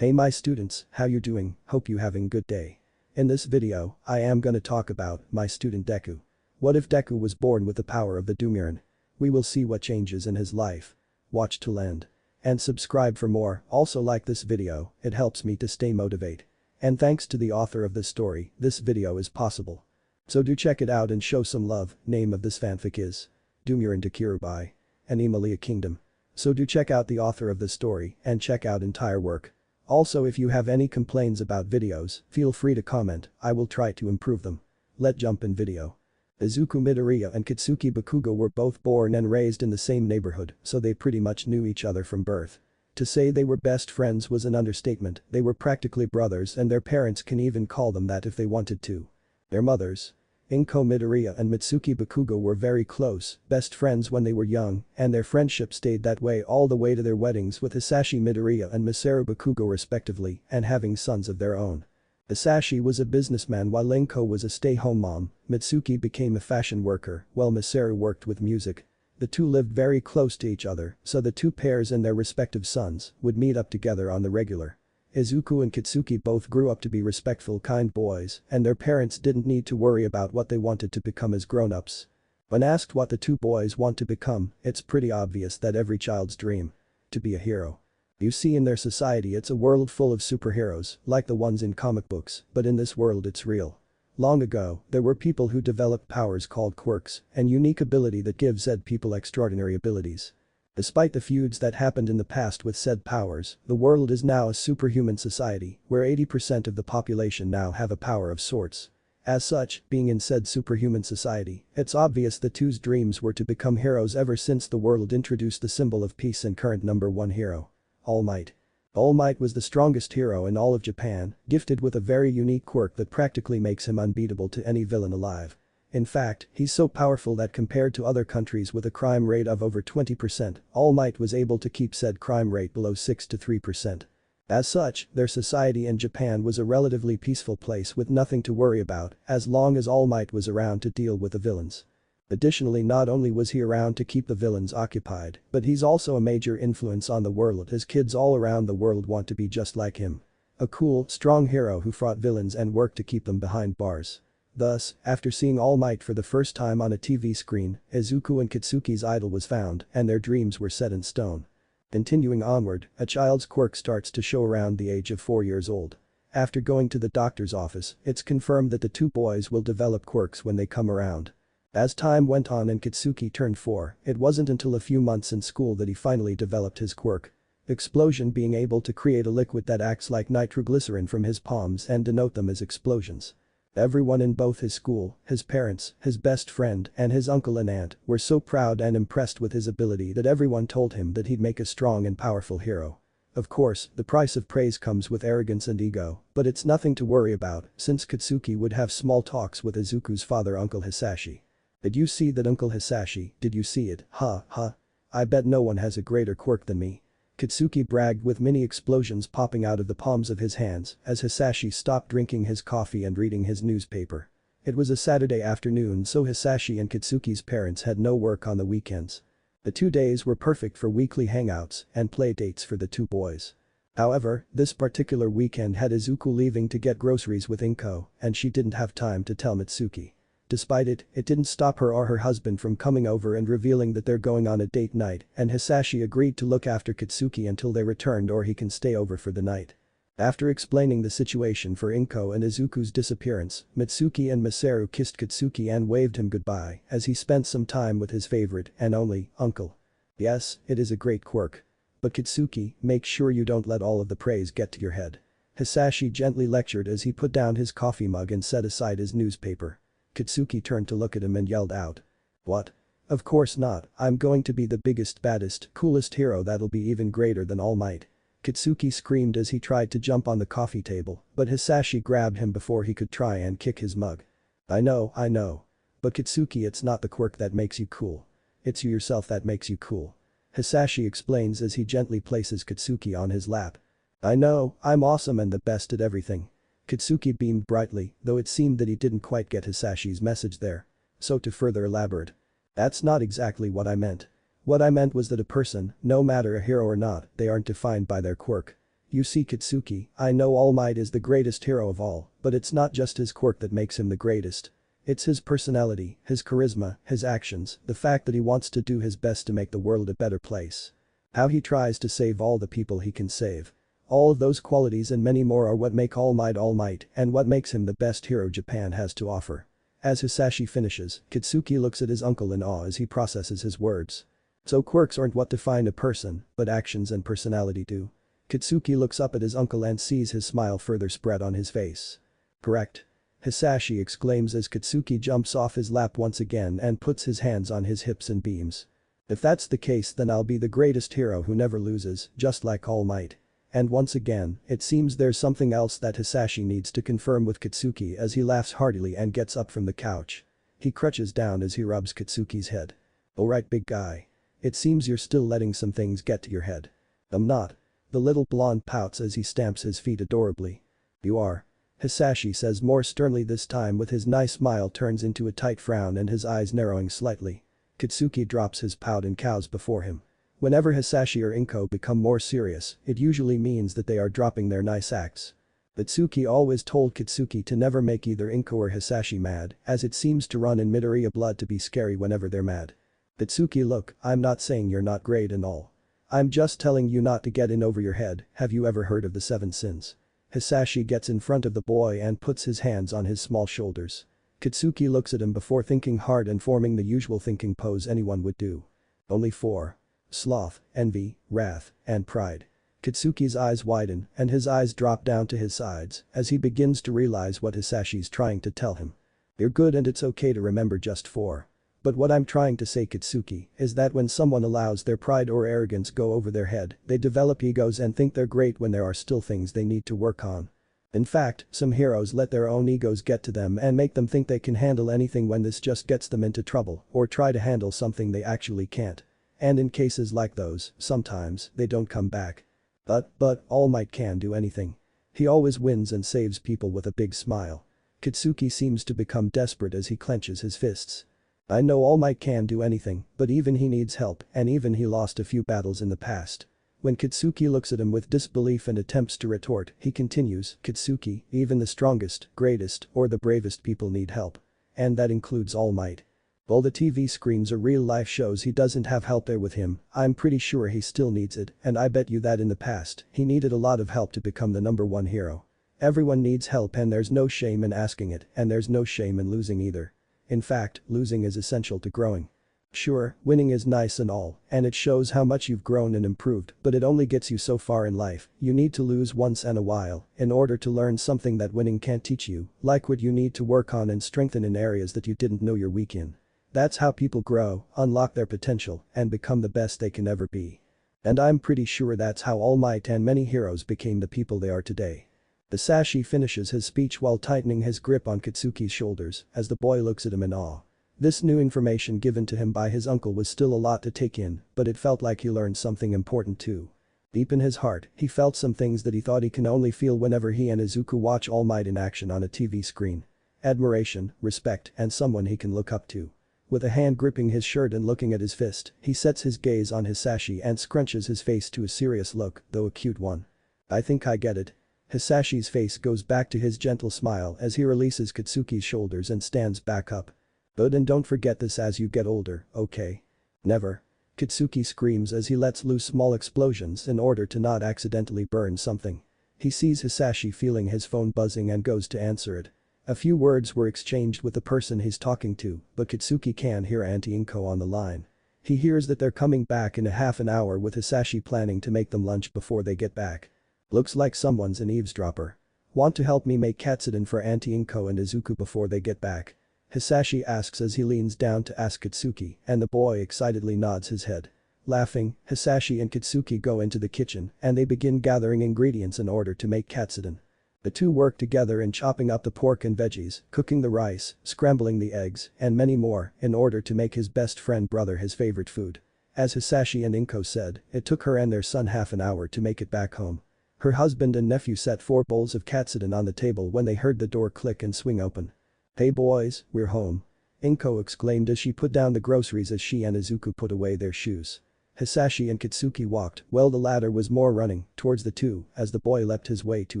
Hey my students, how you doing? Hope you having good day. In this video, I am gonna talk about my student Deku. What if Deku was born with the power of the Dumuren? We will see what changes in his life. Watch till end. And subscribe for more, also like this video, it helps me to stay motivated. And thanks to the author of this story, this video is possible. So do check it out and show some love. Name of this fanfic is Dumuren Dekiru by AnimaliaKingdom. So do check out the author of this story and check out entire work. Also if you have any complaints about videos, feel free to comment, I will try to improve them. Let's jump in video. Izuku Midoriya and Kitsuki Bakugo were both born and raised in the same neighborhood, so they pretty much knew each other from birth. To say they were best friends was an understatement, they were practically brothers and their parents can even call them that if they wanted to. Their mothers, Izuku Midoriya and Mitsuki Bakugo, were very close, best friends when they were young, and their friendship stayed that way all the way to their weddings with Hisashi Midoriya and Masaru Bakugo respectively, and having sons of their own. Hisashi was a businessman while Izuku was a stay-home mom, Mitsuki became a fashion worker while Masaru worked with music. The two lived very close to each other, so the two pairs and their respective sons would meet up together on the regular. Izuku and Kitsuki both grew up to be respectful, kind boys, and their parents didn't need to worry about what they wanted to become as grown-ups. When asked what the two boys want to become, it's pretty obvious that every child's dream. To be a hero. You see, in their society it's a world full of superheroes, like the ones in comic books, but in this world it's real. Long ago, there were people who developed powers called quirks, an unique ability that gives said people extraordinary abilities. Despite the feuds that happened in the past with said powers, the world is now a superhuman society, where 80% of the population now have a power of sorts. As such, being in said superhuman society, it's obvious the two's dreams were to become heroes ever since the world introduced the symbol of peace and current number one hero. All Might. All Might was the strongest hero in all of Japan, gifted with a very unique quirk that practically makes him unbeatable to any villain alive. In fact, he's so powerful that compared to other countries with a crime rate of over 20%, All Might was able to keep said crime rate below 6 to 3%. As such, their society in Japan was a relatively peaceful place with nothing to worry about as long as All Might was around to deal with the villains. Additionally, not only was he around to keep the villains occupied, but he's also a major influence on the world as kids all around the world want to be just like him. A cool, strong hero who fought villains and worked to keep them behind bars. Thus, after seeing All Might for the first time on a TV screen, Izuku and Kitsuki's idol was found and their dreams were set in stone. Continuing onward, a child's quirk starts to show around the age of 4 years old. After going to the doctor's office, it's confirmed that the two boys will develop quirks when they come around. As time went on and Kitsuki turned 4, it wasn't until a few months in school that he finally developed his quirk. Explosion, being able to create a liquid that acts like nitroglycerin from his palms and denote them as explosions. Everyone in both his school, his parents, his best friend, and his uncle and aunt were so proud and impressed with his ability that everyone told him that he'd make a strong and powerful hero. Of course, the price of praise comes with arrogance and ego, but it's nothing to worry about since Kitsuki would have small talks with Izuku's father, Uncle Hisashi. Did you see that, Uncle Hisashi? Did you see it? Ha. I bet no one has a greater quirk than me. Kitsuki bragged with mini explosions popping out of the palms of his hands as Hisashi stopped drinking his coffee and reading his newspaper. It was a Saturday afternoon, so Hisashi and Kitsuki's parents had no work on the weekends. The 2 days were perfect for weekly hangouts and play dates for the two boys. However, this particular weekend had Izuku leaving to get groceries with Inko, and she didn't have time to tell Mitsuki. Despite it, it didn't stop her or her husband from coming over and revealing that they're going on a date night, and Hisashi agreed to look after Kitsuki until they returned or he can stay over for the night. After explaining the situation for Inko and Izuku's disappearance, Mitsuki and Masaru kissed Kitsuki and waved him goodbye as he spent some time with his favorite and only uncle. Yes, it is a great quirk. But Kitsuki, make sure you don't let all of the praise get to your head. Hisashi gently lectured as he put down his coffee mug and set aside his newspaper. Kitsuki turned to look at him and yelled out. What? Of course not, I'm going to be the biggest, baddest, coolest hero that'll be even greater than All Might. Kitsuki screamed as he tried to jump on the coffee table, but Hisashi grabbed him before he could try and kick his mug. I know. But Kitsuki, it's not the quirk that makes you cool. It's you yourself that makes you cool. Hisashi explains as he gently places Kitsuki on his lap. I know, I'm awesome and the best at everything. Kitsuki beamed brightly, though it seemed that he didn't quite get Hisashi's message there. So to further elaborate. That's not exactly what I meant. What I meant was that a person, no matter a hero or not, they aren't defined by their quirk. You see Kitsuki, I know All Might is the greatest hero of all, but it's not just his quirk that makes him the greatest. It's his personality, his charisma, his actions, the fact that he wants to do his best to make the world a better place. How he tries to save all the people he can save. All of those qualities and many more are what make All Might and what makes him the best hero Japan has to offer. As Hisashi finishes, Kitsuki looks at his uncle in awe as he processes his words. So quirks aren't what define a person, but actions and personality do. Kitsuki looks up at his uncle and sees his smile further spread on his face. Correct. Hisashi exclaims as Kitsuki jumps off his lap once again and puts his hands on his hips and beams. If that's the case, then I'll be the greatest hero who never loses, just like All Might. And once again, it seems there's something else that Hisashi needs to confirm with Kitsuki as he laughs heartily and gets up from the couch. He crutches down as he rubs Kitsuki's head. Alright big guy. It seems you're still letting some things get to your head. I'm not. The little blonde pouts as he stamps his feet adorably. You are. Hisashi says more sternly this time with his nice smile turns into a tight frown and his eyes narrowing slightly. Kitsuki drops his pout and cows before him. Whenever Hisashi or Inko become more serious, it usually means that they are dropping their nice acts. Itsuki always told Kitsuki to never make either Inko or Hisashi mad, as it seems to run in Midoriya blood to be scary whenever they're mad. Itsuki, look, I'm not saying you're not great and all. I'm just telling you not to get in over your head. Have you ever heard of the 7 sins? Hisashi gets in front of the boy and puts his hands on his small shoulders. Kitsuki looks at him before thinking hard and forming the usual thinking pose anyone would do. Only 4. Sloth, envy, wrath, and pride. Kitsuki's eyes widen and his eyes drop down to his sides as he begins to realize what Hisashi's trying to tell him. You're good and it's okay to remember just 4. But what I'm trying to say, Kitsuki, is that when someone allows their pride or arrogance go over their head, they develop egos and think they're great when there are still things they need to work on. In fact, some heroes let their own egos get to them and make them think they can handle anything when this just gets them into trouble or try to handle something they actually can't. And in cases like those, sometimes, they don't come back. But, All Might can do anything. He always wins and saves people with a big smile. Kitsuki seems to become desperate as he clenches his fists. I know All Might can do anything, but even he needs help and even he lost a few battles in the past. When Kitsuki looks at him with disbelief and attempts to retort, he continues, Kitsuki, even the strongest, greatest, or the bravest people need help. And that includes All Might. While the TV screens or real life shows he doesn't have help there with him, I'm pretty sure he still needs it, and I bet you that in the past, he needed a lot of help to become the #1 hero. Everyone needs help and there's no shame in asking it, and there's no shame in losing either. In fact, losing is essential to growing. Sure, winning is nice and all, and it shows how much you've grown and improved, but it only gets you so far in life. You need to lose once in a while in order to learn something that winning can't teach you, like what you need to work on and strengthen in areas that you didn't know you're weak in. That's how people grow, unlock their potential, and become the best they can ever be. And I'm pretty sure that's how All Might and many heroes became the people they are today. Hisashi finishes his speech while tightening his grip on Kitsuki's shoulders as the boy looks at him in awe. This new information given to him by his uncle was still a lot to take in, but it felt like he learned something important too. Deep in his heart, he felt some things that he thought he can only feel whenever he and Izuku watch All Might in action on a TV screen. Admiration, respect, and someone he can look up to. With a hand gripping his shirt and looking at his fist, he sets his gaze on Hisashi and scrunches his face to a serious look, though a cute one. I think I get it. Hisashi's face goes back to his gentle smile as he releases Kitsuki's shoulders and stands back up. But and don't forget this as you get older, okay? Never. Kitsuki screams as he lets loose small explosions in order to not accidentally burn something. He sees Hisashi feeling his phone buzzing and goes to answer it. A few words were exchanged with the person he's talking to, but Kitsuki can hear Auntie Inko on the line. He hears that they're coming back in a half an hour with Hisashi planning to make them lunch before they get back. Looks like someone's an eavesdropper. Want to help me make katsudon for Auntie Inko and Izuku before they get back? Hisashi asks as he leans down to ask Kitsuki, and the boy excitedly nods his head. Laughing, Hisashi and Kitsuki go into the kitchen and they begin gathering ingredients in order to make katsudon. The two work together in chopping up the pork and veggies, cooking the rice, scrambling the eggs, and many more in order to make his best friend brother his favorite food. As Hisashi and Inko said, it took her and their son half an hour to make it back home. Her husband and nephew set 4 bowls of katsudon on the table when they heard the door click and swing open. Hey boys, we're home. Inko exclaimed as she put down the groceries as she and Izuku put away their shoes. Hisashi and Kitsuki walked, well the latter was more running, towards the two as the boy leapt his way to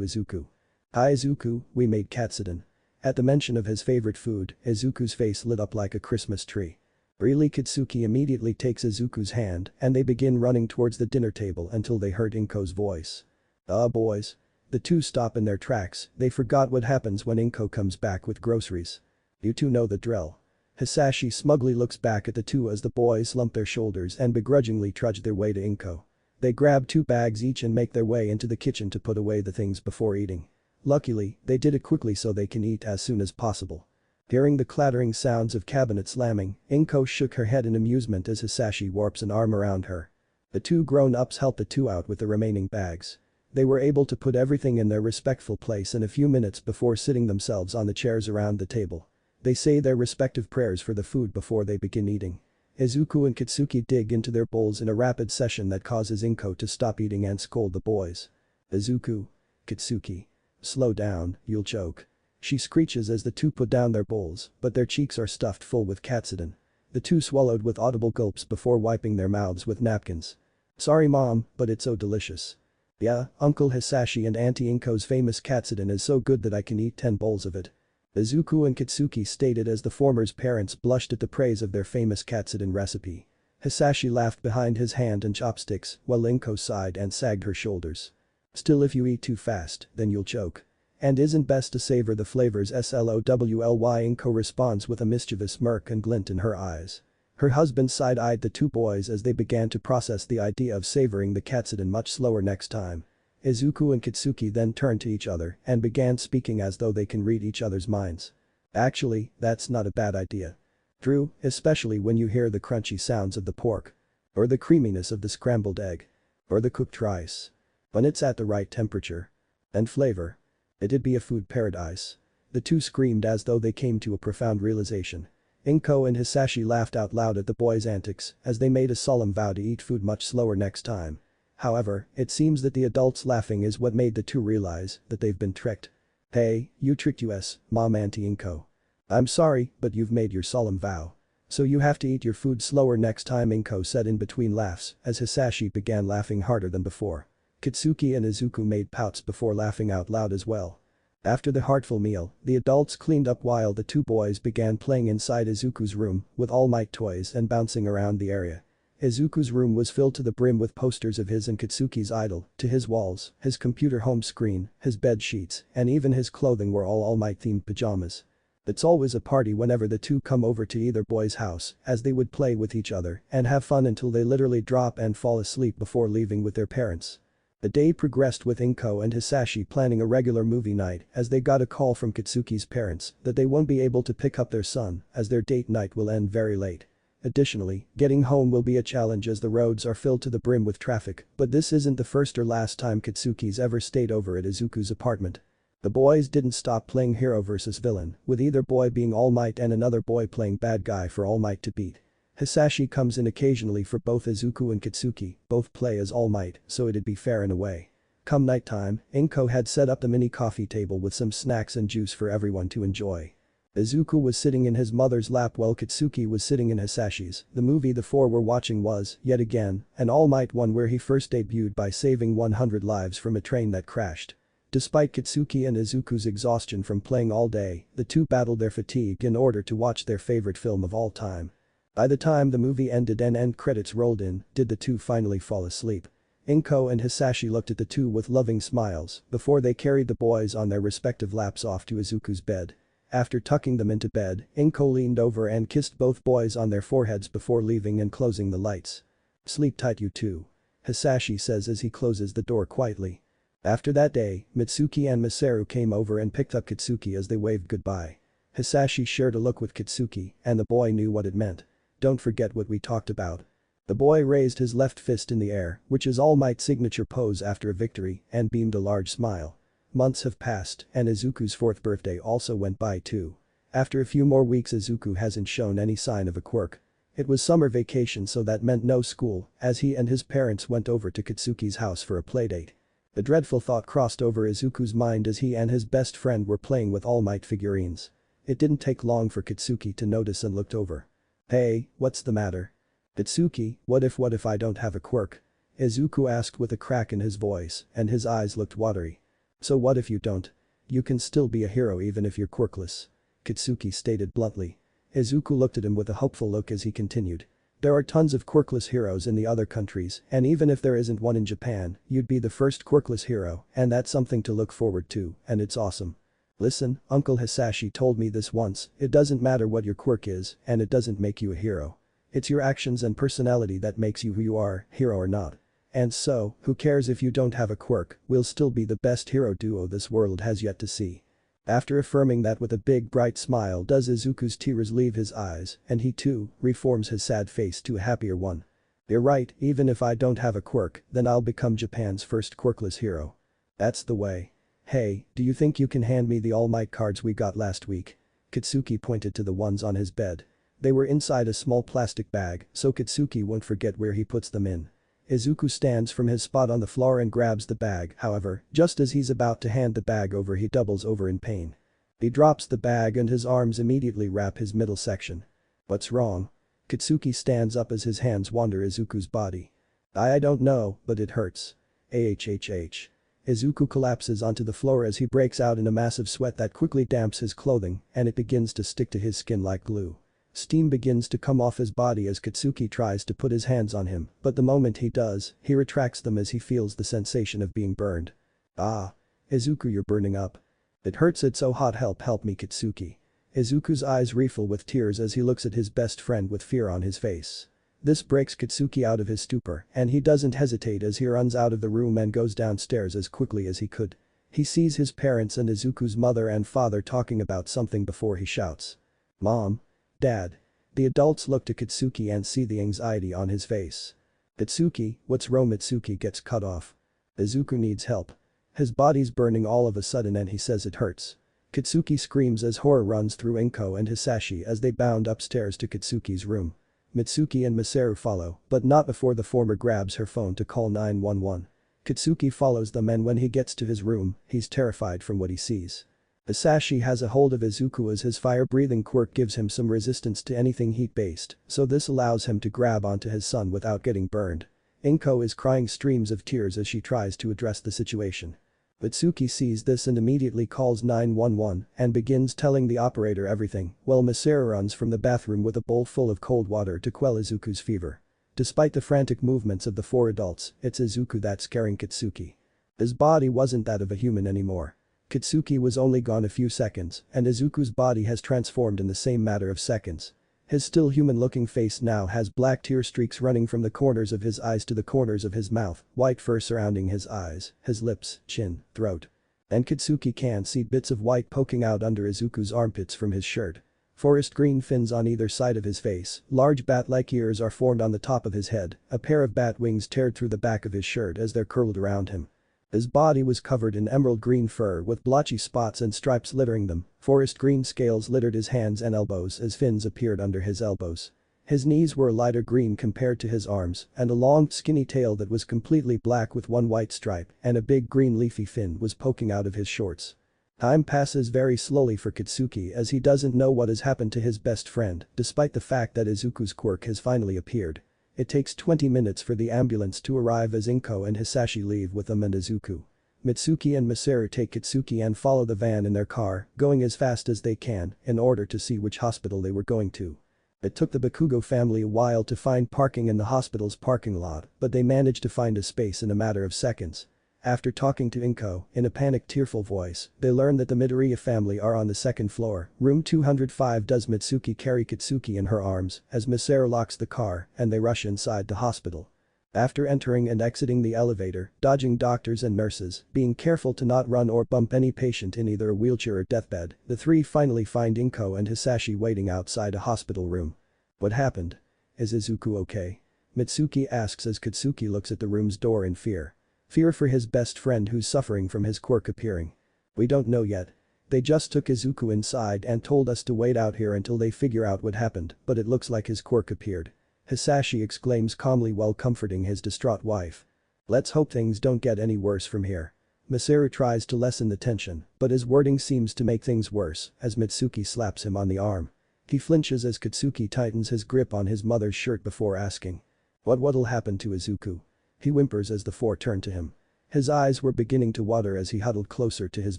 Izuku. "Hi Izuku, we made katsudon." At the mention of his favorite food, Izuku's face lit up like a Christmas tree. Really Kitsuki immediately takes Izuku's hand and they begin running towards the dinner table until they heard Inko's voice. Boys." The two stop in their tracks, they forgot what happens when Inko comes back with groceries. "You two know the drill." Hisashi smugly looks back at the two as the boys lump their shoulders and begrudgingly trudge their way to Inko. They grab 2 bags each and make their way into the kitchen to put away the things before eating. Luckily, they did it quickly so they can eat as soon as possible. Hearing the clattering sounds of cabinet slamming, Inko shook her head in amusement as Hisashi warps an arm around her. The two grown-ups helped the two out with the remaining bags. They were able to put everything in their respectful place in a few minutes before sitting themselves on the chairs around the table. They say their respective prayers for the food before they begin eating. Izuku and Kitsuki dig into their bowls in a rapid session that causes Inko to stop eating and scold the boys. "Izuku. Kitsuki. Slow down, you'll choke." She screeches as the two put down their bowls, but their cheeks are stuffed full with katsudon. The two swallowed with audible gulps before wiping their mouths with napkins. "Sorry mom, but it's so delicious." "Yeah, Uncle Hisashi and Auntie Inko's famous katsudon is so good that I can eat 10 bowls of it." Izuku and Kitsuki stated as the former's parents blushed at the praise of their famous katsudon recipe. Hisashi laughed behind his hand and chopsticks, while Inko sighed and sagged her shoulders. "Still if you eat too fast, then you'll choke. And isn't best to savor the flavors slowly." Inko responds with a mischievous smirk and glint in her eyes. Her husband side-eyed the two boys as they began to process the idea of savoring the katsudon much slower next time. Izuku and Kitsuki then turned to each other and began speaking as though they can read each other's minds. "Actually, that's not a bad idea. True, especially when you hear the crunchy sounds of the pork. Or the creaminess of the scrambled egg. Or the cooked rice. When it's at the right temperature. And flavor. It'd be a food paradise." The two screamed as though they came to a profound realization. Inko and Hisashi laughed out loud at the boys' antics as they made a solemn vow to eat food much slower next time. However, it seems that the adults laughing is what made the two realize that they've been tricked. "Hey, you tricked us, Mom Auntie Inko. I'm sorry, but you've made your solemn vow. So you have to eat your food slower next time," Inko said in between laughs as Hisashi began laughing harder than before. Kitsuki and Izuku made pouts before laughing out loud as well. After the heartful meal, the adults cleaned up while the two boys began playing inside Izuku's room with All Might toys and bouncing around the area. Izuku's room was filled to the brim with posters of his and Kitsuki's idol, to his walls, his computer home screen, his bed sheets, and even his clothing were all Might themed pajamas. It's always a party whenever the two come over to either boy's house as they would play with each other and have fun until they literally drop and fall asleep before leaving with their parents. The day progressed with Inko and Hisashi planning a regular movie night as they got a call from Kitsuki's parents that they won't be able to pick up their son as their date night will end very late. Additionally, getting home will be a challenge as the roads are filled to the brim with traffic, but this isn't the first or last time Kitsuki's ever stayed over at Izuku's apartment. The boys didn't stop playing hero versus villain, with either boy being All Might and another boy playing bad guy for All Might to beat. Hisashi comes in occasionally for both Izuku and Kitsuki, both play as All Might, so it'd be fair in a way. Come nighttime, Inko had set up the mini coffee table with some snacks and juice for everyone to enjoy. Izuku was sitting in his mother's lap while Kitsuki was sitting in Hisashi's. The movie the four were watching was, yet again, an All Might one where he first debuted by saving 100 lives from a train that crashed. Despite Kitsuki and Izuku's exhaustion from playing all day, the two battled their fatigue in order to watch their favorite film of all time. By the time the movie ended and end credits rolled in, did the two finally fall asleep. Inko and Hisashi looked at the two with loving smiles before they carried the boys on their respective laps off to Izuku's bed. After tucking them into bed, Inko leaned over and kissed both boys on their foreheads before leaving and closing the lights. "Sleep tight you two," Hisashi says as he closes the door quietly. After that day, Mitsuki and Masaru came over and picked up Kitsuki as they waved goodbye. Hisashi shared a look with Kitsuki and the boy knew what it meant. "Don't forget what we talked about." The boy raised his left fist in the air, which is All Might's signature pose after a victory, and beamed a large smile. Months have passed and Izuku's 4th birthday also went by too. After a few more weeks Izuku hasn't shown any sign of a quirk. It was summer vacation so that meant no school as he and his parents went over to Kitsuki's house for a playdate. The dreadful thought crossed over Izuku's mind as he and his best friend were playing with All Might figurines. It didn't take long for Kitsuki to notice and looked over. "Hey, what's the matter?" "Itsuki, what if I don't have a quirk?" Izuku asked with a crack in his voice, and his eyes looked watery. "So what if you don't? You can still be a hero even if you're quirkless," Kitsuki stated bluntly. Izuku looked at him with a hopeful look as he continued. "There are tons of quirkless heroes in the other countries, and even if there isn't one in Japan, you'd be the first quirkless hero, and that's something to look forward to, and it's awesome. Listen, Uncle Hisashi told me this once, it doesn't matter what your quirk is, and it doesn't make you a hero. It's your actions and personality that makes you who you are, hero or not. And so, who cares if you don't have a quirk, we'll still be the best hero duo this world has yet to see." After affirming that with a big bright smile does Izuku's tears leave his eyes, and he too, reforms his sad face to a happier one. "You're right, even if I don't have a quirk, then I'll become Japan's first quirkless hero. That's the way. Hey, do you think you can hand me the All Might cards we got last week?" Kitsuki pointed to the ones on his bed. They were inside a small plastic bag, so Kitsuki won't forget where he puts them in. Izuku stands from his spot on the floor and grabs the bag, however, just as he's about to hand the bag over he doubles over in pain. He drops the bag and his arms immediately wrap his middle section. "What's wrong?" Kitsuki stands up as his hands wander Izuku's body. I don't know, but it hurts. Ahhh. Izuku collapses onto the floor as he breaks out in a massive sweat that quickly damps his clothing and it begins to stick to his skin like glue. Steam begins to come off his body as Kitsuki tries to put his hands on him, but the moment he does, he retracts them as he feels the sensation of being burned. "Ah. Izuku, you're burning up. It hurts, it's so hot, help me Kitsuki." Izuku's eyes refill with tears as he looks at his best friend with fear on his face. This breaks Kitsuki out of his stupor, and he doesn't hesitate as he runs out of the room and goes downstairs as quickly as he could. He sees his parents and Izuku's mother and father talking about something before he shouts. "Mom. Dad." The adults look to Kitsuki and see the anxiety on his face. "Itsuki, what's wrong?" Itsuki gets cut off. Izuku needs help. His body's burning all of a sudden and he says it hurts. Kitsuki screams as horror runs through Inko and Hisashi as they bound upstairs to Kitsuki's room. Mitsuki and Masaru follow, but not before the former grabs her phone to call 911. Kitsuki follows them and when he gets to his room, he's terrified from what he sees. Hisashi has a hold of Izuku as his fire-breathing quirk gives him some resistance to anything heat-based, so this allows him to grab onto his son without getting burned. Inko is crying streams of tears as she tries to address the situation. Mitsuki sees this and immediately calls 911 and begins telling the operator everything, while Masaru runs from the bathroom with a bowl full of cold water to quell Izuku's fever. Despite the frantic movements of the four adults, it's Izuku that's scaring Kitsuki. His body wasn't that of a human anymore. Kitsuki was only gone a few seconds, and Izuku's body has transformed in the same matter of seconds. His still human-looking face now has black tear streaks running from the corners of his eyes to the corners of his mouth, white fur surrounding his eyes, his lips, chin, throat. And Kitsuki can see bits of white poking out under Izuku's armpits from his shirt. Forest green fins on either side of his face, large bat-like ears are formed on the top of his head, a pair of bat wings tear through the back of his shirt as they're curled around him. His body was covered in emerald green fur with blotchy spots and stripes littering them, forest green scales littered his hands and elbows as fins appeared under his elbows. His knees were lighter green compared to his arms, and a long, skinny tail that was completely black with one white stripe and a big green leafy fin was poking out of his shorts. Time passes very slowly for Kitsuki as he doesn't know what has happened to his best friend, despite the fact that Izuku's quirk has finally appeared. It takes 20 minutes for the ambulance to arrive as Inko and Hisashi leave with them and Izuku. Mitsuki and Masaru take Kitsuki and follow the van in their car, going as fast as they can in order to see which hospital they were going to. It took the Bakugo family a while to find parking in the hospital's parking lot, but they managed to find a space in a matter of seconds. After talking to Inko, in a panicked tearful voice, they learn that the Midoriya family are on the second floor, room 205. Does Mitsuki carry Kitsuki in her arms as Masaru locks the car and they rush inside the hospital. After entering and exiting the elevator, dodging doctors and nurses, being careful to not run or bump any patient in either a wheelchair or deathbed, the three finally find Inko and Hisashi waiting outside a hospital room. What happened? Is Izuku okay? Mitsuki asks as Kitsuki looks at the room's door in fear. Fear for his best friend who's suffering from his quirk appearing. We don't know yet. They just took Izuku inside and told us to wait out here until they figure out what happened, but it looks like his quirk appeared. Hisashi exclaims calmly while comforting his distraught wife. Let's hope things don't get any worse from here. Masaru tries to lessen the tension, but his wording seems to make things worse as Mitsuki slaps him on the arm. He flinches as Katsuki tightens his grip on his mother's shirt before asking. What'll happen to Izuku? He whimpers as the four turn to him. His eyes were beginning to water as he huddled closer to his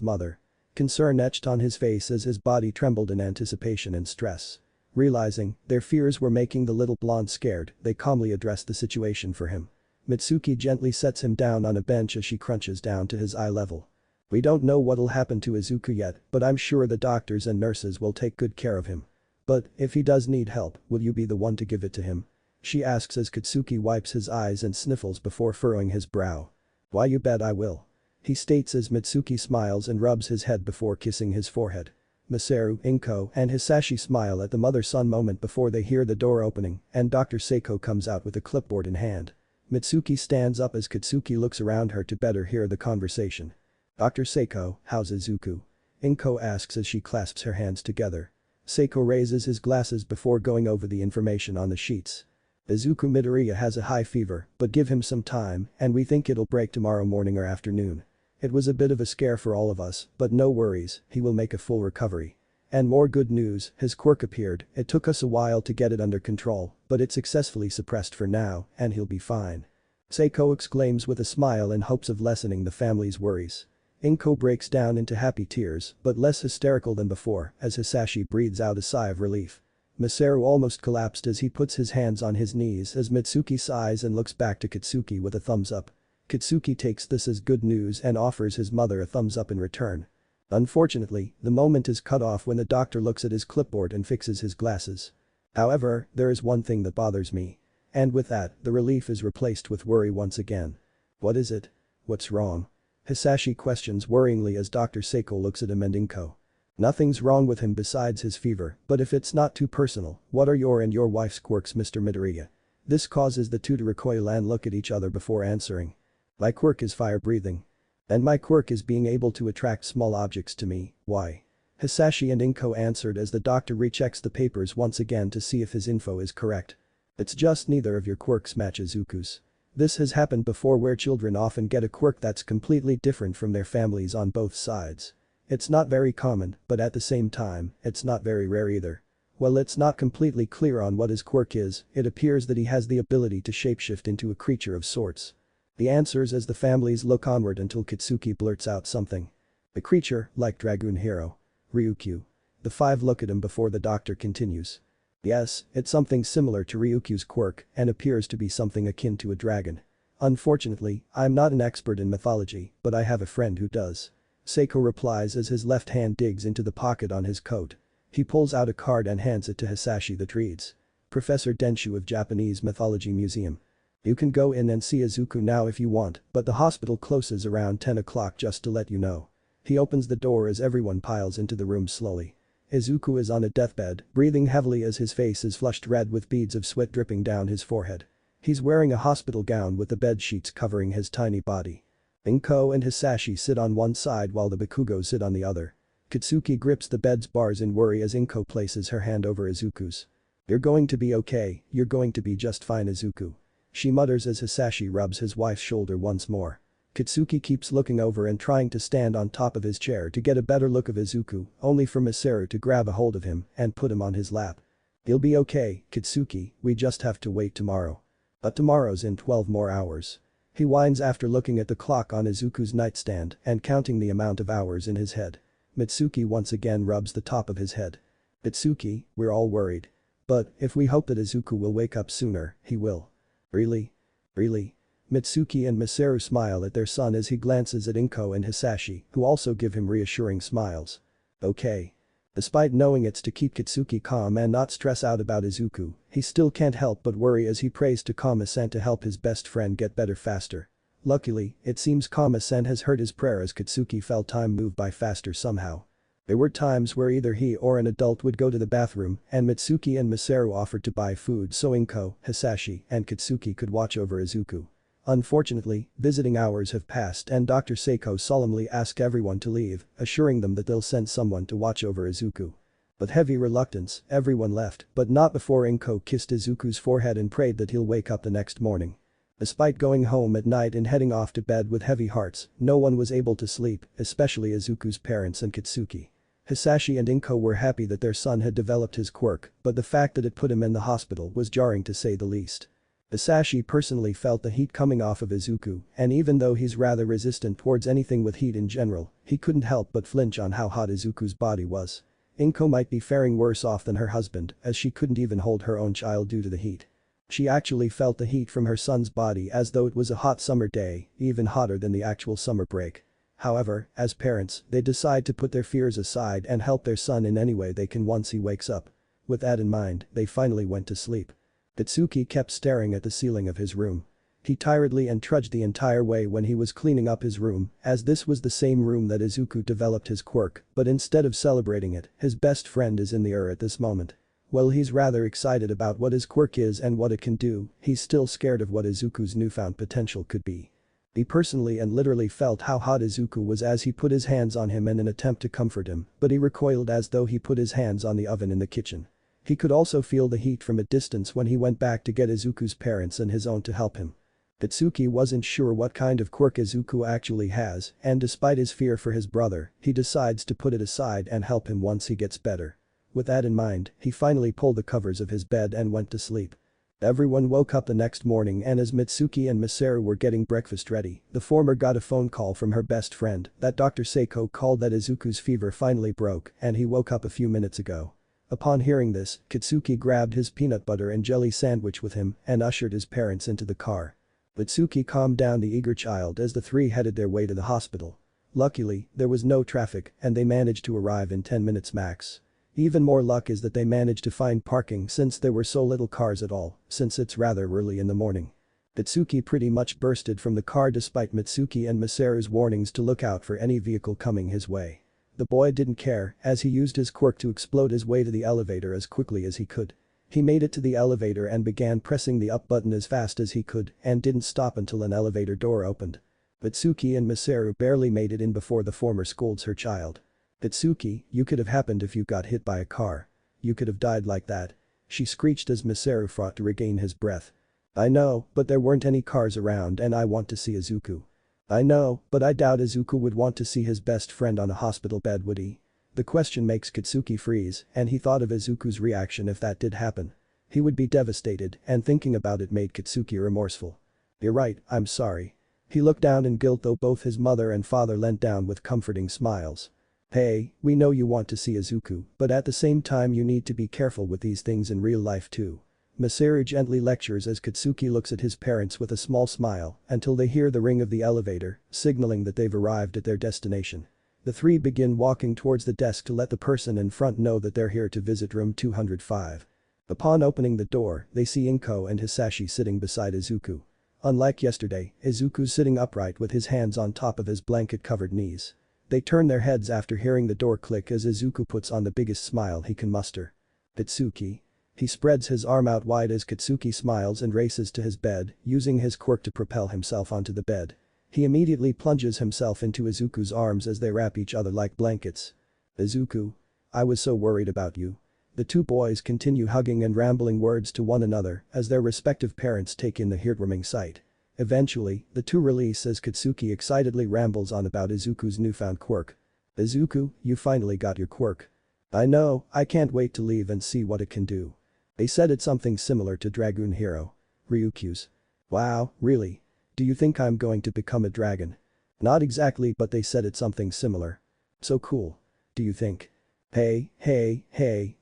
mother. Concern etched on his face as his body trembled in anticipation and stress. Realizing their fears were making the little blonde scared, they calmly addressed the situation for him. Mitsuki gently sets him down on a bench as she crunches down to his eye level. We don't know what'll happen to Izuku yet, but I'm sure the doctors and nurses will take good care of him. But if he does need help, will you be the one to give it to him? She asks as Katsuki wipes his eyes and sniffles before furrowing his brow. Why you bet I will. He states as Mitsuki smiles and rubs his head before kissing his forehead. Masaru, Inko, and Hisashi smile at the mother-son moment before they hear the door opening and Dr. Seiko comes out with a clipboard in hand. Mitsuki stands up as Katsuki looks around her to better hear the conversation. Dr. Seiko, how's Izuku? Inko asks as she clasps her hands together. Seiko raises his glasses before going over the information on the sheets. Izuku Midoriya has a high fever, but give him some time and we think it'll break tomorrow morning or afternoon. It was a bit of a scare for all of us, but no worries, he will make a full recovery. And more good news, his quirk appeared, it took us a while to get it under control, but it's successfully suppressed for now, and he'll be fine. Seiko exclaims with a smile in hopes of lessening the family's worries. Inko breaks down into happy tears, but less hysterical than before, as Hisashi breathes out a sigh of relief. Masaru almost collapsed as he puts his hands on his knees as Mitsuki sighs and looks back to Katsuki with a thumbs up. Katsuki takes this as good news and offers his mother a thumbs up in return. Unfortunately, the moment is cut off when the doctor looks at his clipboard and fixes his glasses. However, there is one thing that bothers me. And with that, the relief is replaced with worry once again. What is it? What's wrong? Hisashi questions worryingly as Dr. Seiko looks at him and Inko. Nothing's wrong with him besides his fever, but if it's not too personal, what are your and your wife's quirks, Mr. Midoriya? This causes the two to recoil and look at each other before answering. My quirk is fire breathing. And my quirk is being able to attract small objects to me, why? Hisashi and Inko answered as the doctor rechecks the papers once again to see if his info is correct. It's just neither of your quirks match Izuku's. This has happened before where children often get a quirk that's completely different from their families on both sides. It's not very common, but at the same time, it's not very rare either. While it's not completely clear on what his quirk is, it appears that he has the ability to shapeshift into a creature of sorts. The answers as the families look onward until Katsuki blurts out something. A creature, like Dragoon Hero. Ryukyu. The five look at him before the doctor continues. Yes, it's something similar to Ryukyu's quirk and appears to be something akin to a dragon. Unfortunately, I'm not an expert in mythology, but I have a friend who does. Seiko replies as his left hand digs into the pocket on his coat. He pulls out a card and hands it to Hisashi that reads. Professor Denshu of Japanese Mythology Museum. You can go in and see Izuku now if you want, but the hospital closes around 10 o'clock just to let you know. He opens the door as everyone piles into the room slowly. Izuku is on a deathbed, breathing heavily as his face is flushed red with beads of sweat dripping down his forehead. He's wearing a hospital gown with the bed sheets covering his tiny body. Inko and Hisashi sit on one side while the Bakugos sit on the other. Katsuki grips the bed's bars in worry as Inko places her hand over Izuku's. You're going to be okay, you're going to be just fine, Izuku. She mutters as Hisashi rubs his wife's shoulder once more. Katsuki keeps looking over and trying to stand on top of his chair to get a better look of Izuku, only for Masaru to grab a hold of him and put him on his lap. He'll be okay, Katsuki, we just have to wait tomorrow. But tomorrow's in 12 more hours. He whines after looking at the clock on Izuku's nightstand and counting the amount of hours in his head. Mitsuki once again rubs the top of his head. Mitsuki, we're all worried. But if we hope that Izuku will wake up sooner, he will. Really? Really? Mitsuki and Masaru smile at their son as he glances at Inko and Hisashi, who also give him reassuring smiles. Okay. Despite knowing it's to keep Katsuki calm and not stress out about Izuku, he still can't help but worry as he prays to Kama-sen to help his best friend get better faster. Luckily, it seems Kama-sen has heard his prayer as Katsuki felt time move by faster somehow. There were times where either he or an adult would go to the bathroom and Mitsuki and Masaru offered to buy food so Inko, Hisashi, and Katsuki could watch over Izuku. Unfortunately, visiting hours have passed and Dr. Seiko solemnly asked everyone to leave, assuring them that they'll send someone to watch over Izuku. With heavy reluctance, everyone left, but not before Inko kissed Izuku's forehead and prayed that he'll wake up the next morning. Despite going home at night and heading off to bed with heavy hearts, no one was able to sleep, especially Izuku's parents and Katsuki. Hisashi and Inko were happy that their son had developed his quirk, but the fact that it put him in the hospital was jarring to say the least. Hisashi personally felt the heat coming off of Izuku, and even though he's rather resistant towards anything with heat in general, he couldn't help but flinch on how hot Izuku's body was. Inko might be faring worse off than her husband, as she couldn't even hold her own child due to the heat. She actually felt the heat from her son's body as though it was a hot summer day, even hotter than the actual summer break. However, as parents, they decide to put their fears aside and help their son in any way they can once he wakes up. With that in mind, they finally went to sleep. Itsuki kept staring at the ceiling of his room. He tiredly and trudged the entire way when he was cleaning up his room, as this was the same room that Izuku developed his quirk, but instead of celebrating it, his best friend is in the at this moment. While he's rather excited about what his quirk is and what it can do, he's still scared of what Izuku's newfound potential could be. He personally and literally felt how hot Izuku was as he put his hands on him in an attempt to comfort him, but he recoiled as though he put his hands on the oven in the kitchen. He could also feel the heat from a distance when he went back to get Izuku's parents and his own to help him. Itsuki wasn't sure what kind of quirk Izuku actually has, and despite his fear for his brother, he decides to put it aside and help him once he gets better. With that in mind, he finally pulled the covers of his bed and went to sleep. Everyone woke up the next morning, and as Mitsuki and Masaru were getting breakfast ready, the former got a phone call from her best friend that Dr. Seiko called that Izuku's fever finally broke and he woke up a few minutes ago. Upon hearing this, Kitsuki grabbed his peanut butter and jelly sandwich with him and ushered his parents into the car. Itsuki calmed down the eager child as the three headed their way to the hospital. Luckily, there was no traffic and they managed to arrive in 10 minutes max. Even more luck is that they managed to find parking since there were so little cars at all, since it's rather early in the morning. Itsuki pretty much bursted from the car despite Mitsuki and Masaru's warnings to look out for any vehicle coming his way. The boy didn't care, as he used his quirk to explode his way to the elevator as quickly as he could. He made it to the elevator and began pressing the up button as fast as he could and didn't stop until an elevator door opened. Mitsuki and Masaru barely made it in before the former scolds her child. "Itsuki, you could have happened if you got hit by a car. You could have died like that," she screeched as Masaru fought to regain his breath. "I know, but there weren't any cars around and I want to see Izuku." "I know, but I doubt Izuku would want to see his best friend on a hospital bed, would he?" The question makes Kitsuki freeze, and he thought of Izuku's reaction if that did happen. He would be devastated, and thinking about it made Kitsuki remorseful. "You're right, I'm sorry." He looked down in guilt though both his mother and father leant down with comforting smiles. "Hey, we know you want to see Izuku, but at the same time you need to be careful with these things in real life too." Masaru gently lectures as Kitsuki looks at his parents with a small smile until they hear the ring of the elevator, signaling that they've arrived at their destination. The three begin walking towards the desk to let the person in front know that they're here to visit room 205. Upon opening the door, they see Inko and Hisashi sitting beside Izuku. Unlike yesterday, Izuku's sitting upright with his hands on top of his blanket-covered knees. They turn their heads after hearing the door click as Izuku puts on the biggest smile he can muster. "Itsuki." He spreads his arm out wide as Kitsuki smiles and races to his bed, using his quirk to propel himself onto the bed. He immediately plunges himself into Izuku's arms as they wrap each other like blankets. "Izuku. I was so worried about you." The two boys continue hugging and rambling words to one another as their respective parents take in the heartwarming sight. Eventually, the two release as Kitsuki excitedly rambles on about Izuku's newfound quirk. "Izuku, you finally got your quirk." "I know, I can't wait to leave and see what it can do." They said it's something similar to Dragoon Hero. Ryukyu's. "Wow, really? Do you think I'm going to become a dragon?" "Not exactly, but they said it's something similar." "So cool. Do you think?" Hey,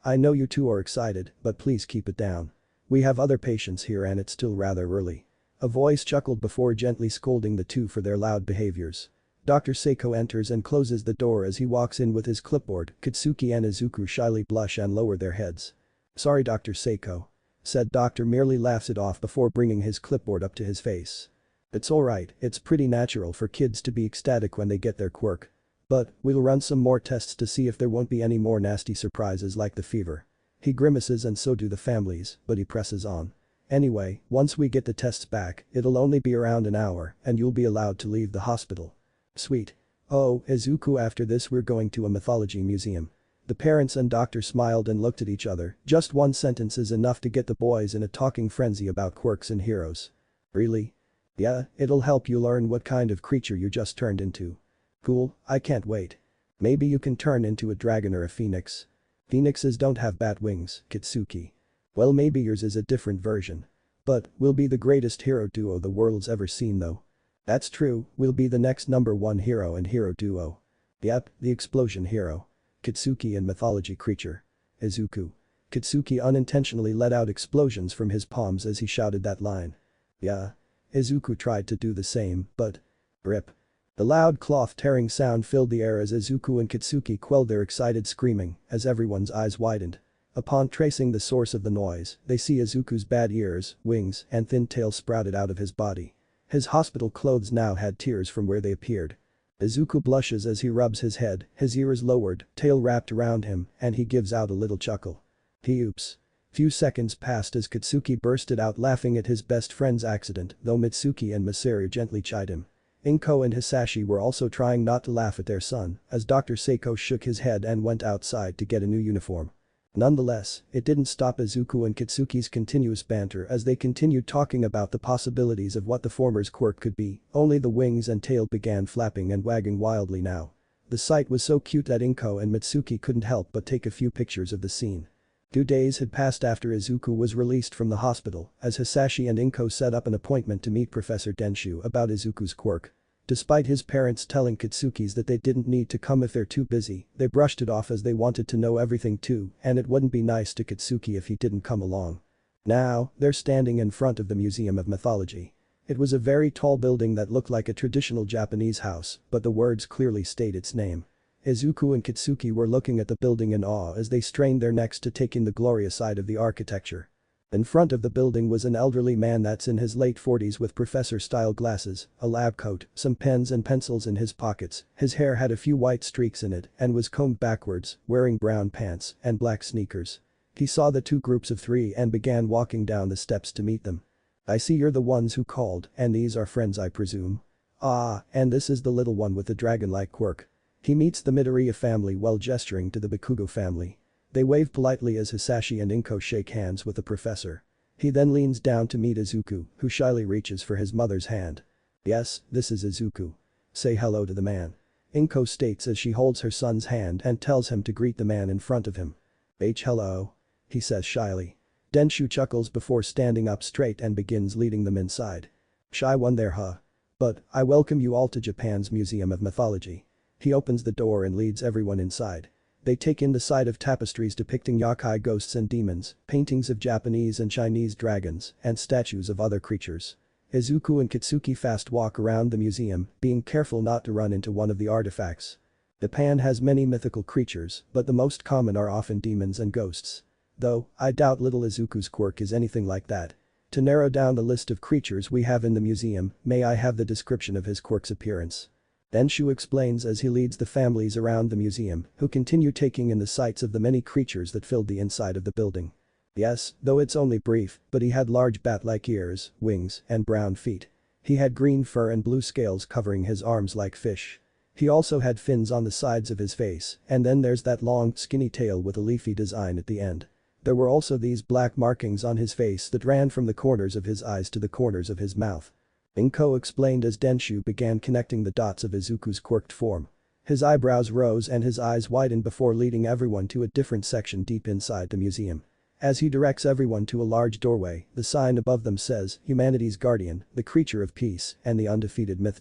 I know you two are excited, but please keep it down. We have other patients here and it's still rather early." A voice chuckled before gently scolding the two for their loud behaviors. Dr. Seiko enters and closes the door as he walks in with his clipboard. Kitsuki and Izuku shyly blush and lower their heads. "Sorry Dr. Seiko," said Doctor merely laughs it off before bringing his clipboard up to his face. "It's alright, it's pretty natural for kids to be ecstatic when they get their quirk. But, we'll run some more tests to see if there won't be any more nasty surprises like the fever." He grimaces and so do the families, but he presses on. "Anyway, once we get the tests back, it'll only be around an hour and you'll be allowed to leave the hospital." "Sweet. Oh, Izuku, after this we're going to a mythology museum." The parents and doctor smiled and looked at each other. Just one sentence is enough to get the boys in a talking frenzy about quirks and heroes. "Really?" "Yeah, it'll help you learn what kind of creature you just turned into." "Cool, I can't wait." Maybe you can turn into a dragon or a phoenix. Phoenixes don't have bat wings, Kitsuki. Well, maybe yours is a different version. But, we'll be the greatest hero duo the world's ever seen though. That's true, we'll be the next #1 hero and hero duo. Yep, the explosion hero. Kitsuki and mythology creature. Izuku. Kitsuki unintentionally let out explosions from his palms as he shouted that line. Yeah. Izuku tried to do the same, but… rip. The loud cloth-tearing sound filled the air as Izuku and Kitsuki quelled their excited screaming as everyone's eyes widened. Upon tracing the source of the noise, they see Izuku's bad ears, wings, and thin tail sprouted out of his body. His hospital clothes now had tears from where they appeared. Izuku blushes as he rubs his head, his ears lowered, tail wrapped around him, and he gives out a little chuckle. Oops. Few seconds passed as Kitsuki bursted out laughing at his best friend's accident, though Mitsuki and Masaru gently chid him. Inko and Hisashi were also trying not to laugh at their son, as Dr. Seiko shook his head and went outside to get a new uniform. Nonetheless, it didn't stop Izuku and Kitsuki's continuous banter as they continued talking about the possibilities of what the former's quirk could be, only the wings and tail began flapping and wagging wildly now. The sight was so cute that Inko and Mitsuki couldn't help but take a few pictures of the scene. 2 days had passed after Izuku was released from the hospital, as Hisashi and Inko set up an appointment to meet Professor Denshu about Izuku's quirk. Despite his parents telling Kitsuki's that they didn't need to come if they're too busy, they brushed it off as they wanted to know everything too, and it wouldn't be nice to Kitsuki if he didn't come along. Now, they're standing in front of the Museum of Mythology. It was a very tall building that looked like a traditional Japanese house, but the words clearly state its name. Izuku and Kitsuki were looking at the building in awe as they strained their necks to take in the glorious sight of the architecture. In front of the building was an elderly man that's in his late 40s with professor-style glasses, a lab coat, some pens and pencils in his pockets, his hair had a few white streaks in it and was combed backwards, wearing brown pants and black sneakers. He saw the 2 groups of 3 and began walking down the steps to meet them. I see you're the ones who called, and these are friends I presume. Ah, and this is the little one with the dragon-like quirk. He meets the Midoriya family while gesturing to the Bakugo family. They wave politely as Hisashi and Inko shake hands with the professor. He then leans down to meet Izuku, who shyly reaches for his mother's hand. Yes, this is Izuku. Say hello to the man. Inko states as she holds her son's hand and tells him to greet the man in front of him. Hello. He says shyly. Denshu chuckles before standing up straight and begins leading them inside. Shy one there huh? But, I welcome you all to Japan's Museum of Mythology. He opens the door and leads everyone inside. They take in the sight of tapestries depicting yokai ghosts and demons, paintings of Japanese and Chinese dragons, and statues of other creatures. Izuku and Kitsuki fast walk around the museum, being careful not to run into one of the artifacts. Japan has many mythical creatures, but the most common are often demons and ghosts. Though, I doubt little Izuku's quirk is anything like that. To narrow down the list of creatures we have in the museum, may I have the description of his quirk's appearance? Denshu explains as he leads the families around the museum, who continue taking in the sights of the many creatures that filled the inside of the building. Yes, though it's only brief, but he had large bat-like ears, wings, and brown feet. He had green fur and blue scales covering his arms like fish. He also had fins on the sides of his face, and then there's that long, skinny tail with a leafy design at the end. There were also these black markings on his face that ran from the corners of his eyes to the corners of his mouth. Inko explained as Denshu began connecting the dots of Izuku's quirked form. His eyebrows rose and his eyes widened before leading everyone to a different section deep inside the museum. As he directs everyone to a large doorway, the sign above them says, Humanity's Guardian, the Creature of Peace, and the Undefeated Myth.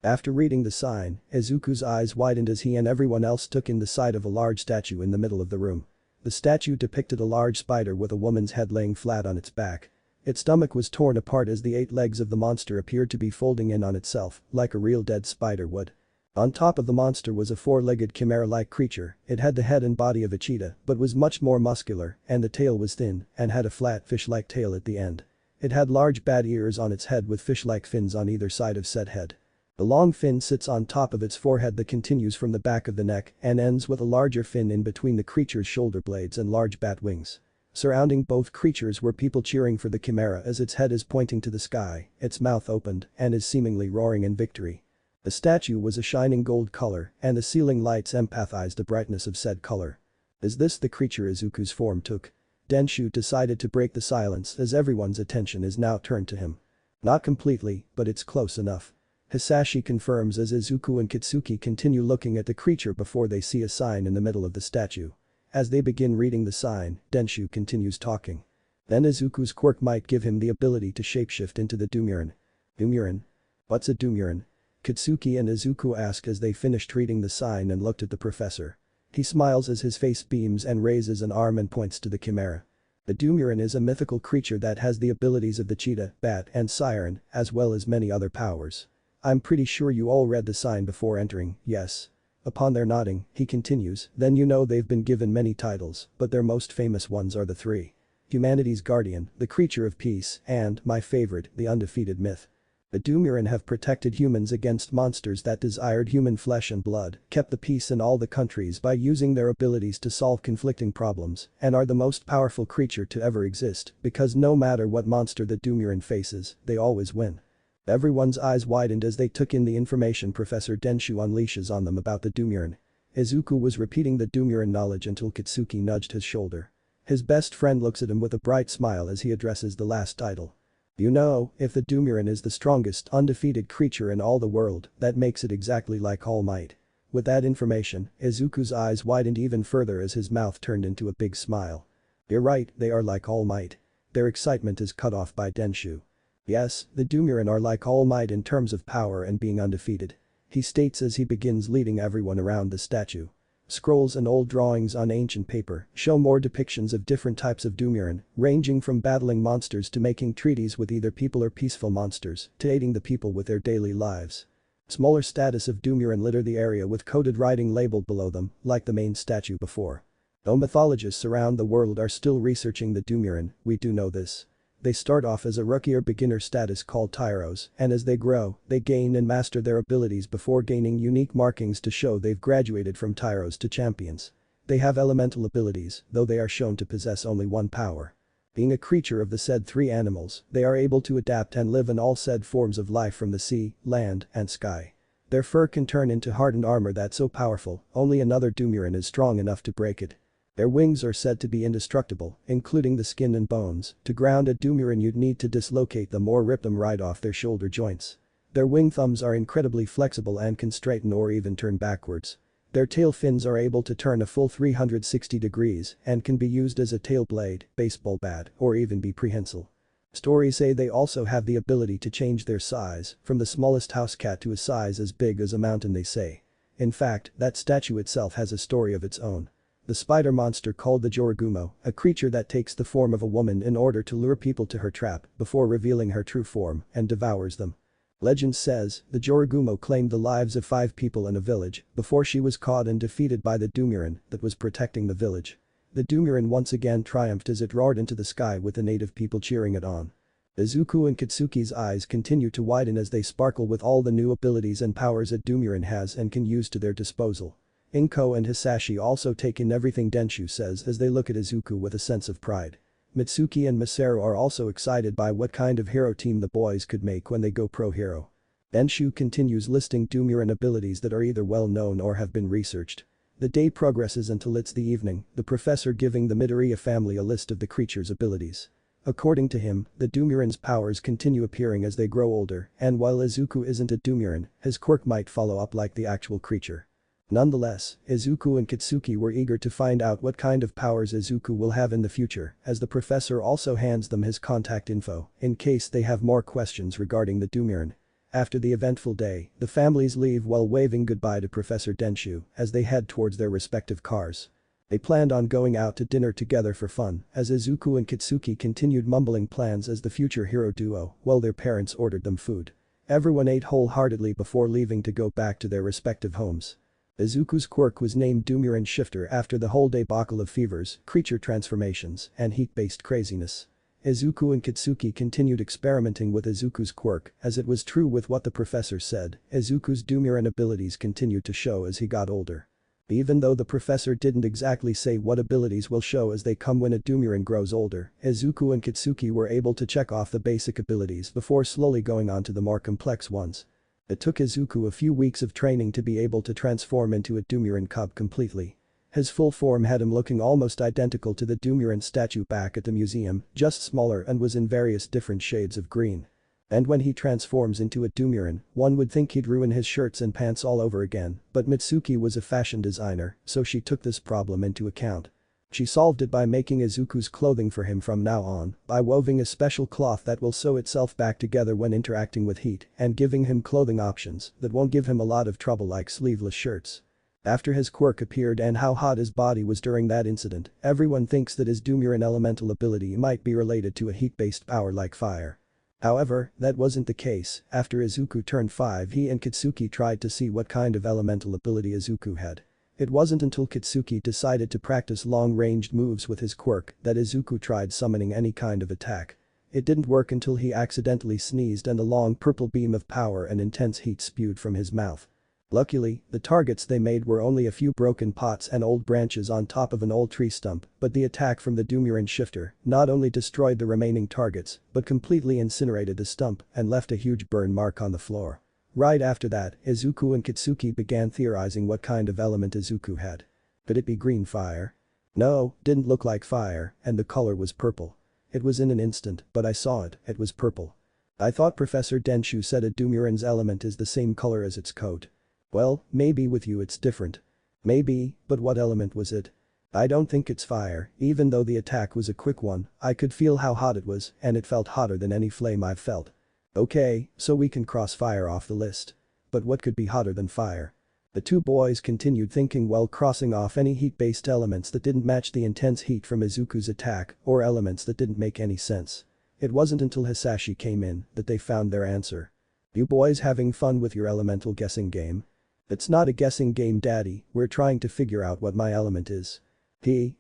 After reading the sign, Izuku's eyes widened as he and everyone else took in the sight of a large statue in the middle of the room. The statue depicted a large spider with a woman's head laying flat on its back. Its stomach was torn apart as the 8 legs of the monster appeared to be folding in on itself, like a real dead spider would. On top of the monster was a 4-legged chimera-like creature. It had the head and body of a cheetah, but was much more muscular, and the tail was thin, and had a flat fish-like tail at the end. It had large bat ears on its head with fish-like fins on either side of said head. The long fin sits on top of its forehead that continues from the back of the neck and ends with a larger fin in between the creature's shoulder blades and large bat wings. Surrounding both creatures were people cheering for the chimera as its head is pointing to the sky, its mouth opened, and is seemingly roaring in victory. The statue was a shining gold color, and the ceiling lights empathized the brightness of said color. Is this the creature Izuku's form took? Denshu decided to break the silence as everyone's attention is now turned to him. Not completely, but it's close enough. Hisashi confirms as Izuku and Kitsuki continue looking at the creature before they see a sign in the middle of the statue. As they begin reading the sign, Denshu continues talking. Then Izuku's quirk might give him the ability to shapeshift into the Dumuren. Dumuren? What's a Dumuren? Kitsuki and Izuku ask as they finished reading the sign and looked at the professor. He smiles as his face beams and raises an arm and points to the chimera. The Dumuren is a mythical creature that has the abilities of the cheetah, bat and siren, as well as many other powers. I'm pretty sure you all read the sign before entering, yes? Upon their nodding, he continues, then you know they've been given many titles, but their most famous ones are the three. Humanity's guardian, the creature of peace, and, my favorite, the undefeated myth. The Dumuren have protected humans against monsters that desired human flesh and blood, kept the peace in all the countries by using their abilities to solve conflicting problems, and are the most powerful creature to ever exist because no matter what monster the Dumuren faces, they always win. Everyone's eyes widened as they took in the information Professor Denshu unleashes on them about the Dumuren. Izuku was repeating the Dumuren knowledge until Kitsuki nudged his shoulder. His best friend looks at him with a bright smile as he addresses the last title. You know, if the Dumuren is the strongest undefeated creature in all the world, that makes it exactly like All Might. With that information, Izuku's eyes widened even further as his mouth turned into a big smile. You're right, they are like All Might. Their excitement is cut off by Denshu. Yes, the Dumuren are like All Might in terms of power and being undefeated. He states as he begins leading everyone around the statue. Scrolls and old drawings on ancient paper show more depictions of different types of Dumuren, ranging from battling monsters to making treaties with either people or peaceful monsters to aiding the people with their daily lives. Smaller status of Dumuren litter the area with coded writing labeled below them, like the main statue before. Though mythologists around the world are still researching the Dumuren, we do know this. They start off as a rookie or beginner status called tyros, and as they grow, they gain and master their abilities before gaining unique markings to show they've graduated from tyros to champions. They have elemental abilities, though they are shown to possess only one power. Being a creature of the said three animals, they are able to adapt and live in all said forms of life from the sea, land, and sky. Their fur can turn into hardened armor that's so powerful, only another Dumuren is strong enough to break it. Their wings are said to be indestructible, including the skin and bones. To ground a Dumuren you'd need to dislocate them or rip them right off their shoulder joints. Their wing thumbs are incredibly flexible and can straighten or even turn backwards. Their tail fins are able to turn a full 360 degrees and can be used as a tail blade, baseball bat, or even be prehensile. Stories say they also have the ability to change their size, from the smallest house cat to a size as big as a mountain they say. In fact, that statue itself has a story of its own. The spider monster called the Joragumo, a creature that takes the form of a woman in order to lure people to her trap before revealing her true form and devours them. Legend says, the Joragumo claimed the lives of 5 people in a village before she was caught and defeated by the Dumuren that was protecting the village. The Dumuren once again triumphed as it roared into the sky with the native people cheering it on. Izuku and Kitsuki's eyes continue to widen as they sparkle with all the new abilities and powers that Dumuren has and can use to their disposal. Inko and Hisashi also take in everything Denshu says as they look at Izuku with a sense of pride. Mitsuki and Masaru are also excited by what kind of hero team the boys could make when they go pro hero. Denshu continues listing Dumuren abilities that are either well known or have been researched. The day progresses until it's the evening, the professor giving the Midoriya family a list of the creature's abilities. According to him, the Dumuren's powers continue appearing as they grow older, and while Izuku isn't a Dumuren, his quirk might follow up like the actual creature. Nonetheless, Izuku and Kitsuki were eager to find out what kind of powers Izuku will have in the future, as the professor also hands them his contact info in case they have more questions regarding the Dumuren. After the eventful day, the families leave while waving goodbye to Professor Denshu as they head towards their respective cars. They planned on going out to dinner together for fun, as Izuku and Kitsuki continued mumbling plans as the future hero duo while their parents ordered them food. Everyone ate wholeheartedly before leaving to go back to their respective homes. Izuku's quirk was named Dumuren Shifter after the whole debacle of fevers, creature transformations, and heat-based craziness. Izuku and Kitsuki continued experimenting with Izuku's quirk, as it was true with what the professor said, Izuku's Dumuren abilities continued to show as he got older. Even though the professor didn't exactly say what abilities will show as they come when a Dumuren grows older, Izuku and Kitsuki were able to check off the basic abilities before slowly going on to the more complex ones. It took Izuku a few weeks of training to be able to transform into a Dumuren cub completely. His full form had him looking almost identical to the Dumuren statue back at the museum, just smaller and was in various different shades of green. And when he transforms into a Dumuren, one would think he'd ruin his shirts and pants all over again, but Mitsuki was a fashion designer, so she took this problem into account. She solved it by making Izuku's clothing for him from now on, by weaving a special cloth that will sew itself back together when interacting with heat, and giving him clothing options that won't give him a lot of trouble like sleeveless shirts. After his quirk appeared and how hot his body was during that incident, everyone thinks that his Dumuren elemental ability might be related to a heat-based power like fire. However, that wasn't the case. After Izuku turned 5, he and Kitsuki tried to see what kind of elemental ability Izuku had. It wasn't until Kitsuki decided to practice long-ranged moves with his quirk that Izuku tried summoning any kind of attack. It didn't work until he accidentally sneezed and a long purple beam of power and intense heat spewed from his mouth. Luckily, the targets they made were only a few broken pots and old branches on top of an old tree stump, but the attack from the Dumuren shifter not only destroyed the remaining targets but completely incinerated the stump and left a huge burn mark on the floor. Right after that, Izuku and Kitsuki began theorizing what kind of element Izuku had. Could it be green fire? No, didn't look like fire, and the color was purple. It was in an instant, but I saw it, it was purple. I thought Professor Denshu said a Dumuren's element is the same color as its coat. Well, maybe with you it's different. Maybe, but what element was it? I don't think it's fire, even though the attack was a quick one, I could feel how hot it was, and it felt hotter than any flame I've felt. Okay, so we can cross fire off the list. But what could be hotter than fire? The two boys continued thinking while crossing off any heat-based elements that didn't match the intense heat from Izuku's attack or elements that didn't make any sense. It wasn't until Hisashi came in that they found their answer. You boys having fun with your elemental guessing game? It's not a guessing game, Daddy, we're trying to figure out what my element is.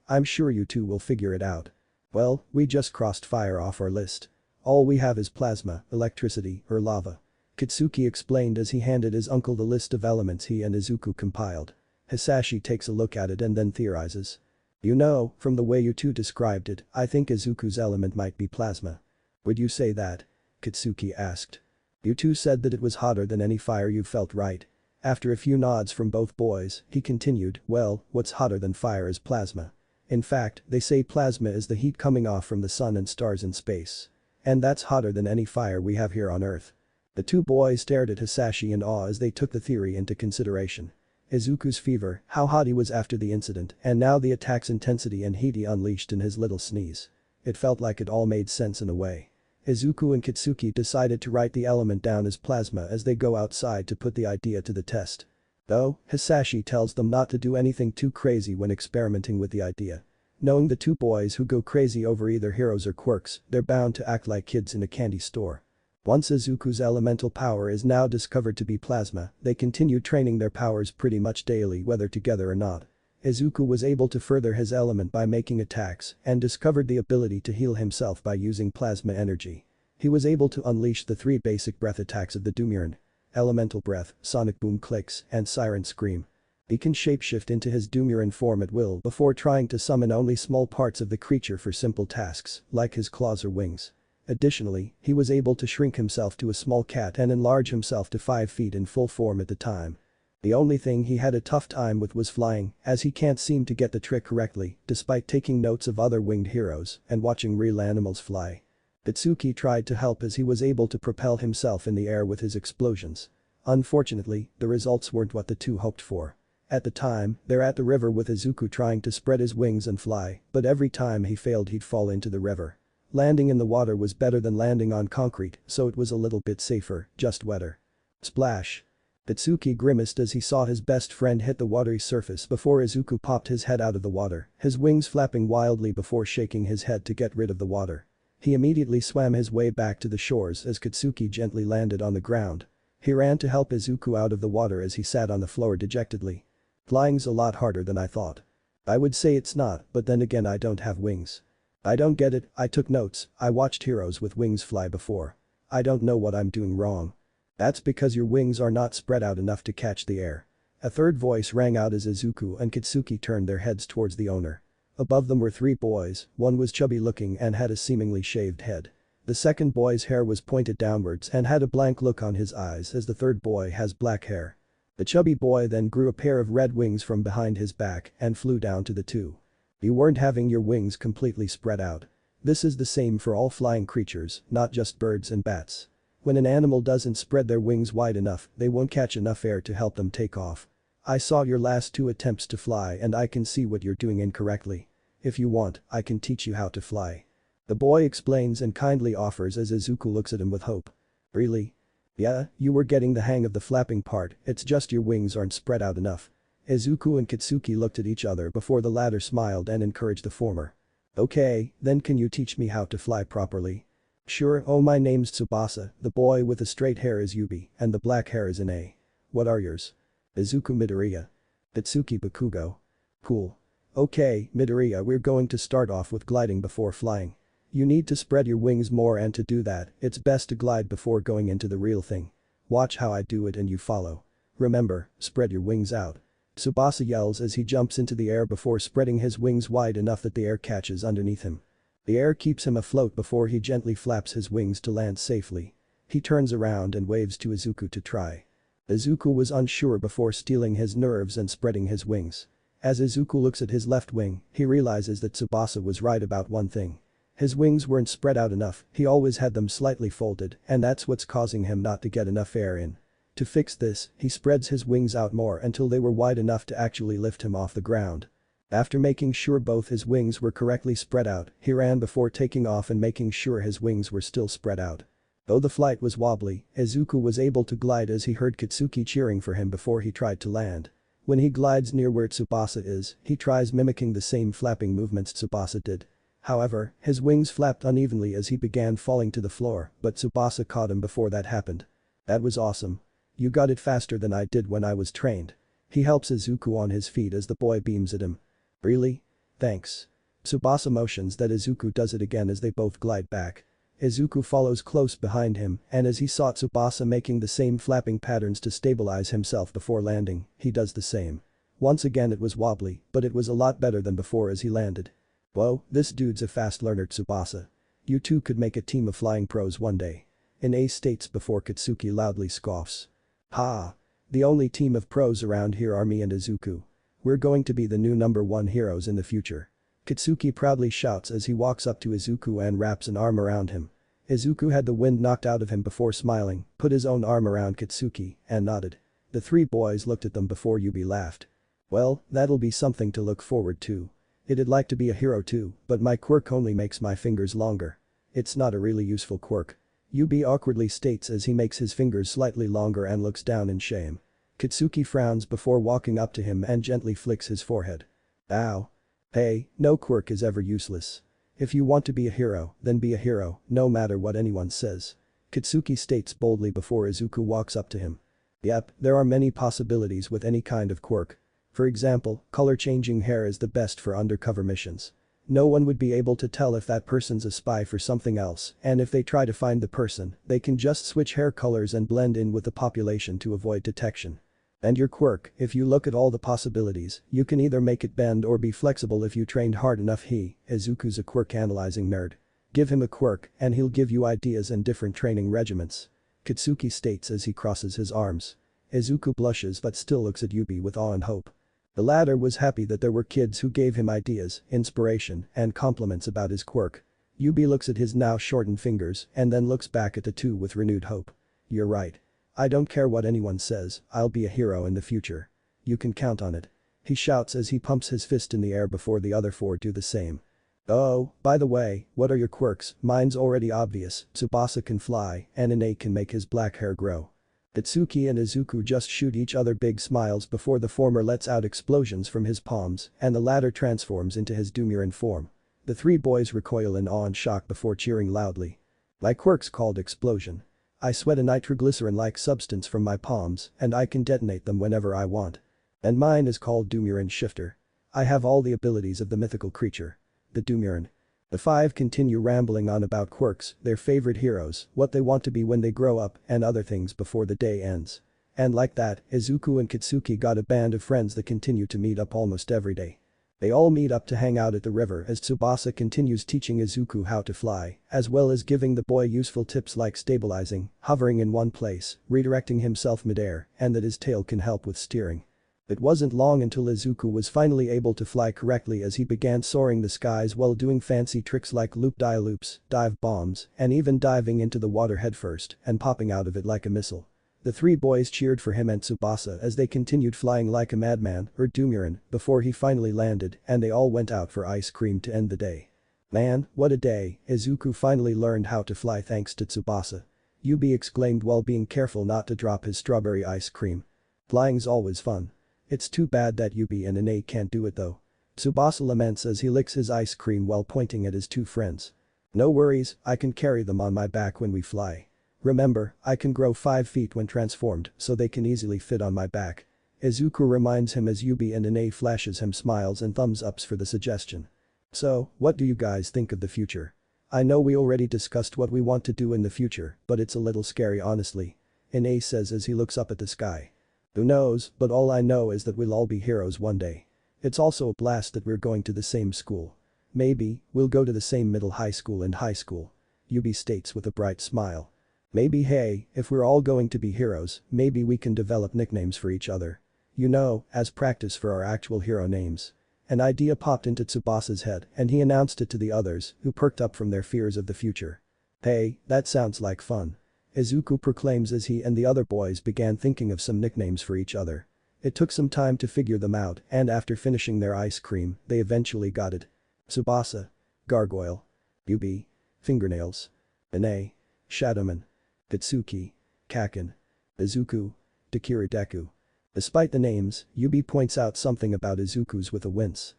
I'm sure you two will figure it out. Well, we just crossed fire off our list. All we have is plasma, electricity, or lava. Kitsuki explained as he handed his uncle the list of elements he and Izuku compiled. Hisashi takes a look at it and then theorizes. You know, from the way you two described it, I think Izuku's element might be plasma. Would you say that? Kitsuki asked. You two said that it was hotter than any fire you felt, right? After a few nods from both boys, he continued, well, what's hotter than fire is plasma. In fact, they say plasma is the heat coming off from the sun and stars in space. And that's hotter than any fire we have here on Earth. The two boys stared at Hisashi in awe as they took the theory into consideration. Izuku's fever, how hot he was after the incident, and now the attack's intensity and heat he unleashed in his little sneeze. It felt like it all made sense in a way. Izuku and Kitsuki decided to write the element down as plasma as they go outside to put the idea to the test. Though, Hisashi tells them not to do anything too crazy when experimenting with the idea. Knowing the two boys who go crazy over either heroes or quirks, they're bound to act like kids in a candy store. Once Izuku's elemental power is now discovered to be plasma, they continue training their powers pretty much daily whether together or not. Izuku was able to further his element by making attacks and discovered the ability to heal himself by using plasma energy. He was able to unleash the 3 basic breath attacks of the Dumuren: Elemental Breath, Sonic Boom Clicks, and Siren Scream. He can shapeshift into his Dumuren form at will before trying to summon only small parts of the creature for simple tasks, like his claws or wings. Additionally, he was able to shrink himself to a small cat and enlarge himself to 5 feet in full form at the time. The only thing he had a tough time with was flying, as he can't seem to get the trick correctly, despite taking notes of other winged heroes and watching real animals fly. Itsuki tried to help as he was able to propel himself in the air with his explosions. Unfortunately, the results weren't what the two hoped for. At the time, they're at the river with Izuku trying to spread his wings and fly, but every time he failed he'd fall into the river. Landing in the water was better than landing on concrete, so it was a little bit safer, just wetter. Splash. Itsuki grimaced as he saw his best friend hit the watery surface before Izuku popped his head out of the water, his wings flapping wildly before shaking his head to get rid of the water. He immediately swam his way back to the shores as Kitsuki gently landed on the ground. He ran to help Izuku out of the water as he sat on the floor dejectedly. Flying's a lot harder than I thought. I would say it's not, but then again I don't have wings. I don't get it, I took notes, I watched heroes with wings fly before. I don't know what I'm doing wrong. That's because your wings are not spread out enough to catch the air. A third voice rang out as Izuku and Kitsuki turned their heads towards the owner. Above them were 3 boys, one was chubby looking and had a seemingly shaved head. The second boy's hair was pointed downwards and had a blank look on his eyes as the third boy has black hair. The chubby boy then grew a pair of red wings from behind his back and flew down to the two. You weren't having your wings completely spread out. This is the same for all flying creatures, not just birds and bats. When an animal doesn't spread their wings wide enough, they won't catch enough air to help them take off. I saw your last 2 attempts to fly and I can see what you're doing incorrectly. If you want, I can teach you how to fly. The boy explains and kindly offers as Izuku looks at him with hope. Really? Yeah, you were getting the hang of the flapping part, it's just your wings aren't spread out enough. Izuku and Kitsuki looked at each other before the latter smiled and encouraged the former. Okay, then can you teach me how to fly properly? Sure, oh my name's Tsubasa, the boy with the straight hair is Yubi, and the black hair is Ine. What are yours? Izuku Midoriya. Itsuki Bakugo. Cool. Okay, Midoriya, we're going to start off with gliding before flying. You need to spread your wings more and to do that, it's best to glide before going into the real thing. Watch how I do it and you follow. Remember, spread your wings out. Tsubasa yells as he jumps into the air before spreading his wings wide enough that the air catches underneath him. The air keeps him afloat before he gently flaps his wings to land safely. He turns around and waves to Izuku to try. Izuku was unsure before steeling his nerves and spreading his wings. As Izuku looks at his left wing, he realizes that Tsubasa was right about one thing. His wings weren't spread out enough, he always had them slightly folded, and that's what's causing him not to get enough air in. To fix this, he spreads his wings out more until they were wide enough to actually lift him off the ground. After making sure both his wings were correctly spread out, he ran before taking off and making sure his wings were still spread out. Though the flight was wobbly, Izuku was able to glide as he heard Kitsuki cheering for him before he tried to land. When he glides near where Tsubasa is, he tries mimicking the same flapping movements Tsubasa did. However, his wings flapped unevenly as he began falling to the floor, but Tsubasa caught him before that happened. That was awesome. You got it faster than I did when I was trained. He helps Izuku on his feet as the boy beams at him. Really? Thanks. Tsubasa motions that Izuku does it again as they both glide back. Izuku follows close behind him, and as he saw Tsubasa making the same flapping patterns to stabilize himself before landing, he does the same. Once again it was wobbly, but it was a lot better than before as he landed. Whoa, this dude's a fast learner, Tsubasa. You two could make a team of flying pros one day. Ine states before Kitsuki loudly scoffs. Ha! The only team of pros around here are me and Izuku. We're going to be the new #1 heroes in the future. Kitsuki proudly shouts as he walks up to Izuku and wraps an arm around him. Izuku had the wind knocked out of him before smiling, put his own arm around Kitsuki, and nodded. The 3 boys looked at them before Yubi laughed. Well, that'll be something to look forward to. It'd like to be a hero too, but my quirk only makes my fingers longer. It's not a really useful quirk. Yubi awkwardly states as he makes his fingers slightly longer and looks down in shame. Kitsuki frowns before walking up to him and gently flicks his forehead. Ow. Hey, no quirk is ever useless. If you want to be a hero, then be a hero, no matter what anyone says. Kitsuki states boldly before Izuku walks up to him. Yep, there are many possibilities with any kind of quirk. For example, color-changing hair is the best for undercover missions. No one would be able to tell if that person's a spy for something else, and if they try to find the person, they can just switch hair colors and blend in with the population to avoid detection. And your quirk, if you look at all the possibilities, you can either make it bend or be flexible if you trained hard enough. Izuku's a quirk analyzing nerd. Give him a quirk, and he'll give you ideas and different training regimens. Kitsuki states as he crosses his arms. Izuku blushes but still looks at Yubi with awe and hope. The latter was happy that there were kids who gave him ideas, inspiration, and compliments about his quirk. Yubi looks at his now shortened fingers and then looks back at the 2 with renewed hope. You're right. I don't care what anyone says, I'll be a hero in the future. You can count on it. He shouts as he pumps his fist in the air before the other 4 do the same. Oh, by the way, what are your quirks? Mine's already obvious, Tsubasa can fly and Ine can make his black hair grow. Itsuki and Izuku just shoot each other big smiles before the former lets out explosions from his palms and the latter transforms into his Dumuren form. The 3 boys recoil in awe and shock before cheering loudly. My quirk's called Explosion. I sweat a nitroglycerin-like substance from my palms and I can detonate them whenever I want. And mine is called Dumuren Shifter. I have all the abilities of the mythical creature. The Dumuren. The 5 continue rambling on about quirks, their favorite heroes, what they want to be when they grow up, and other things before the day ends. And like that, Izuku and Kitsuki got a band of friends that continue to meet up almost every day. They all meet up to hang out at the river as Tsubasa continues teaching Izuku how to fly, as well as giving the boy useful tips like stabilizing, hovering in one place, redirecting himself midair, and that his tail can help with steering. It wasn't long until Izuku was finally able to fly correctly as he began soaring the skies while doing fancy tricks like loop-die-loops, dive bombs, and even diving into the water headfirst and popping out of it like a missile. The three boys cheered for him and Tsubasa as they continued flying like a madman, or Dumuren, before he finally landed and they all went out for ice cream to end the day. Man, what a day, Izuku finally learned how to fly thanks to Tsubasa. Yubi exclaimed while being careful not to drop his strawberry ice cream. Flying's always fun. It's too bad that Yubi and Ine can't do it though. Tsubasa laments as he licks his ice cream while pointing at his two friends. No worries, I can carry them on my back when we fly. Remember, I can grow 5 feet when transformed so they can easily fit on my back. Izuku reminds him as Yubi and Ine flashes him smiles and thumbs ups for the suggestion. So, what do you guys think of the future? I know we already discussed what we want to do in the future, but it's a little scary honestly. Ine says as he looks up at the sky. Who knows, but all I know is that we'll all be heroes one day. It's also a blast that we're going to the same school. Maybe, we'll go to the same middle high school and high school. Yubi states with a bright smile. Maybe hey, if we're all going to be heroes, maybe we can develop nicknames for each other. You know, as practice for our actual hero names. An idea popped into Tsubasa's head and he announced it to the others, who perked up from their fears of the future. Hey, that sounds like fun. Izuku proclaims as he and the other boys began thinking of some nicknames for each other. It took some time to figure them out and after finishing their ice cream, they eventually got it. Tsubasa. Gargoyle. Yubi. Fingernails. Ine. Shadowman. Katsuki. Kaken. Izuku. Dekiru. Despite the names, Yubi points out something about Izuku's with a wince.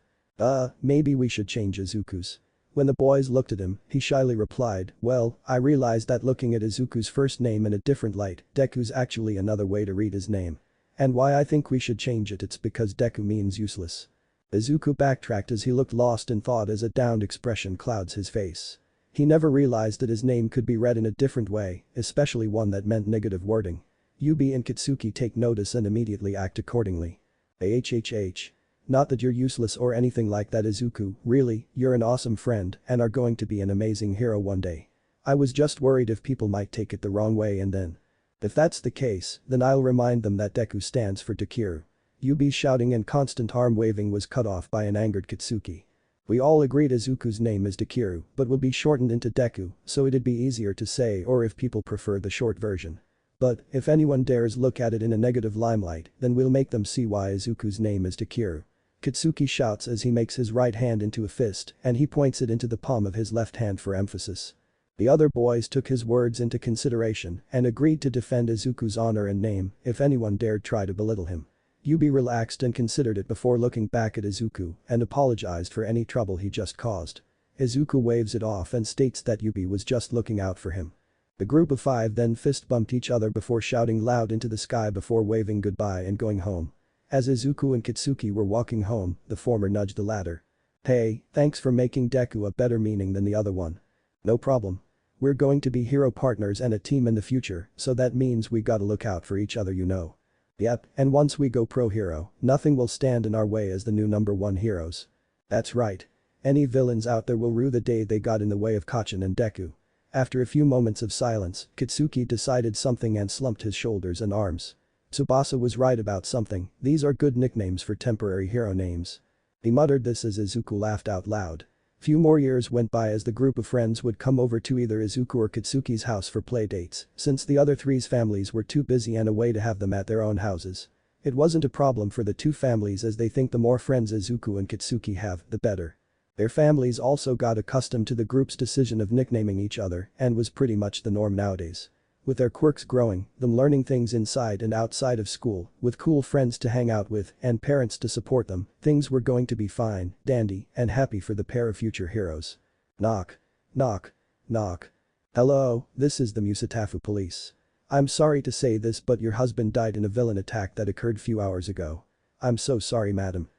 Maybe we should change Izuku's. When the boys looked at him, he shyly replied, well, I realized that looking at Izuku's first name in a different light, Deku's actually another way to read his name. And why I think we should change it's because Deku means useless. Izuku backtracked as he looked lost in thought as a downed expression clouds his face. He never realized that his name could be read in a different way, especially one that meant negative wording. Yubi and Katsuki take notice and immediately act accordingly. AHHH. Not that you're useless or anything like that Izuku, really, you're an awesome friend and are going to be an amazing hero one day. I was just worried if people might take it the wrong way and then. If that's the case, then I'll remind them that Deku stands for Dekiru. Yubi's shouting and constant arm waving was cut off by an angered Katsuki. We all agreed Izuku's name is Dekiru but will be shortened into Deku so it'd be easier to say or if people prefer the short version. But, if anyone dares look at it in a negative limelight, then we'll make them see why Izuku's name is Dekiru. Katsuki shouts as he makes his right hand into a fist and he points it into the palm of his left hand for emphasis. The other boys took his words into consideration and agreed to defend Izuku's honor and name if anyone dared try to belittle him. Yubi relaxed and considered it before looking back at Izuku and apologized for any trouble he just caused. Izuku waves it off and states that Yubi was just looking out for him. The group of 5 then fist bumped each other before shouting loud into the sky before waving goodbye and going home. As Izuku and Katsuki were walking home, the former nudged the latter. Hey, thanks for making Deku a better meaning than the other one. No problem. We're going to be hero partners and a team in the future, so that means we gotta look out for each other you know. Yep, and once we go pro hero, nothing will stand in our way as the new #1 heroes. That's right. Any villains out there will rue the day they got in the way of Kacchan and Deku. After a few moments of silence, Katsuki decided something and slumped his shoulders and arms. Tsubasa was right about something, these are good nicknames for temporary hero names. He muttered this as Izuku laughed out loud. Few more years went by as the group of friends would come over to either Izuku or Katsuki's house for playdates, since the other three's families were too busy and away to have them at their own houses. It wasn't a problem for the two families as they think the more friends Izuku and Katsuki have, the better. Their families also got accustomed to the group's decision of nicknaming each other and was pretty much the norm nowadays. With their quirks growing, them learning things inside and outside of school, with cool friends to hang out with and parents to support them, things were going to be fine, dandy, and happy for the pair of future heroes. Knock. Knock. Knock. Hello, this is the Musatafu police. I'm sorry to say this but your husband died in a villain attack that occurred few hours ago. I'm so sorry madam.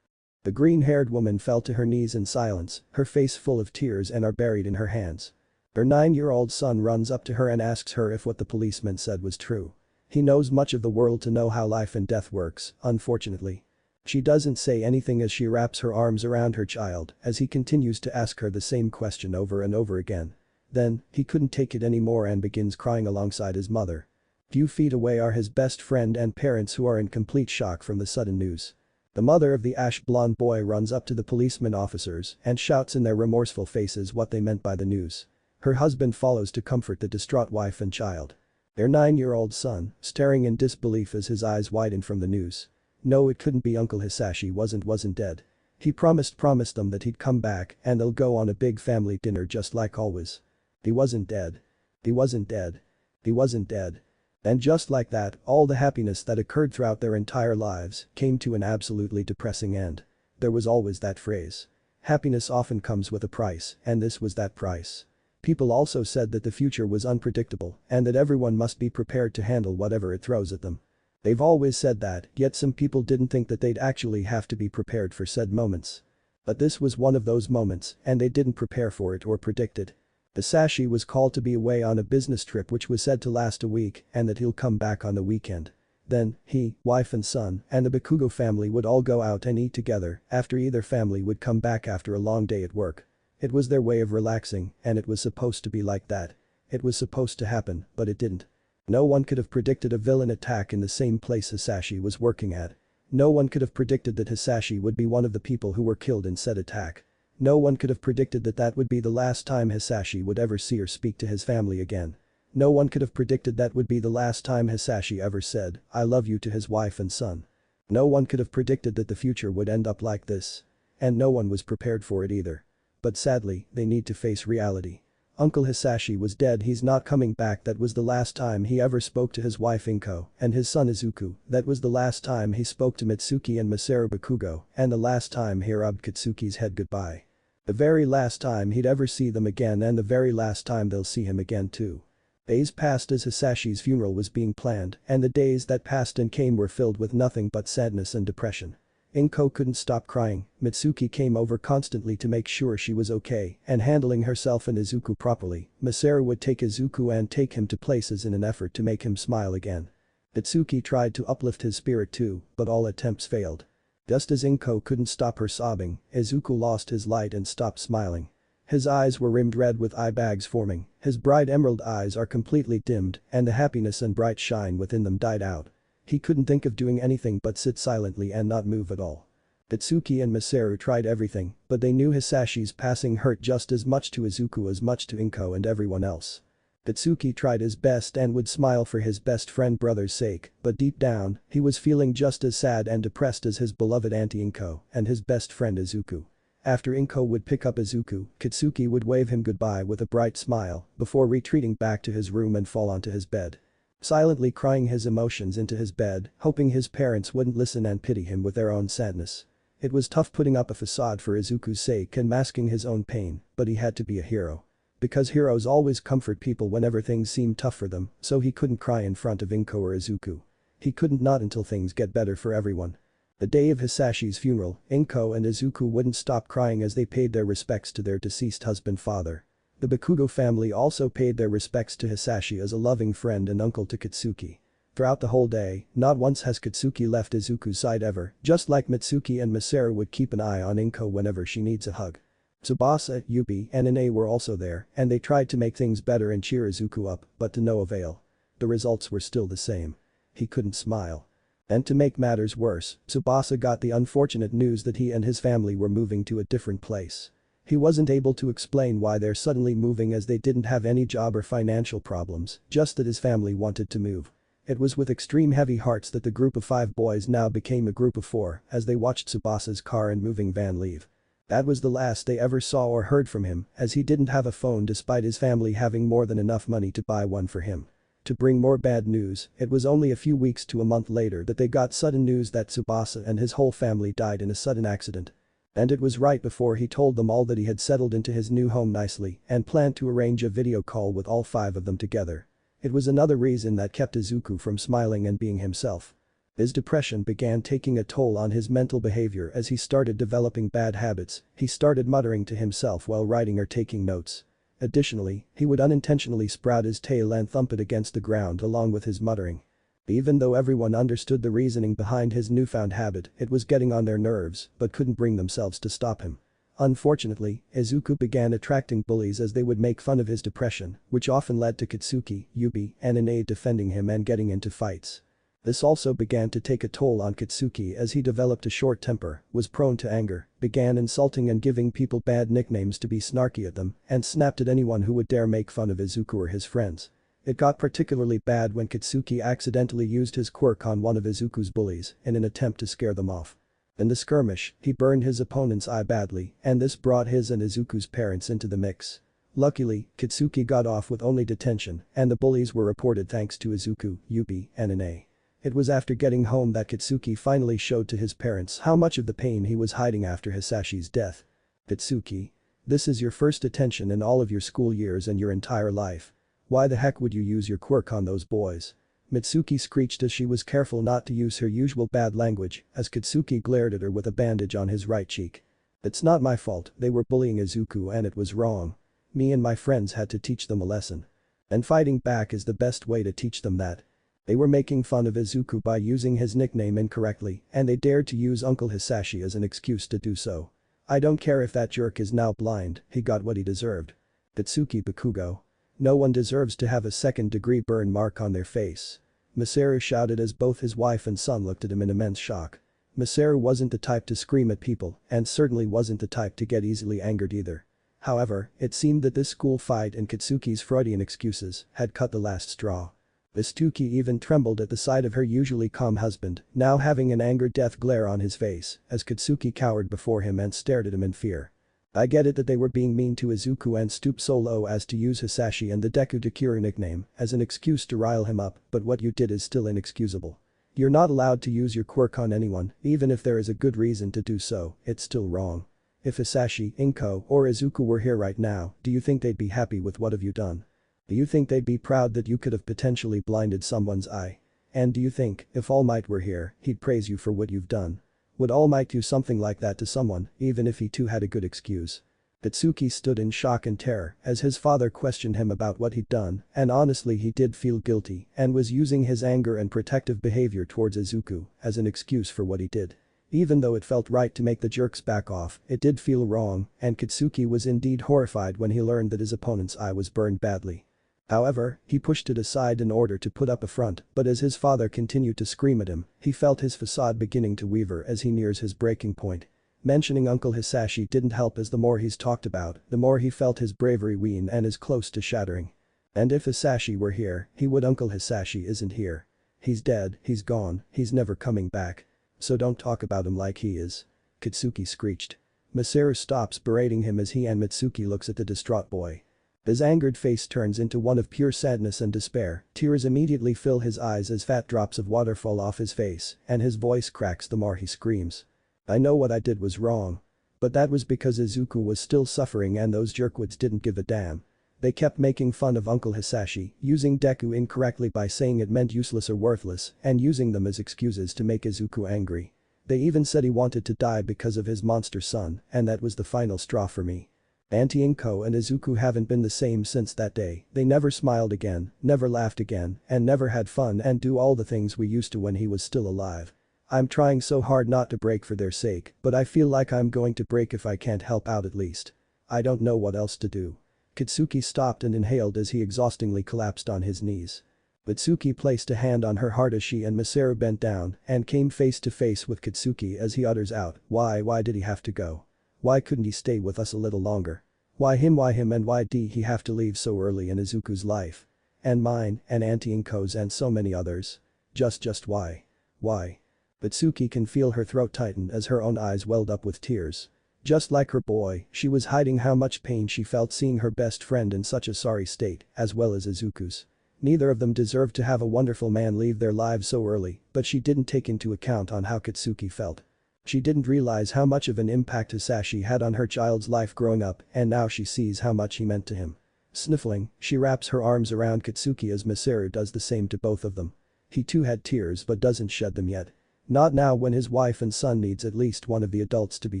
The green-haired woman fell to her knees in silence, her face full of tears and are buried in her hands. Her 9-year-old son runs up to her and asks her if what the policeman said was true. He knows much of the world to know how life and death works, unfortunately. She doesn't say anything as she wraps her arms around her child as he continues to ask her the same question over and over again. Then, he couldn't take it anymore and begins crying alongside his mother. Few feet away are his best friend and parents who are in complete shock from the sudden news. The mother of the ash-blonde boy runs up to the policeman officers and shouts in their remorseful faces what they meant by the news. Her husband follows to comfort the distraught wife and child. Their 9-year-old son, staring in disbelief as his eyes widen from the news. No, it couldn't be. Uncle Hisashi wasn't dead. He promised them that he'd come back and they'll go on a big family dinner just like always. He wasn't dead. He wasn't dead. He wasn't dead. And just like that, all the happiness that occurred throughout their entire lives came to an absolutely depressing end. There was always that phrase. Happiness often comes with a price, and this was that price. People also said that the future was unpredictable and that everyone must be prepared to handle whatever it throws at them. They've always said that, yet some people didn't think that they'd actually have to be prepared for said moments. But this was one of those moments, and they didn't prepare for it or predict it. Hisashi was called to be away on a business trip which was said to last a week and that he'll come back on the weekend. Then, he, wife and son, and the Bakugo family would all go out and eat together after either family would come back after a long day at work. It was their way of relaxing, and it was supposed to be like that. It was supposed to happen, but it didn't. No one could have predicted a villain attack in the same place Hisashi was working at. No one could have predicted that Hisashi would be one of the people who were killed in said attack. No one could have predicted that that would be the last time Hisashi would ever see or speak to his family again. No one could have predicted that would be the last time Hisashi ever said, "I love you" to his wife and son. No one could have predicted that the future would end up like this. And no one was prepared for it either. But sadly, they need to face reality. Uncle Hisashi was dead. He's not coming back. That was the last time he ever spoke to his wife Inko and his son Izuku. That was the last time he spoke to Mitsuki and Masaru Bakugo, and the last time he rubbed Katsuki's head goodbye. The very last time he'd ever see them again, and the very last time they'll see him again too. Days passed as Hisashi's funeral was being planned, and the days that passed and came were filled with nothing but sadness and depression. Inko couldn't stop crying. Mitsuki came over constantly to make sure she was okay and handling herself and Izuku properly. Masaru would take Izuku and take him to places in an effort to make him smile again. Mitsuki tried to uplift his spirit too, but all attempts failed. Just as Inko couldn't stop her sobbing, Izuku lost his light and stopped smiling. His eyes were rimmed red with eye bags forming, his bright emerald eyes are completely dimmed and the happiness and bright shine within them died out. He couldn't think of doing anything but sit silently and not move at all. Mitsuki and Masaru tried everything, but they knew Hisashi's passing hurt just as much to Izuku as much to Inko and everyone else. Mitsuki tried his best and would smile for his best friend brother's sake, but deep down, he was feeling just as sad and depressed as his beloved auntie Inko and his best friend Izuku. After Inko would pick up Izuku, Katsuki would wave him goodbye with a bright smile before retreating back to his room and fall onto his bed. Silently crying his emotions into his bed, hoping his parents wouldn't listen and pity him with their own sadness. It was tough putting up a facade for Izuku's sake and masking his own pain, but he had to be a hero. Because heroes always comfort people whenever things seem tough for them, so he couldn't cry in front of Inko or Izuku. He couldn't not until things get better for everyone. The day of Hisashi's funeral, Inko and Izuku wouldn't stop crying as they paid their respects to their deceased husband-father. The Bakugo family also paid their respects to Hisashi as a loving friend and uncle to Katsuki. Throughout the whole day, not once has Katsuki left Izuku's side ever, just like Mitsuki and Masaru would keep an eye on Inko whenever she needs a hug. Tsubasa, Yubi, and Ine were also there, and they tried to make things better and cheer Izuku up, but to no avail. The results were still the same. He couldn't smile. And to make matters worse, Tsubasa got the unfortunate news that he and his family were moving to a different place. He wasn't able to explain why they're suddenly moving as they didn't have any job or financial problems, just that his family wanted to move. It was with extreme heavy hearts that the group of 5 boys now became a group of 4 as they watched Tsubasa's car and moving van leave. That was the last they ever saw or heard from him, as he didn't have a phone despite his family having more than enough money to buy one for him. To bring more bad news, it was only a few weeks to a month later that they got sudden news that Tsubasa and his whole family died in a sudden accident. And it was right before he told them all that he had settled into his new home nicely and planned to arrange a video call with all 5 of them together. It was another reason that kept Izuku from smiling and being himself. His depression began taking a toll on his mental behavior as he started developing bad habits. He started muttering to himself while writing or taking notes. Additionally, he would unintentionally sprout his tail and thump it against the ground along with his muttering. Even though everyone understood the reasoning behind his newfound habit, it was getting on their nerves but couldn't bring themselves to stop him. Unfortunately, Izuku began attracting bullies as they would make fun of his depression, which often led to Katsuki, Yubi, and Ine defending him and getting into fights. This also began to take a toll on Katsuki as he developed a short temper, was prone to anger, began insulting and giving people bad nicknames to be snarky at them, and snapped at anyone who would dare make fun of Izuku or his friends. It got particularly bad when Katsuki accidentally used his quirk on one of Izuku's bullies in an attempt to scare them off. In the skirmish, he burned his opponent's eye badly, and this brought his and Izuku's parents into the mix. Luckily, Katsuki got off with only detention, and the bullies were reported thanks to Izuku, Yubi, and Ine. It was after getting home that Katsuki finally showed to his parents how much of the pain he was hiding after Hisashi's death. Katsuki. This is your first detention in all of your school years and your entire life. Why the heck would you use your quirk on those boys? Mitsuki screeched as she was careful not to use her usual bad language as Katsuki glared at her with a bandage on his right cheek. It's not my fault, they were bullying Izuku and it was wrong. Me and my friends had to teach them a lesson. And fighting back is the best way to teach them that. They were making fun of Izuku by using his nickname incorrectly and they dared to use Uncle Hisashi as an excuse to do so. I don't care if that jerk is now blind, he got what he deserved. Katsuki Bakugo. No one deserves to have a second-degree burn mark on their face. Masaru shouted as both his wife and son looked at him in immense shock. Masaru wasn't the type to scream at people and certainly wasn't the type to get easily angered either. However, it seemed that this school fight and Katsuki's Freudian excuses had cut the last straw. Mitsuki even trembled at the sight of her usually calm husband, now having an angered death glare on his face as Katsuki cowered before him and stared at him in fear. I get it that they were being mean to Izuku and stooped so low as to use Hisashi and the Dekiru nickname as an excuse to rile him up, but what you did is still inexcusable. You're not allowed to use your quirk on anyone, even if there is a good reason to do so, it's still wrong. If Hisashi, Inko, or Izuku were here right now, do you think they'd be happy with what have you done? Do you think they'd be proud that you could have potentially blinded someone's eye? And do you think, if All Might were here, he'd praise you for what you've done? Would All Might do something like that to someone, even if he too had a good excuse? Katsuki stood in shock and terror as his father questioned him about what he'd done, and honestly he did feel guilty and was using his anger and protective behavior towards Izuku as an excuse for what he did. Even though it felt right to make the jerks back off, it did feel wrong, and Katsuki was indeed horrified when he learned that his opponent's eye was burned badly. However, he pushed it aside in order to put up a front, but as his father continued to scream at him, he felt his facade beginning to waver as he nears his breaking point. Mentioning Uncle Hisashi didn't help as the more he's talked about, the more he felt his bravery wane and is close to shattering. And if Hisashi were here, he would. Uncle Hisashi isn't here. He's dead, he's gone, he's never coming back. So don't talk about him like he is. Katsuki screeched. Masaru stops berating him as he and Mitsuki looks at the distraught boy. His angered face turns into one of pure sadness and despair, tears immediately fill his eyes as fat drops of water fall off his face, and his voice cracks the more he screams. I know what I did was wrong. But that was because Izuku was still suffering and those jerkwads didn't give a damn. They kept making fun of Uncle Hisashi, using Deku incorrectly by saying it meant useless or worthless, and using them as excuses to make Izuku angry. They even said he wanted to die because of his monster son, and that was the final straw for me. Auntie Inko and Izuku haven't been the same since that day, they never smiled again, never laughed again, and never had fun and do all the things we used to when he was still alive. I'm trying so hard not to break for their sake, but I feel like I'm going to break if I can't help out at least. I don't know what else to do. Katsuki stopped and inhaled as he exhaustingly collapsed on his knees. Mitsuki placed a hand on her heart as she and Masaru bent down and came face to face with Katsuki as he utters out, why did he have to go? Why couldn't he stay with us a little longer? Why him and why did he have to leave so early in Izuku's life? And mine, and Auntie Inko's and so many others. Just why? Why? Mitsuki can feel her throat tighten as her own eyes welled up with tears. Just like her boy, she was hiding how much pain she felt seeing her best friend in such a sorry state, as well as Izuku's. Neither of them deserved to have a wonderful man leave their lives so early, but she didn't take into account on how Katsuki felt. She didn't realize how much of an impact Hisashi had on her child's life growing up, and now she sees how much he meant to him. Sniffling, she wraps her arms around Katsuki as Masaru does the same to both of them. He too had tears but doesn't shed them yet. Not now when his wife and son needs at least one of the adults to be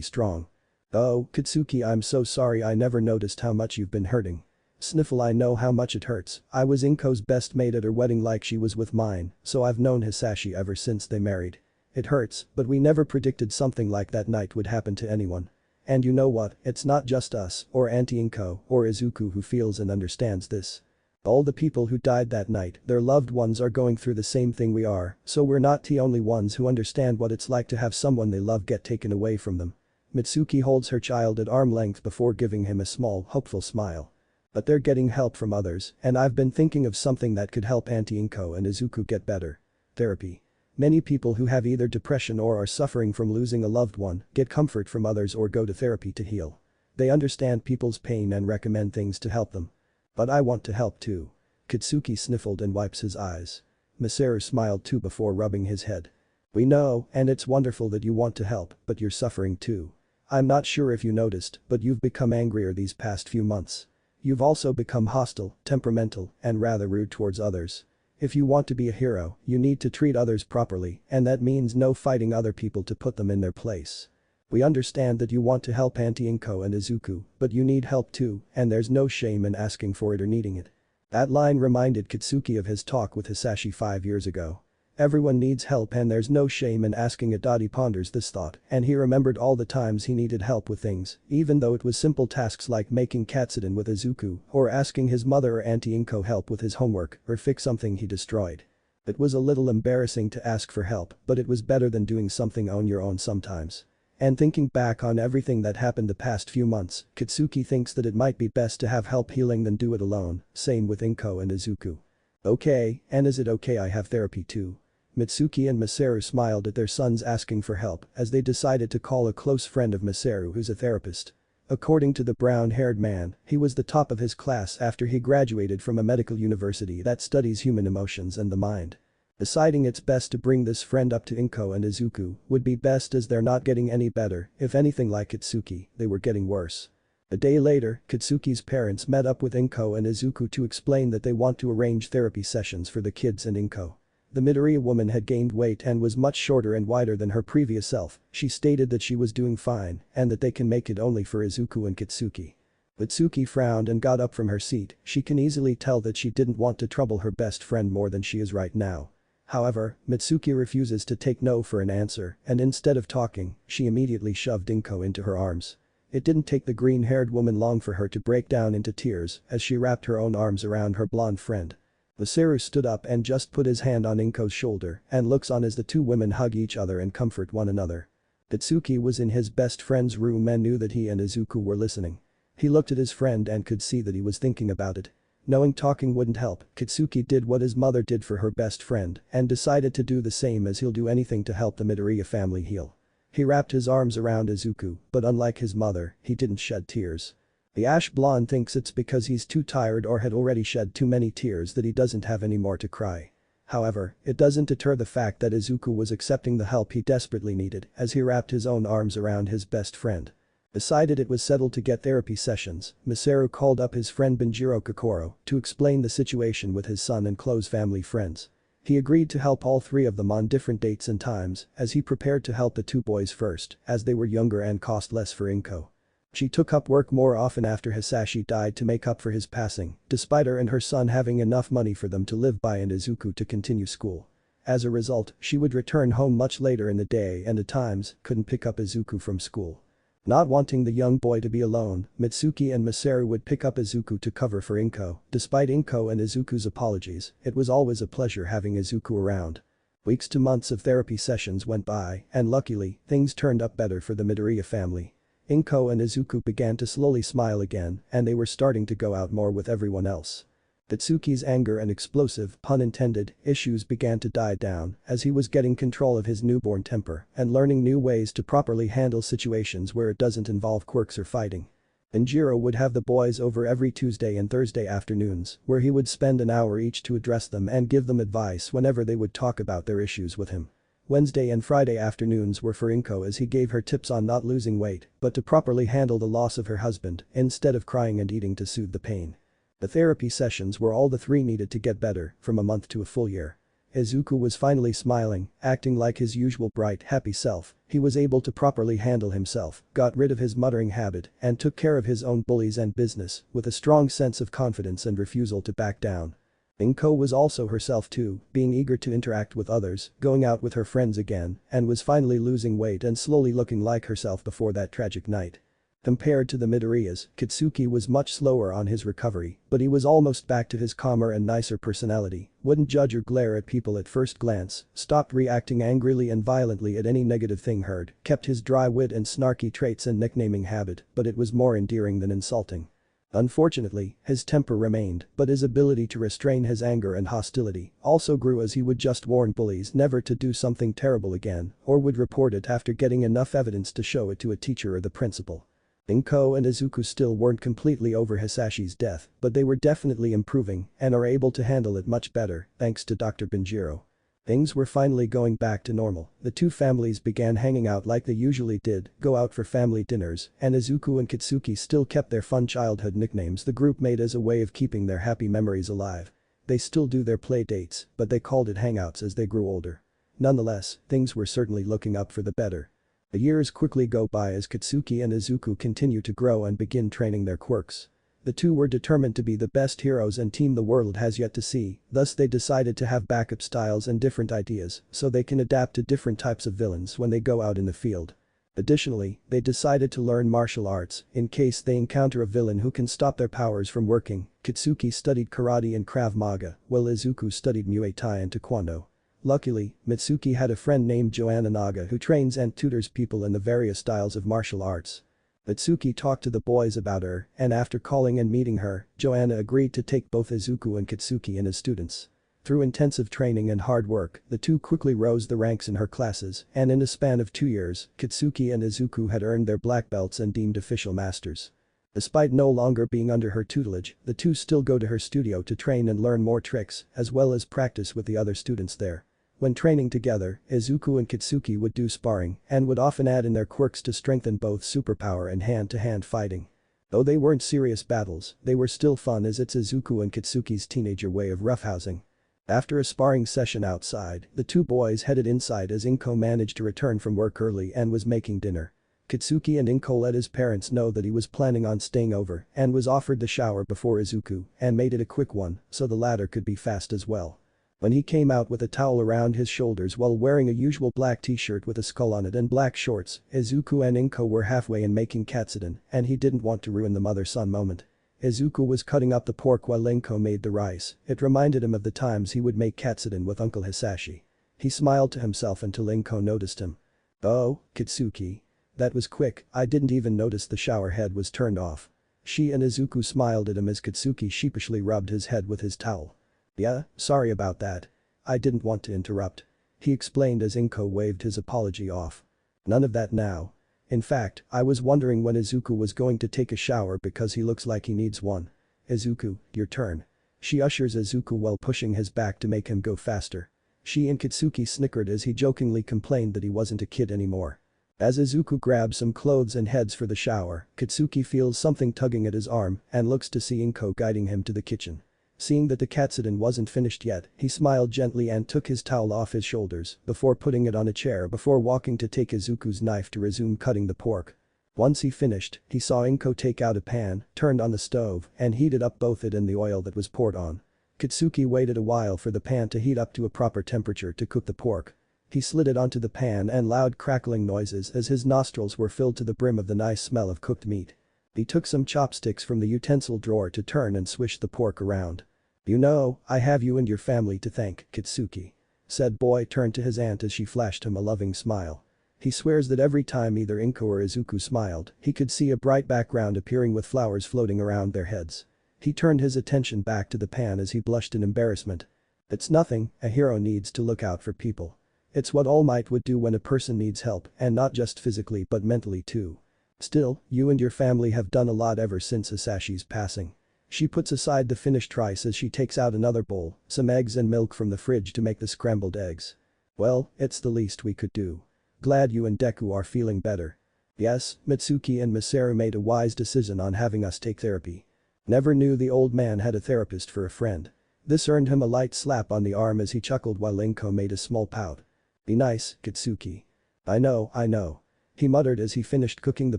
strong. Oh, Katsuki, I'm so sorry, I never noticed how much you've been hurting. Sniffle, I know how much it hurts. I was Inko's best mate at her wedding like she was with mine, so I've known Hisashi ever since they married. It hurts, but we never predicted something like that night would happen to anyone. And you know what, it's not just us, or Auntie Inko, or Izuku who feels and understands this. All the people who died that night, their loved ones are going through the same thing we are, so we're not the only ones who understand what it's like to have someone they love get taken away from them. Mitsuki holds her child at arm length before giving him a small, hopeful smile. But they're getting help from others, and I've been thinking of something that could help Auntie Inko and Izuku get better. Therapy. Many people who have either depression or are suffering from losing a loved one get comfort from others or go to therapy to heal. They understand people's pain and recommend things to help them. But I want to help too. Kitsuki sniffled and wipes his eyes. Masaru smiled too before rubbing his head. We know, and it's wonderful that you want to help, but you're suffering too. I'm not sure if you noticed, but you've become angrier these past few months. You've also become hostile, temperamental, and rather rude towards others. If you want to be a hero, you need to treat others properly, and that means no fighting other people to put them in their place. We understand that you want to help Auntie Inko and Izuku, but you need help too, and there's no shame in asking for it or needing it. That line reminded Kitsuki of his talk with Hisashi 5 years ago. Everyone needs help and there's no shame in asking it. He ponders this thought, and he remembered all the times he needed help with things, even though it was simple tasks like making katsudon with Izuku, or asking his mother or Auntie Inko help with his homework, or fix something he destroyed. It was a little embarrassing to ask for help, but it was better than doing something on your own sometimes. And thinking back on everything that happened the past few months, Kitsuki thinks that it might be best to have help healing than do it alone, same with Inko and Izuku. Okay, and is it okay I have therapy too? Mitsuki and Masaru smiled at their sons asking for help as they decided to call a close friend of Masaru who's a therapist. According to the brown-haired man, he was the top of his class after he graduated from a medical university that studies human emotions and the mind. Deciding it's best to bring this friend up to Inko and Izuku would be best as they're not getting any better, if anything like Kitsuki, they were getting worse. A day later, Kitsuki's parents met up with Inko and Izuku to explain that they want to arrange therapy sessions for the kids and Inko. The Midoriya woman had gained weight and was much shorter and wider than her previous self. She stated that she was doing fine and that they can make it only for Izuku and Kitsuki. Mitsuki frowned and got up from her seat. She can easily tell that she didn't want to trouble her best friend more than she is right now. However, Mitsuki refuses to take no for an answer, and instead of talking, she immediately shoved Inko into her arms. It didn't take the green-haired woman long for her to break down into tears as she wrapped her own arms around her blonde friend. Masaru stood up and just put his hand on Inko's shoulder and looks on as the two women hug each other and comfort one another. Kitsuki was in his best friend's room and knew that he and Izuku were listening. He looked at his friend and could see that he was thinking about it. Knowing talking wouldn't help, Kitsuki did what his mother did for her best friend and decided to do the same as he'll do anything to help the Midoriya family heal. He wrapped his arms around Izuku, but unlike his mother, he didn't shed tears. The ash blonde thinks it's because he's too tired or had already shed too many tears that he doesn't have any more to cry. However, it doesn't deter the fact that Izuku was accepting the help he desperately needed as he wrapped his own arms around his best friend. Decided it was settled to get therapy sessions, Masaru called up his friend Banjiro Kokoro to explain the situation with his son and close family friends. He agreed to help all three of them on different dates and times as he prepared to help the two boys first as they were younger and cost less for Inko. She took up work more often after Hisashi died to make up for his passing, despite her and her son having enough money for them to live by and Izuku to continue school. As a result, she would return home much later in the day and at times couldn't pick up Izuku from school. Not wanting the young boy to be alone, Mitsuki and Masaru would pick up Izuku to cover for Inko. Despite Inko and Izuku's apologies, it was always a pleasure having Izuku around. Weeks to months of therapy sessions went by, and luckily, things turned up better for the Midoriya family. Inko and Izuku began to slowly smile again, and they were starting to go out more with everyone else. Kitsuki's anger and explosive, pun intended, issues began to die down as he was getting control of his newborn temper and learning new ways to properly handle situations where it doesn't involve quirks or fighting. Banjiro would have the boys over every Tuesday and Thursday afternoons where he would spend an hour each to address them and give them advice whenever they would talk about their issues with him. Wednesday and Friday afternoons were for Inko as he gave her tips on not losing weight but to properly handle the loss of her husband instead of crying and eating to soothe the pain. The therapy sessions were all the three needed to get better from a month to a full year. Izuku was finally smiling, acting like his usual bright, happy self. He was able to properly handle himself, got rid of his muttering habit, and took care of his own bullies and business with a strong sense of confidence and refusal to back down. Inko was also herself too, being eager to interact with others, going out with her friends again, and was finally losing weight and slowly looking like herself before that tragic night. Compared to the Midoriyas, Kitsuki was much slower on his recovery, but he was almost back to his calmer and nicer personality, wouldn't judge or glare at people at first glance, stopped reacting angrily and violently at any negative thing heard, kept his dry wit and snarky traits and nicknaming habit, but it was more endearing than insulting. Unfortunately, his temper remained, but his ability to restrain his anger and hostility also grew as he would just warn bullies never to do something terrible again or would report it after getting enough evidence to show it to a teacher or the principal. Inko and Izuku still weren't completely over Hisashi's death, but they were definitely improving and are able to handle it much better thanks to Dr. Benjiro. Things were finally going back to normal, the two families began hanging out like they usually did, go out for family dinners, and Izuku and Kitsuki still kept their fun childhood nicknames the group made as a way of keeping their happy memories alive. They still do their play dates, but they called it hangouts as they grew older. Nonetheless, things were certainly looking up for the better. The years quickly go by as Kitsuki and Izuku continue to grow and begin training their quirks. The two were determined to be the best heroes and team the world has yet to see, thus they decided to have backup styles and different ideas so they can adapt to different types of villains when they go out in the field. Additionally, they decided to learn martial arts in case they encounter a villain who can stop their powers from working. Kitsuki studied karate and Krav Maga, while Izuku studied Muay Thai and Taekwondo. Luckily, Mitsuki had a friend named Joanna Naga who trains and tutors people in the various styles of martial arts. Mitsuki talked to the boys about her, and after calling and meeting her, Joanna agreed to take both Izuku and Kitsuki in as students. Through intensive training and hard work, the two quickly rose the ranks in her classes, and in a span of 2 years, Kitsuki and Izuku had earned their black belts and deemed official masters. Despite no longer being under her tutelage, the two still go to her studio to train and learn more tricks, as well as practice with the other students there. When training together, Izuku and Kitsuki would do sparring and would often add in their quirks to strengthen both superpower and hand-to-hand fighting. Though they weren't serious battles, they were still fun as it's Izuku and Kitsuki's teenager way of roughhousing. After a sparring session outside, the two boys headed inside as Inko managed to return from work early and was making dinner. Kitsuki and Inko let his parents know that he was planning on staying over and was offered the shower before Izuku and made it a quick one so the latter could be fast as well. When he came out with a towel around his shoulders while wearing a usual black t-shirt with a skull on it and black shorts, Izuku and Inko were halfway in making katsudon and he didn't want to ruin the mother-son moment. Izuku was cutting up the pork while Inko made the rice, it reminded him of the times he would make katsudon with Uncle Hisashi. He smiled to himself until Inko noticed him. "Oh, Kitsuki. That was quick, I didn't even notice the shower head was turned off." She and Izuku smiled at him as Kitsuki sheepishly rubbed his head with his towel. "Yeah, sorry about that. I didn't want to interrupt," he explained as Inko waved his apology off. "None of that now. In fact, I was wondering when Izuku was going to take a shower because he looks like he needs one. Izuku, your turn." She ushers Izuku while pushing his back to make him go faster. She and Kitsuki snickered as he jokingly complained that he wasn't a kid anymore. As Izuku grabs some clothes and heads for the shower, Kitsuki feels something tugging at his arm and looks to see Inko guiding him to the kitchen. Seeing that the katsudon wasn't finished yet, he smiled gently and took his towel off his shoulders before putting it on a chair before walking to take Izuku's knife to resume cutting the pork. Once he finished, he saw Inko take out a pan, turned on the stove, and heated up both it and the oil that was poured on. Kitsuki waited a while for the pan to heat up to a proper temperature to cook the pork. He slid it onto the pan and loud crackling noises as his nostrils were filled to the brim of the nice smell of cooked meat. He took some chopsticks from the utensil drawer to turn and swish the pork around. "You know, I have you and your family to thank, Kitsuki," said boy turned to his aunt as she flashed him a loving smile. He swears that every time either Inko or Izuku smiled, he could see a bright background appearing with flowers floating around their heads. He turned his attention back to the pan as he blushed in embarrassment. "It's nothing, a hero needs to look out for people. It's what All Might would do when a person needs help and not just physically but mentally too. Still, you and your family have done a lot ever since Hisashi's passing." She puts aside the finished rice as she takes out another bowl, some eggs and milk from the fridge to make the scrambled eggs. "Well, it's the least we could do. Glad you and Deku are feeling better." "Yes, Mitsuki and Masaru made a wise decision on having us take therapy. Never knew the old man had a therapist for a friend." This earned him a light slap on the arm as he chuckled while Inko made a small pout. "Be nice, Kitsuki." I know. He muttered as he finished cooking the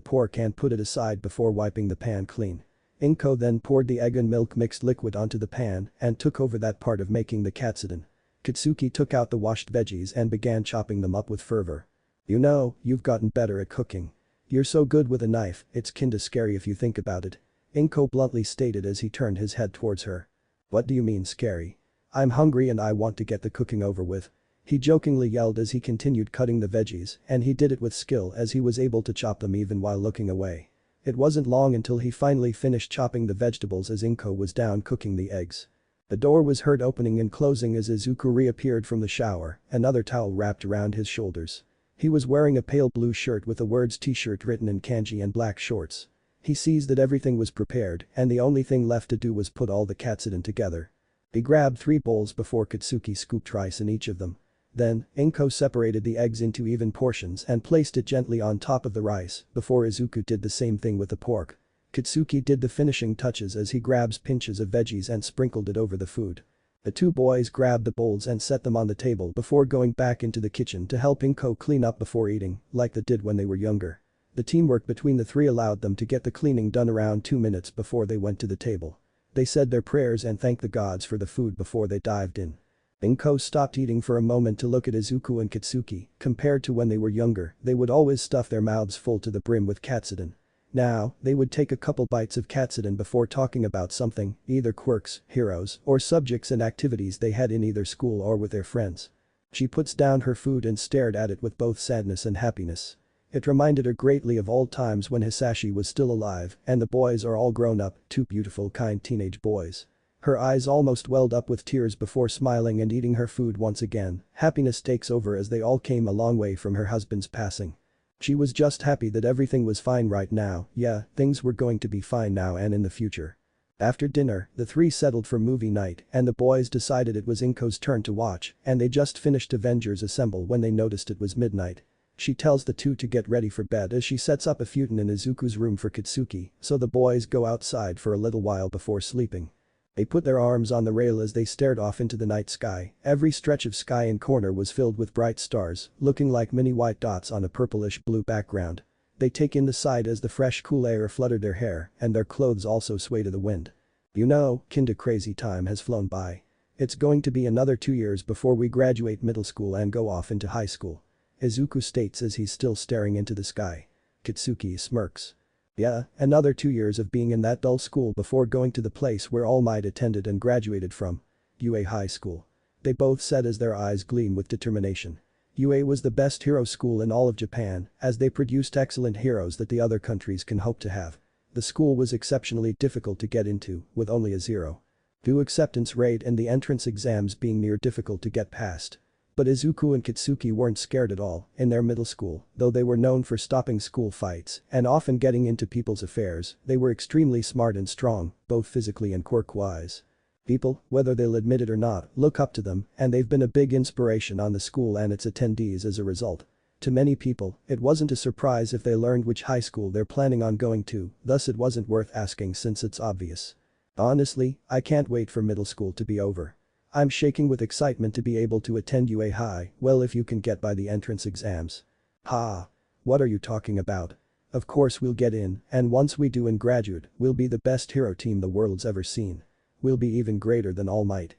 pork and put it aside before wiping the pan clean. Inko then poured the egg and milk mixed liquid onto the pan and took over that part of making the katsudon. Kitsuki took out the washed veggies and began chopping them up with fervor. "You know, you've gotten better at cooking. You're so good with a knife, it's kinda scary if you think about it. Inko bluntly stated as he turned his head towards her. What do you mean scary? I'm hungry and I want to get the cooking over with. He jokingly yelled as he continued cutting the veggies, and he did it with skill as he was able to chop them even while looking away. It wasn't long until he finally finished chopping the vegetables as Inko was down cooking the eggs. The door was heard opening and closing as Izuku reappeared from the shower, another towel wrapped around his shoulders. He was wearing a pale blue shirt with the words t-shirt written in kanji and black shorts. He sees that everything was prepared and the only thing left to do was put all the katsudon together. He grabbed 3 bowls before Katsuki scooped rice in each of them. Then, Inko separated the eggs into even portions and placed it gently on top of the rice before Izuku did the same thing with the pork. Katsuki did the finishing touches as he grabs pinches of veggies and sprinkled it over the food. The 2 boys grabbed the bowls and set them on the table before going back into the kitchen to help Inko clean up before eating, like they did when they were younger. The teamwork between the 3 allowed them to get the cleaning done around 2 minutes before they went to the table. They said their prayers and thanked the gods for the food before they dived in. Inko stopped eating for a moment to look at Izuku and Katsuki. Compared to when they were younger, they would always stuff their mouths full to the brim with katsudon. Now, they would take a couple bites of katsudon before talking about something, either quirks, heroes, or subjects and activities they had in either school or with their friends. She puts down her food and stared at it with both sadness and happiness. It reminded her greatly of old times when Hisashi was still alive and the boys are all grown up, 2 beautiful kind teenage boys. Her eyes almost welled up with tears before smiling and eating her food once again. Happiness takes over as they all came a long way from her husband's passing. She was just happy that everything was fine right now, yeah, things were going to be fine now and in the future. After dinner, the 3 settled for movie night and the boys decided it was Inko's turn to watch and they just finished Avengers Assemble when they noticed it was midnight. She tells the 2 to get ready for bed as she sets up a futon in Izuku's room for Katsuki, so the boys go outside for a little while before sleeping. They put their arms on the rail as they stared off into the night sky. Every stretch of sky and corner was filled with bright stars, looking like mini white dots on a purplish-blue background. They take in the sight as the fresh cool air fluttered their hair and their clothes also sway to the wind. You know, kinda crazy time has flown by. It's going to be another 2 years before we graduate middle school and go off into high school. Izuku states as he's still staring into the sky. Katsuki smirks. Yeah, another 2 years of being in that dull school before going to the place where All Might attended and graduated from. UA High School. They both said as their eyes gleam with determination. UA was the best hero school in all of Japan, as they produced excellent heroes that the other countries can hope to have. The school was exceptionally difficult to get into, with only a 0.2 acceptance rate and the entrance exams being near difficult to get past. But Izuku and Katsuki weren't scared at all in their middle school, though they were known for stopping school fights and often getting into people's affairs. They were extremely smart and strong, both physically and quirk-wise. People, whether they'll admit it or not, look up to them and they've been a big inspiration on the school and its attendees as a result. To many people, it wasn't a surprise if they learned which high school they're planning on going to, thus it wasn't worth asking since it's obvious. Honestly, I can't wait for middle school to be over. I'm shaking with excitement to be able to attend UA High, well if you can get by the entrance exams. Ha! What are you talking about? Of course we'll get in, and once we do and graduate, we'll be the best hero team the world's ever seen. We'll be even greater than All Might.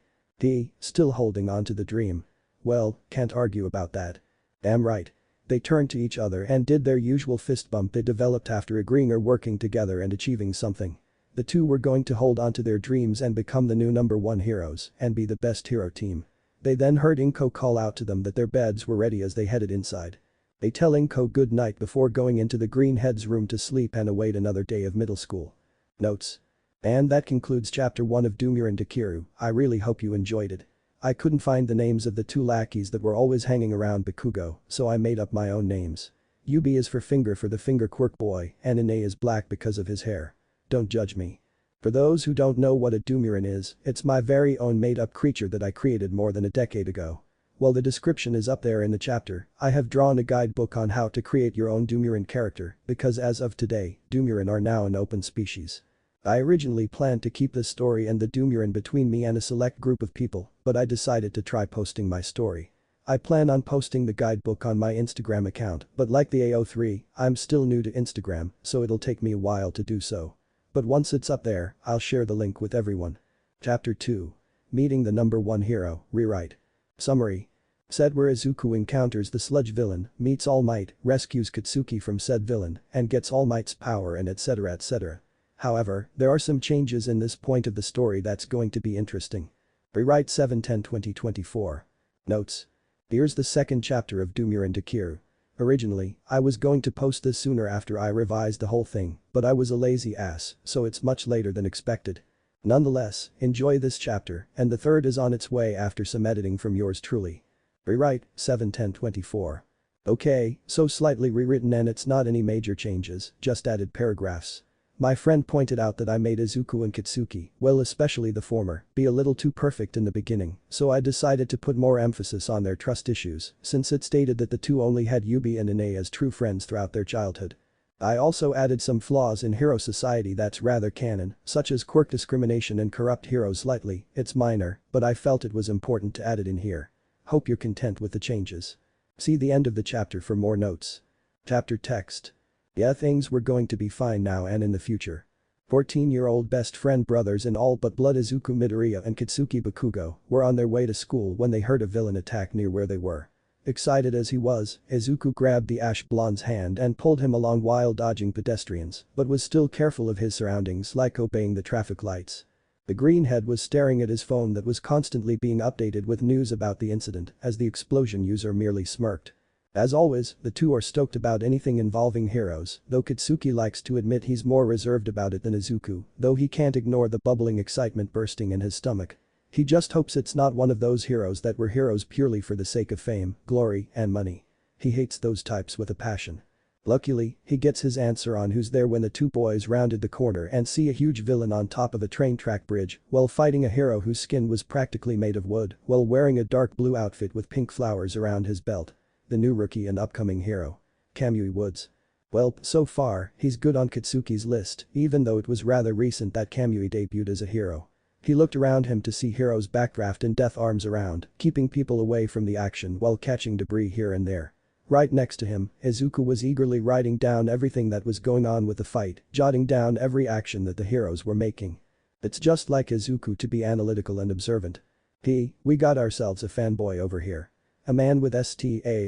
Still holding on to the dream. Well, can't argue about that. Damn right. They turned to each other and did their usual fist bump they developed after agreeing or working together and achieving something. The 2 were going to hold on to their dreams and become the new #1 heroes and be the best hero team. They then heard Inko call out to them that their beds were ready as they headed inside. They tell Inko good night before going into the greenhead's room to sleep and await another day of middle school. Notes. And that concludes chapter 1 of Dumuren Dekiru. I really hope you enjoyed it. I couldn't find the names of the 2 lackeys that were always hanging around Bakugo, so I made up my own names. Yubi is for the finger quirk boy, and Ine is black because of his hair. Don't judge me. For those who don't know what a Dumuren is, it's my very own made-up creature that I created more than a decade ago. Well, the description is up there in the chapter. I have drawn a guidebook on how to create your own Dumuren character, because as of today, Dumuren are now an open species. I originally planned to keep this story and the Dumuren between me and a select group of people, but I decided to try posting my story. I plan on posting the guidebook on my Instagram account, but like the AO3, I'm still new to Instagram, so it'll take me a while to do so. But once it's up there, I'll share the link with everyone. Chapter 2. Meeting the #1 hero, rewrite. Summary. Said where Izuku encounters the sludge villain, meets All Might, rescues Katsuki from said villain, and gets All Might's power and etc. However, there are some changes in this point of the story that's going to be interesting. Rewrite 7/10/2024. Notes. Here's the second chapter of Dumuren Dekiru. Originally, I was going to post this sooner after I revised the whole thing, but I was a lazy ass, so it's much later than expected. Nonetheless, enjoy this chapter, and the third is on its way after some editing from yours truly. Rewrite 7/10/24. Okay, so slightly rewritten and it's not any major changes, just added paragraphs. My friend pointed out that I made Izuku and Katsuki, well especially the former, be a little too perfect in the beginning, so I decided to put more emphasis on their trust issues, since it stated that the two only had Yubi and Ine as true friends throughout their childhood. I also added some flaws in hero society that's rather canon, such as quirk discrimination and corrupt heroes slightly, it's minor, but I felt it was important to add it in here. Hope you're content with the changes. See the end of the chapter for more notes. Chapter text. Yeah, things were going to be fine now and in the future. 14-year-old best friend brothers in all but blood Izuku Midoriya and Katsuki Bakugo were on their way to school when they heard a villain attack near where they were. Excited as he was, Izuku grabbed the ash blonde's hand and pulled him along while dodging pedestrians, but was still careful of his surroundings like obeying the traffic lights. The greenhead was staring at his phone that was constantly being updated with news about the incident as the explosion user merely smirked. As always, the two are stoked about anything involving heroes, though Katsuki likes to admit he's more reserved about it than Izuku, though he can't ignore the bubbling excitement bursting in his stomach. He just hopes it's not one of those heroes that were heroes purely for the sake of fame, glory, and money. He hates those types with a passion. Luckily, he gets his answer on who's there when the two boys rounded the corner and see a huge villain on top of a train track bridge while fighting a hero whose skin was practically made of wood while wearing a dark blue outfit with pink flowers around his belt. The new rookie and upcoming hero. Kamui Woods. Well, so far, he's good on Katsuki's list, even though it was rather recent that Kamui debuted as a hero. He looked around him to see heroes backdraft and death arms around, keeping people away from the action while catching debris here and there. Right next to him, Izuku was eagerly writing down everything that was going on with the fight, jotting down every action that the heroes were making. It's just like Izuku to be analytical and observant. We got ourselves a fanboy over here. A man with STARFISHES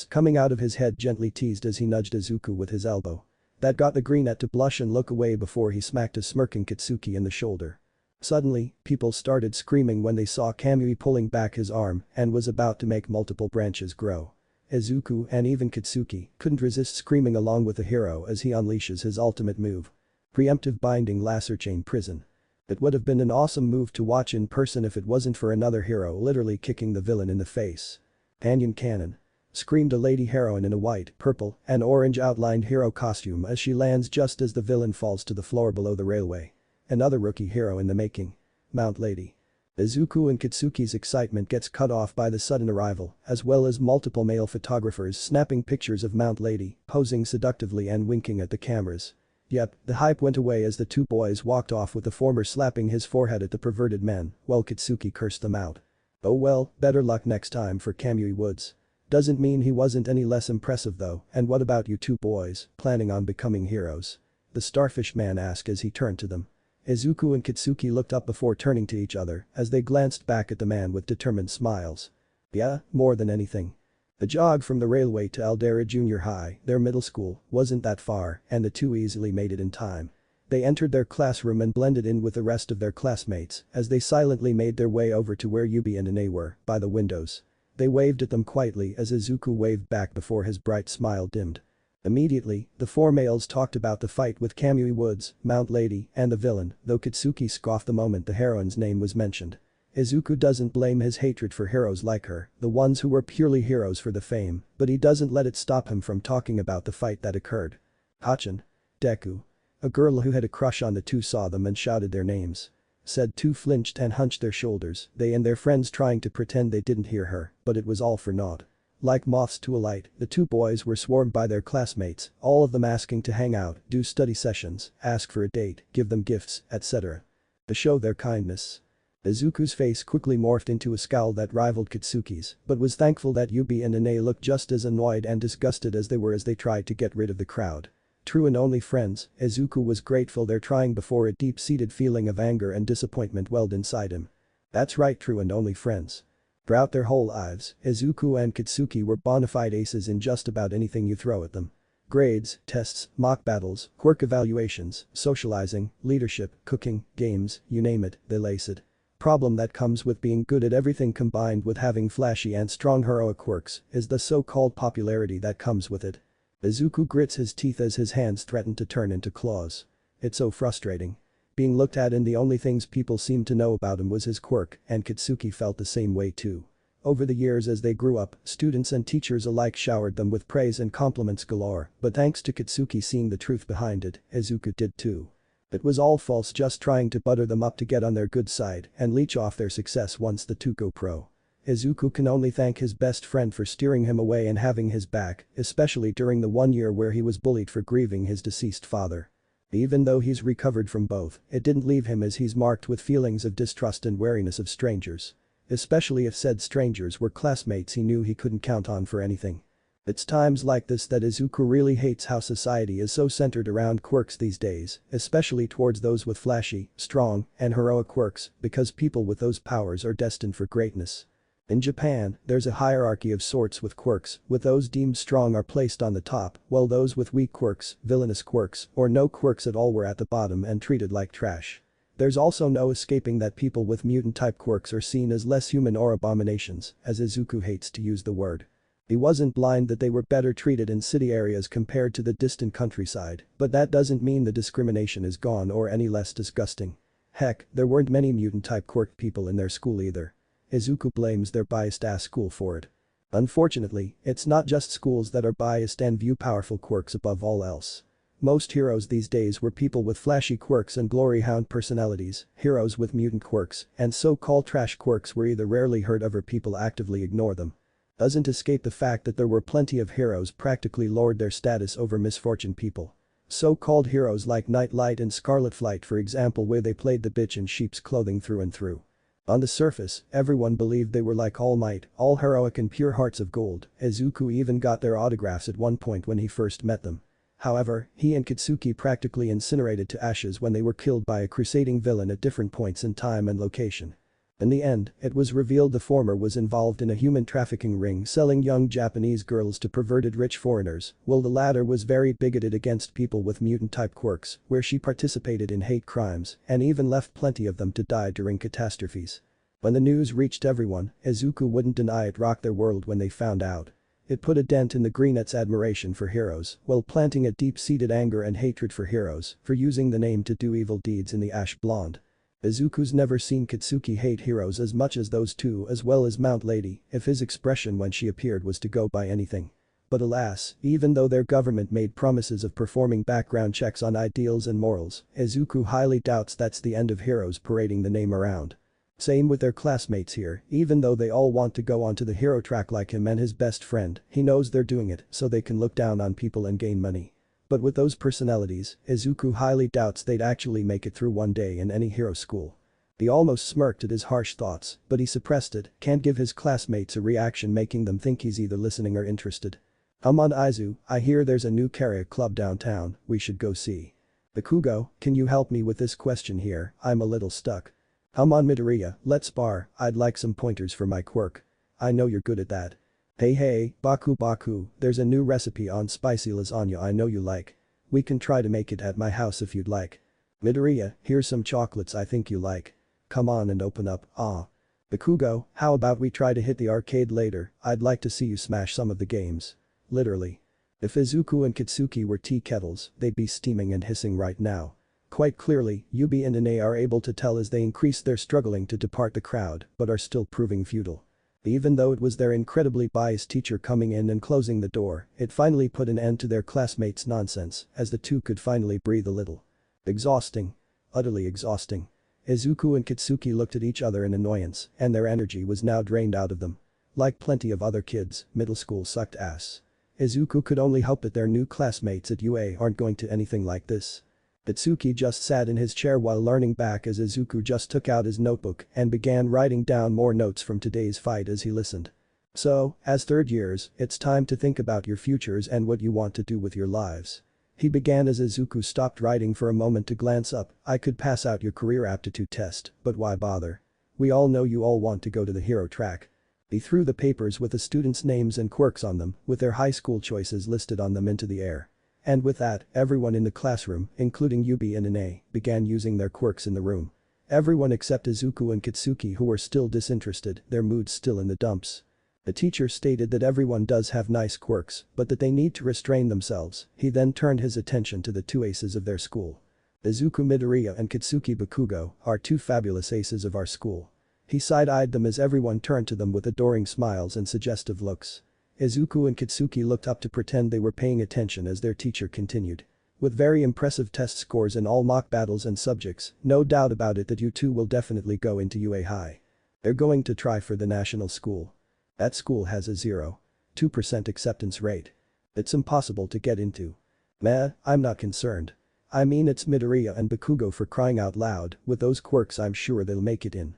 coming out of his head gently teased as he nudged Izuku with his elbow. That got the greenette to blush and look away before he smacked a smirking Katsuki in the shoulder. Suddenly, people started screaming when they saw Kamui pulling back his arm and was about to make multiple branches grow. Izuku and even Katsuki couldn't resist screaming along with the hero as he unleashes his ultimate move. Preemptive binding laser chain prison. It would have been an awesome move to watch in person if it wasn't for another hero literally kicking the villain in the face. Onion cannon. Screamed a lady heroine in a white, purple, and orange outlined hero costume as she lands just as the villain falls to the floor below the railway. Another rookie hero in the making. Mount Lady. Izuku and Katsuki's excitement gets cut off by the sudden arrival, as well as multiple male photographers snapping pictures of Mount Lady, posing seductively and winking at the cameras. Yep, the hype went away as the two boys walked off with the former slapping his forehead at the perverted men, while Katsuki cursed them out. Oh well, better luck next time for Kamui Woods. Doesn't mean he wasn't any less impressive though, and what about you two boys, planning on becoming heroes? The starfish man asked as he turned to them. Izuku and Katsuki looked up before turning to each other as they glanced back at the man with determined smiles. Yeah, more than anything. The jog from the railway to Aldera Junior High, their middle school, wasn't that far and the two easily made it in time. They entered their classroom and blended in with the rest of their classmates as they silently made their way over to where Yubi and Ine were, by the windows. They waved at them quietly as Izuku waved back before his bright smile dimmed. Immediately, the four males talked about the fight with Kamui Woods, Mount Lady, and the villain, though Katsuki scoffed the moment the heroine's name was mentioned. Izuku doesn't blame his hatred for heroes like her, the ones who were purely heroes for the fame, but he doesn't let it stop him from talking about the fight that occurred. Hachin. Deku. A girl who had a crush on the two saw them and shouted their names. Said two flinched and hunched their shoulders, they and their friends trying to pretend they didn't hear her, but it was all for naught. Like moths to a light, the two boys were swarmed by their classmates, all of them asking to hang out, do study sessions, ask for a date, give them gifts, etc. To show their kindness. Izuku's face quickly morphed into a scowl that rivaled Katsuki's, but was thankful that Yubi and Ine looked just as annoyed and disgusted as they were as they tried to get rid of the crowd. True and only friends, Izuku was grateful they're trying before a deep-seated feeling of anger and disappointment welled inside him. That's right, true and only friends. Throughout their whole lives, Izuku and Katsuki were bona fide aces in just about anything you throw at them. Grades, tests, mock battles, quirk evaluations, socializing, leadership, cooking, games, you name it, they lace it. Problem that comes with being good at everything combined with having flashy and strong heroic quirks is the so-called popularity that comes with it. Izuku grits his teeth as his hands threaten to turn into claws. It's so frustrating. Being looked at and the only things people seemed to know about him was his quirk, and Katsuki felt the same way too. Over the years as they grew up, students and teachers alike showered them with praise and compliments galore, but thanks to Katsuki seeing the truth behind it, Izuku did too. It was all false, just trying to butter them up to get on their good side and leech off their success once the two go pro. Izuku can only thank his best friend for steering him away and having his back, especially during the 1 year where he was bullied for grieving his deceased father. Even though he's recovered from both, it didn't leave him as he's marked with feelings of distrust and wariness of strangers. Especially if said strangers were classmates he knew he couldn't count on for anything. It's times like this that Izuku really hates how society is so centered around quirks these days, especially towards those with flashy, strong, and heroic quirks, because people with those powers are destined for greatness. In Japan, there's a hierarchy of sorts with quirks, with those deemed strong are placed on the top, while those with weak quirks, villainous quirks, or no quirks at all were at the bottom and treated like trash. There's also no escaping that people with mutant-type quirks are seen as less human or abominations, as Izuku hates to use the word. He wasn't blind that they were better treated in city areas compared to the distant countryside, but that doesn't mean the discrimination is gone or any less disgusting. Heck, there weren't many mutant-type quirk people in their school either. Izuku blames their biased-ass school for it. Unfortunately, it's not just schools that are biased and view powerful quirks above all else. Most heroes these days were people with flashy quirks and glory hound personalities, heroes with mutant quirks, and so-called trash quirks were either rarely heard of or people actively ignore them. Doesn't escape the fact that there were plenty of heroes practically lord their status over misfortune people. So-called heroes like Nightlight and Scarlet Flight for example, where they played the bitch in sheep's clothing through and through. On the surface, everyone believed they were like All Might, all heroic and pure hearts of gold. Izuku even got their autographs at one point when he first met them. However, he and Katsuki practically incinerated to ashes when they were killed by a crusading villain at different points in time and location. In the end, it was revealed the former was involved in a human trafficking ring selling young Japanese girls to perverted rich foreigners, while the latter was very bigoted against people with mutant-type quirks, where she participated in hate crimes and even left plenty of them to die during catastrophes. When the news reached everyone, Izuku wouldn't deny it rocked their world when they found out. It put a dent in the Greenet's admiration for heroes, while planting a deep-seated anger and hatred for heroes for using the name to do evil deeds in the ash blonde. Izuku's never seen Katsuki hate heroes as much as those two, as well as Mount Lady, if his expression when she appeared was to go by anything. But alas, even though their government made promises of performing background checks on ideals and morals, Izuku highly doubts that's the end of heroes parading the name around. Same with their classmates here, even though they all want to go onto the hero track like him and his best friend, he knows they're doing it so they can look down on people and gain money. But with those personalities, Izuku highly doubts they'd actually make it through one day in any hero school. He almost smirked at his harsh thoughts, but he suppressed it, can't give his classmates a reaction making them think he's either listening or interested. On Izu, I hear there's a new karaoke club downtown, we should go see. Bakugo, can you help me with this question here, I'm a little stuck. On Midoriya, let's spar, I'd like some pointers for my quirk. I know you're good at that. Hey, Baku, there's a new recipe on spicy lasagna I know you like. We can try to make it at my house if you'd like. Midoriya, here's some chocolates I think you like. Come on and open up, ah. Bakugo, how about we try to hit the arcade later, I'd like to see you smash some of the games. Literally. If Izuku and Katsuki were tea kettles, they'd be steaming and hissing right now. Quite clearly, Yubi and Ine are able to tell as they increase their struggling to depart the crowd, but are still proving futile. Even though it was their incredibly biased teacher coming in and closing the door, it finally put an end to their classmates' nonsense, as the two could finally breathe a little. Exhausting. Utterly exhausting. Izuku and Katsuki looked at each other in annoyance, and their energy was now drained out of them. Like plenty of other kids, middle school sucked ass. Izuku could only hope that their new classmates at UA aren't going to anything like this. Itsuki just sat in his chair while learning back as Izuku just took out his notebook and began writing down more notes from today's fight as he listened. So, as third years, it's time to think about your futures and what you want to do with your lives. He began as Izuku stopped writing for a moment to glance up, I could pass out your career aptitude test, but why bother? We all know you all want to go to the hero track. He threw the papers with the students' names and quirks on them, with their high school choices listed on them, into the air. And with that, everyone in the classroom, including Yubi and Ine, began using their quirks in the room. Everyone except Izuku and Kitsuki, who were still disinterested, their moods still in the dumps. The teacher stated that everyone does have nice quirks, but that they need to restrain themselves. He then turned his attention to the two aces of their school. Izuku Midoriya and Kitsuki Bakugo are two fabulous aces of our school. He side-eyed them as everyone turned to them with adoring smiles and suggestive looks. Izuku and Kitsuki looked up to pretend they were paying attention as their teacher continued. With very impressive test scores in all mock battles and subjects, no doubt about it that you two will definitely go into UA High. They're going to try for the national school. That school has a 0.2% acceptance rate. It's impossible to get into. Meh, I'm not concerned. I mean, it's Midoriya and Bakugo, for crying out loud. With those quirks I'm sure they'll make it in.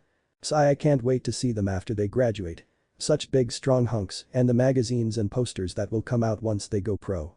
I can't wait to see them after they graduate. Such big strong hunks, and the magazines and posters that will come out once they go pro.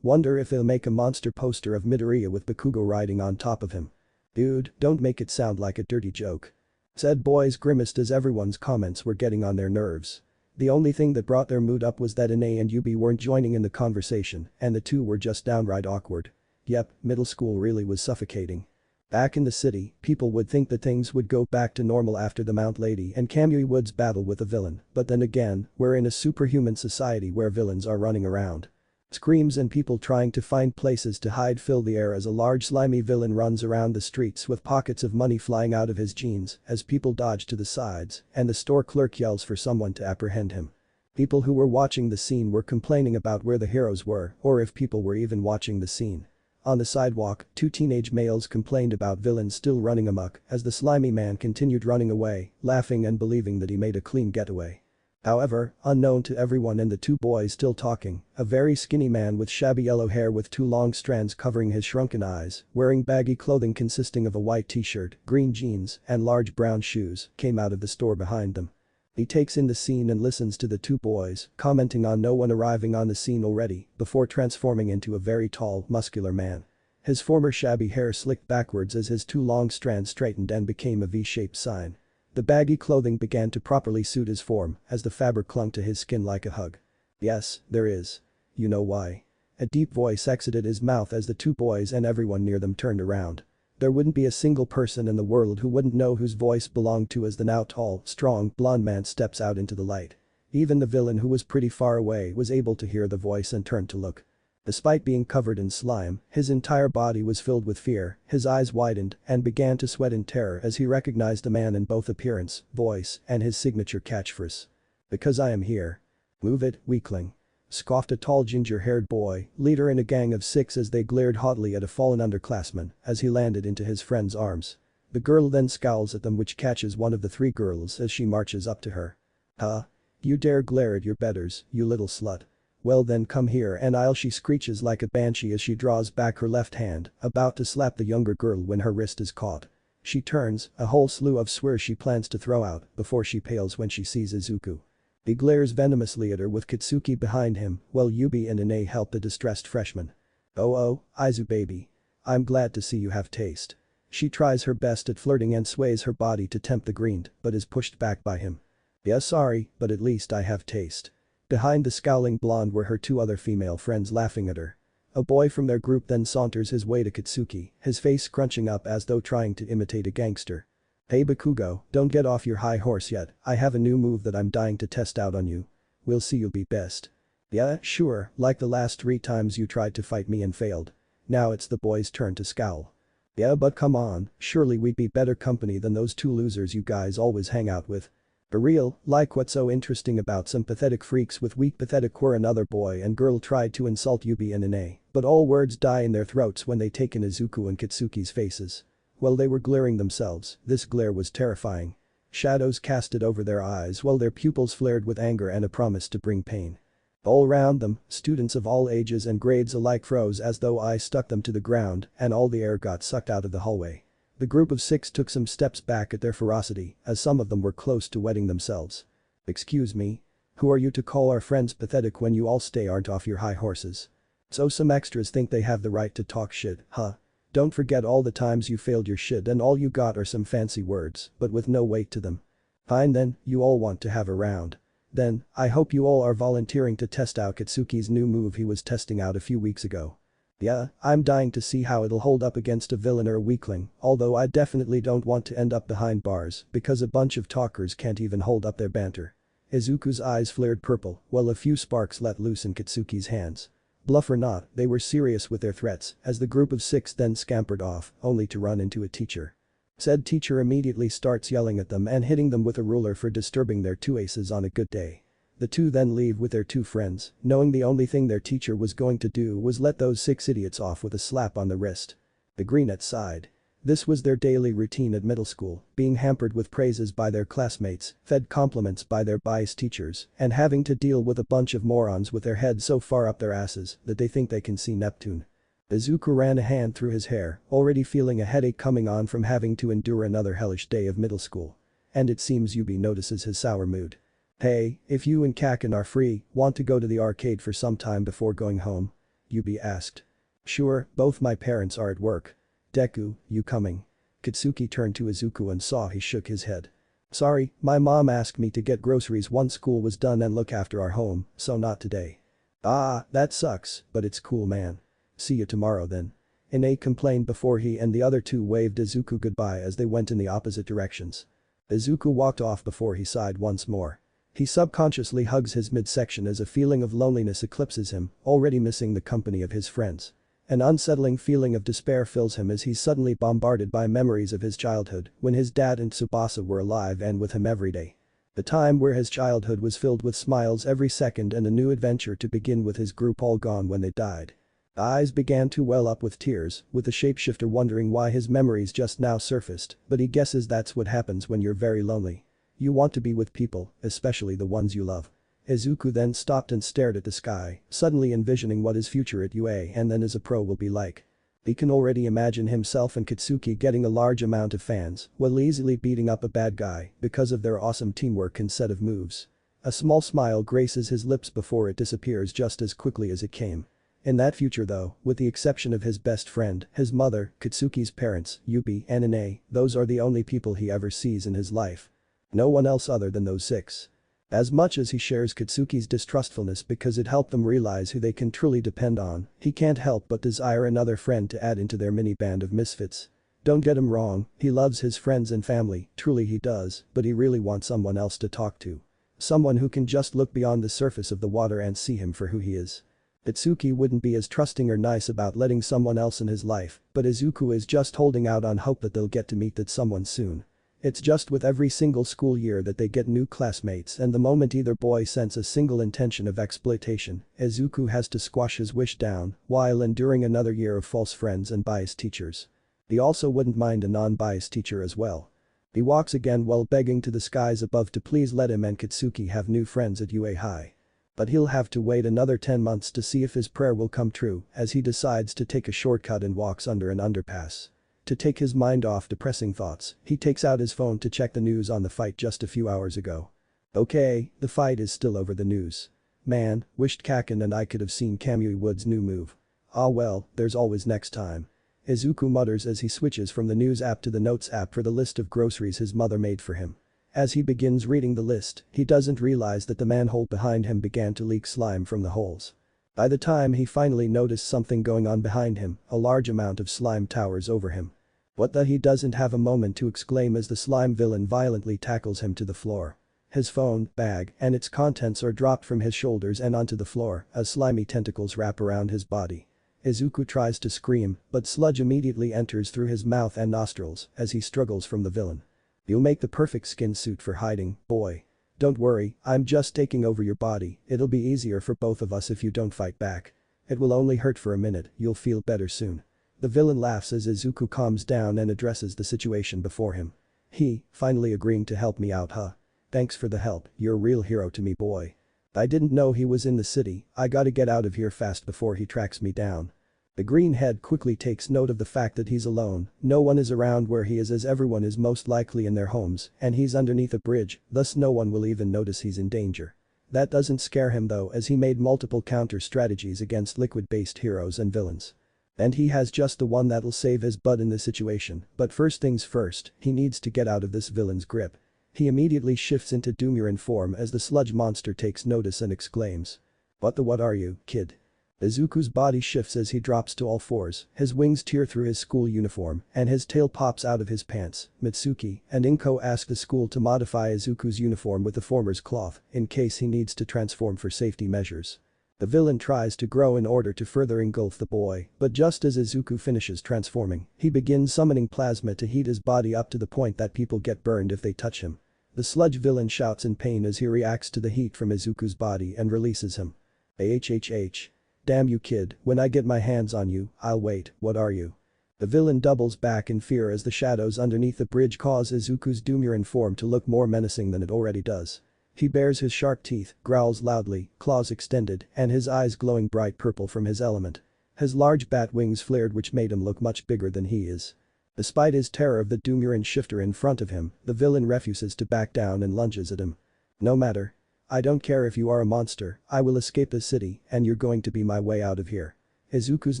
Wonder if they'll make a monster poster of Midoriya with Bakugo riding on top of him. Dude, don't make it sound like a dirty joke. Said boys grimaced as everyone's comments were getting on their nerves. The only thing that brought their mood up was that Ine and Yubi weren't joining in the conversation, and the two were just downright awkward. Yep, middle school really was suffocating. Back in the city, people would think that things would go back to normal after the Mount Lady and Kamui Woods battle with a villain, but then again, we're in a superhuman society where villains are running around. Screams and people trying to find places to hide fill the air as a large slimy villain runs around the streets with pockets of money flying out of his jeans as people dodge to the sides and the store clerk yells for someone to apprehend him. People who were watching the scene were complaining about where the heroes were, or if people were even watching the scene. On the sidewalk, two teenage males complained about villains still running amok as the slimy man continued running away, laughing and believing that he made a clean getaway. However, unknown to everyone and the two boys still talking, a very skinny man with shabby yellow hair with two long strands covering his shrunken eyes, wearing baggy clothing consisting of a white t-shirt, green jeans, and large brown shoes, came out of the store behind them. He takes in the scene and listens to the two boys, commenting on no one arriving on the scene already, before transforming into a very tall, muscular man. His former shabby hair slicked backwards as his two long strands straightened and became a V-shaped sign. The baggy clothing began to properly suit his form as the fabric clung to his skin like a hug. Yes, there is. You know why. A deep voice exited his mouth as the two boys and everyone near them turned around. There wouldn't be a single person in the world who wouldn't know whose voice belonged to as the now tall, strong, blond man steps out into the light. Even the villain, who was pretty far away, was able to hear the voice and turned to look. Despite being covered in slime, his entire body was filled with fear, his eyes widened and began to sweat in terror as he recognized the man in both appearance, voice, and his signature catchphrase. Because I am here. Move it, weakling. Scoffed a tall ginger-haired boy, leader in a gang of 6, as they glared haughtily at a fallen underclassman as he landed into his friend's arms. The girl then scowls at them, which catches one of the 3 girls as she marches up to her. Huh? You dare glare at your betters, you little slut. Well then, come here and she screeches like a banshee as she draws back her left hand, about to slap the younger girl when her wrist is caught. She turns, a whole slew of swears she plans to throw out before she pales when she sees Izuku. He glares venomously at her with Kitsuki behind him while Yubi and Ine help the distressed freshman. Oh, Izu baby. I'm glad to see you have taste. She tries her best at flirting and sways her body to tempt the green, but is pushed back by him. Yeah, sorry, but at least I have taste. Behind the scowling blonde were her 2 other female friends laughing at her. A boy from their group then saunters his way to Kitsuki, his face scrunching up as though trying to imitate a gangster. Hey Bakugo, don't get off your high horse yet, I have a new move that I'm dying to test out on you. We'll see you'll be best. Yeah, sure, like the last 3 times you tried to fight me and failed. Now it's the boy's turn to scowl. Yeah, but come on, surely we'd be better company than those 2 losers you guys always hang out with. For real, like what's so interesting about some pathetic freaks with weak pathetic queer? Another boy and girl tried to insult Yubi and Ine, but all words die in their throats when they take in Izuku and Kitsuki's faces. While they were glaring themselves, this glare was terrifying. Shadows casted over their eyes while their pupils flared with anger and a promise to bring pain. All around them, students of all ages and grades alike froze as though ice stuck them to the ground and all the air got sucked out of the hallway. The group of 6 took some steps back at their ferocity as some of them were close to wetting themselves. Excuse me? Who are you to call our friends pathetic when you all aren't off your high horses? So some extras think they have the right to talk shit, huh? Don't forget all the times you failed your shit and all you got are some fancy words, but with no weight to them. Fine then, you all want to have a round. Then, I hope you all are volunteering to test out Katsuki's new move he was testing out a few weeks ago. Yeah, I'm dying to see how it'll hold up against a villain or a weakling, although I definitely don't want to end up behind bars because a bunch of talkers can't even hold up their banter. Izuku's eyes flared purple while a few sparks let loose in Katsuki's hands. Bluff or not, they were serious with their threats as the group of 6 then scampered off, only to run into a teacher. Said teacher immediately starts yelling at them and hitting them with a ruler for disturbing their 2 aces on a good day. The 2 then leave with their 2 friends, knowing the only thing their teacher was going to do was let those 6 idiots off with a slap on the wrist. The Greenettes sighed. This was their daily routine at middle school, being hampered with praises by their classmates, fed compliments by their biased teachers, and having to deal with a bunch of morons with their heads so far up their asses that they think they can see Neptune. Izuku ran a hand through his hair, already feeling a headache coming on from having to endure another hellish day of middle school. And it seems Yubi notices his sour mood. Hey, if you and Kaken are free, want to go to the arcade for some time before going home? Yubi asked. Sure, both my parents are at work. Deku, you coming? Katsuki turned to Izuku and saw he shook his head. Sorry, my mom asked me to get groceries once school was done and look after our home, so not today. Ah, that sucks, but it's cool man. See you tomorrow then. Ine complained before he and the other 2 waved Izuku goodbye as they went in the opposite directions. Izuku walked off before he sighed once more. He subconsciously hugs his midsection as a feeling of loneliness eclipses him, already missing the company of his friends. An unsettling feeling of despair fills him as he's suddenly bombarded by memories of his childhood when his dad and Tsubasa were alive and with him every day. The time where his childhood was filled with smiles every second and a new adventure to begin with his group all gone when they died. Eyes began to well up with tears, with the shapeshifter wondering why his memories just now surfaced, but he guesses that's what happens when you're very lonely. You want to be with people, especially the ones you love. Izuku then stopped and stared at the sky, suddenly envisioning what his future at UA and then as a pro will be like. He can already imagine himself and Katsuki getting a large amount of fans while easily beating up a bad guy because of their awesome teamwork and set of moves. A small smile graces his lips before it disappears just as quickly as it came. In that future though, with the exception of his best friend, his mother, Katsuki's parents, Yubi and Ine, those are the only people he ever sees in his life. No one else other than those 6. As much as he shares Katsuki's distrustfulness because it helped them realize who they can truly depend on, he can't help but desire another friend to add into their mini band of misfits. Don't get him wrong, he loves his friends and family, truly he does, but he really wants someone else to talk to. Someone who can just look beyond the surface of the water and see him for who he is. Itsuki wouldn't be as trusting or nice about letting someone else in his life, but Izuku is just holding out on hope that they'll get to meet that someone soon. It's just with every single school year that they get new classmates and the moment either boy sense a single intention of exploitation, Izuku has to squash his wish down while enduring another year of false friends and biased teachers. He also wouldn't mind a non-biased teacher as well. He walks again while begging to the skies above to please let him and Katsuki have new friends at UA High. But he'll have to wait another 10 months to see if his prayer will come true as he decides to take a shortcut and walks under an underpass. To take his mind off depressing thoughts, he takes out his phone to check the news on the fight just a few hours ago. Okay, the fight is still over the news. Man, wished Kaken and I could have seen Kamui Wood's new move. Ah well, there's always next time. Izuku mutters as he switches from the news app to the notes app for the list of groceries his mother made for him. As he begins reading the list, he doesn't realize that the manhole behind him began to leak slime from the holes. By the time he finally noticed something going on behind him, a large amount of slime towers over him. What the he doesn't have a moment to exclaim as the slime villain violently tackles him to the floor. His phone, bag, and its contents are dropped from his shoulders and onto the floor as slimy tentacles wrap around his body. Izuku tries to scream, but sludge immediately enters through his mouth and nostrils as he struggles from the villain. You'll make the perfect skin suit for hiding, boy. Don't worry, I'm just taking over your body, it'll be easier for both of us if you don't fight back. It will only hurt for a minute, you'll feel better soon. The villain laughs as Izuku calms down and addresses the situation before him. He, finally agreeing to help me out huh? Thanks for the help, you're a real hero to me boy. I didn't know he was in the city, I gotta get out of here fast before he tracks me down. The green head quickly takes note of the fact that he's alone, no one is around where he is as everyone is most likely in their homes and he's underneath a bridge, thus no one will even notice he's in danger. That doesn't scare him though as he made multiple counter strategies against liquid-based heroes and villains. And he has just the one that'll save his butt in this situation, but first things first, he needs to get out of this villain's grip. He immediately shifts into Dumuren form as the sludge monster takes notice and exclaims. What are you, kid? Izuku's body shifts as he drops to all fours, his wings tear through his school uniform, and his tail pops out of his pants. Mitsuki and Inko ask the school to modify Izuku's uniform with the former's cloth, in case he needs to transform for safety measures. The villain tries to grow in order to further engulf the boy, but just as Izuku finishes transforming, he begins summoning plasma to heat his body up to the point that people get burned if they touch him. The sludge villain shouts in pain as he reacts to the heat from Izuku's body and releases him. AHHH. Damn you kid, when I get my hands on you, I'll wait, what are you? The villain doubles back in fear as the shadows underneath the bridge cause Izuku's Dumuren form to look more menacing than it already does. He bares his sharp teeth, growls loudly, claws extended, and his eyes glowing bright purple from his element. His large bat wings flared which made him look much bigger than he is. Despite his terror of the Dumuren shifter in front of him, the villain refuses to back down and lunges at him. No matter. I don't care if you are a monster, I will escape the city and you're going to be my way out of here. Izuku's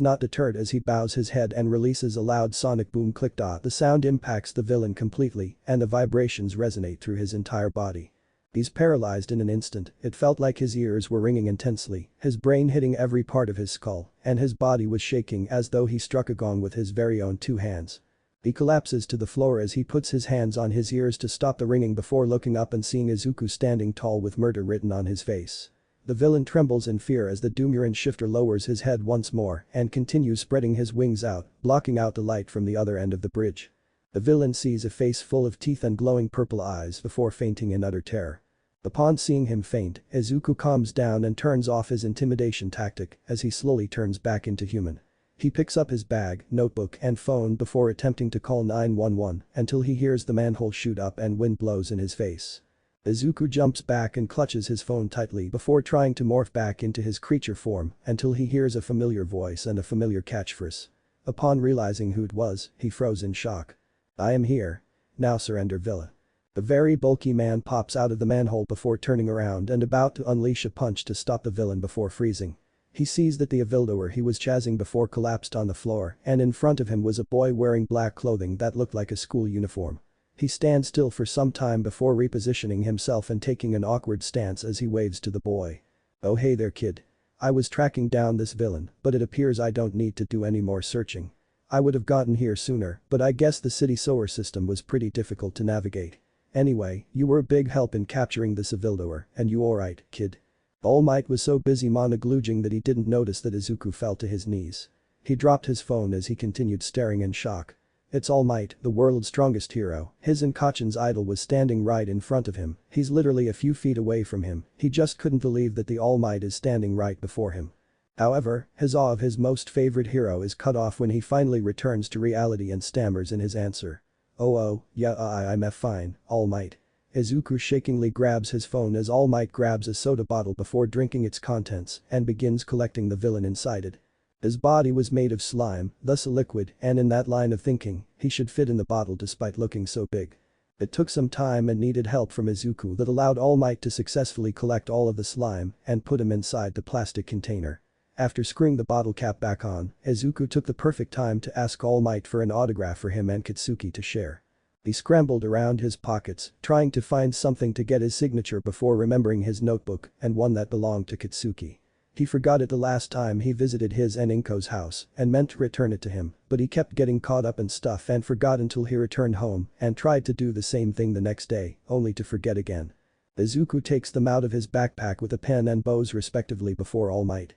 not deterred as he bows his head and releases a loud sonic boom click. The sound impacts the villain completely and the vibrations resonate through his entire body. He's paralyzed in an instant, it felt like his ears were ringing intensely, his brain hitting every part of his skull, and his body was shaking as though he struck a gong with his very own two hands. He collapses to the floor as he puts his hands on his ears to stop the ringing before looking up and seeing Izuku standing tall with murder written on his face. The villain trembles in fear as the Dumuren shifter lowers his head once more and continues spreading his wings out, blocking out the light from the other end of the bridge. The villain sees a face full of teeth and glowing purple eyes before fainting in utter terror. Upon seeing him faint, Izuku calms down and turns off his intimidation tactic as he slowly turns back into human. He picks up his bag, notebook and phone before attempting to call 911 until he hears the manhole shoot up and wind blows in his face. Izuku jumps back and clutches his phone tightly before trying to morph back into his creature form until he hears a familiar voice and a familiar catchphrase. Upon realizing who it was, he froze in shock. I am here. Now surrender Villa. The very bulky man pops out of the manhole before turning around and about to unleash a punch to stop the villain before freezing. He sees that the evildoer he was chasing before collapsed on the floor and in front of him was a boy wearing black clothing that looked like a school uniform. He stands still for some time before repositioning himself and taking an awkward stance as he waves to the boy. Oh hey there kid. I was tracking down this villain, but it appears I don't need to do any more searching. I would have gotten here sooner, but I guess the city sewer system was pretty difficult to navigate. Anyway, you were a big help in capturing this evildoer, and you alright, kid? All Might was so busy monologuing that he didn't notice that Izuku fell to his knees. He dropped his phone as he continued staring in shock. It's All Might, the world's strongest hero. His and Kachan's idol was standing right in front of him, he's literally a few feet away from him, he just couldn't believe that the All Might is standing right before him. However, his awe of his most favorite hero is cut off when he finally returns to reality and stammers in his answer. Oh yeah I'm fine, All Might. Izuku shakingly grabs his phone as All Might grabs a soda bottle before drinking its contents and begins collecting the villain inside it. His body was made of slime, thus a liquid, and in that line of thinking, he should fit in the bottle despite looking so big. It took some time and needed help from Izuku that allowed All Might to successfully collect all of the slime and put him inside the plastic container. After screwing the bottle cap back on, Izuku took the perfect time to ask All Might for an autograph for him and Katsuki to share. He scrambled around his pockets, trying to find something to get his signature before remembering his notebook and one that belonged to Katsuki. He forgot it the last time he visited his and Inko's house and meant to return it to him, but he kept getting caught up in stuff and forgot until he returned home and tried to do the same thing the next day, only to forget again. Izuku takes them out of his backpack with a pen and bows respectively before All Might.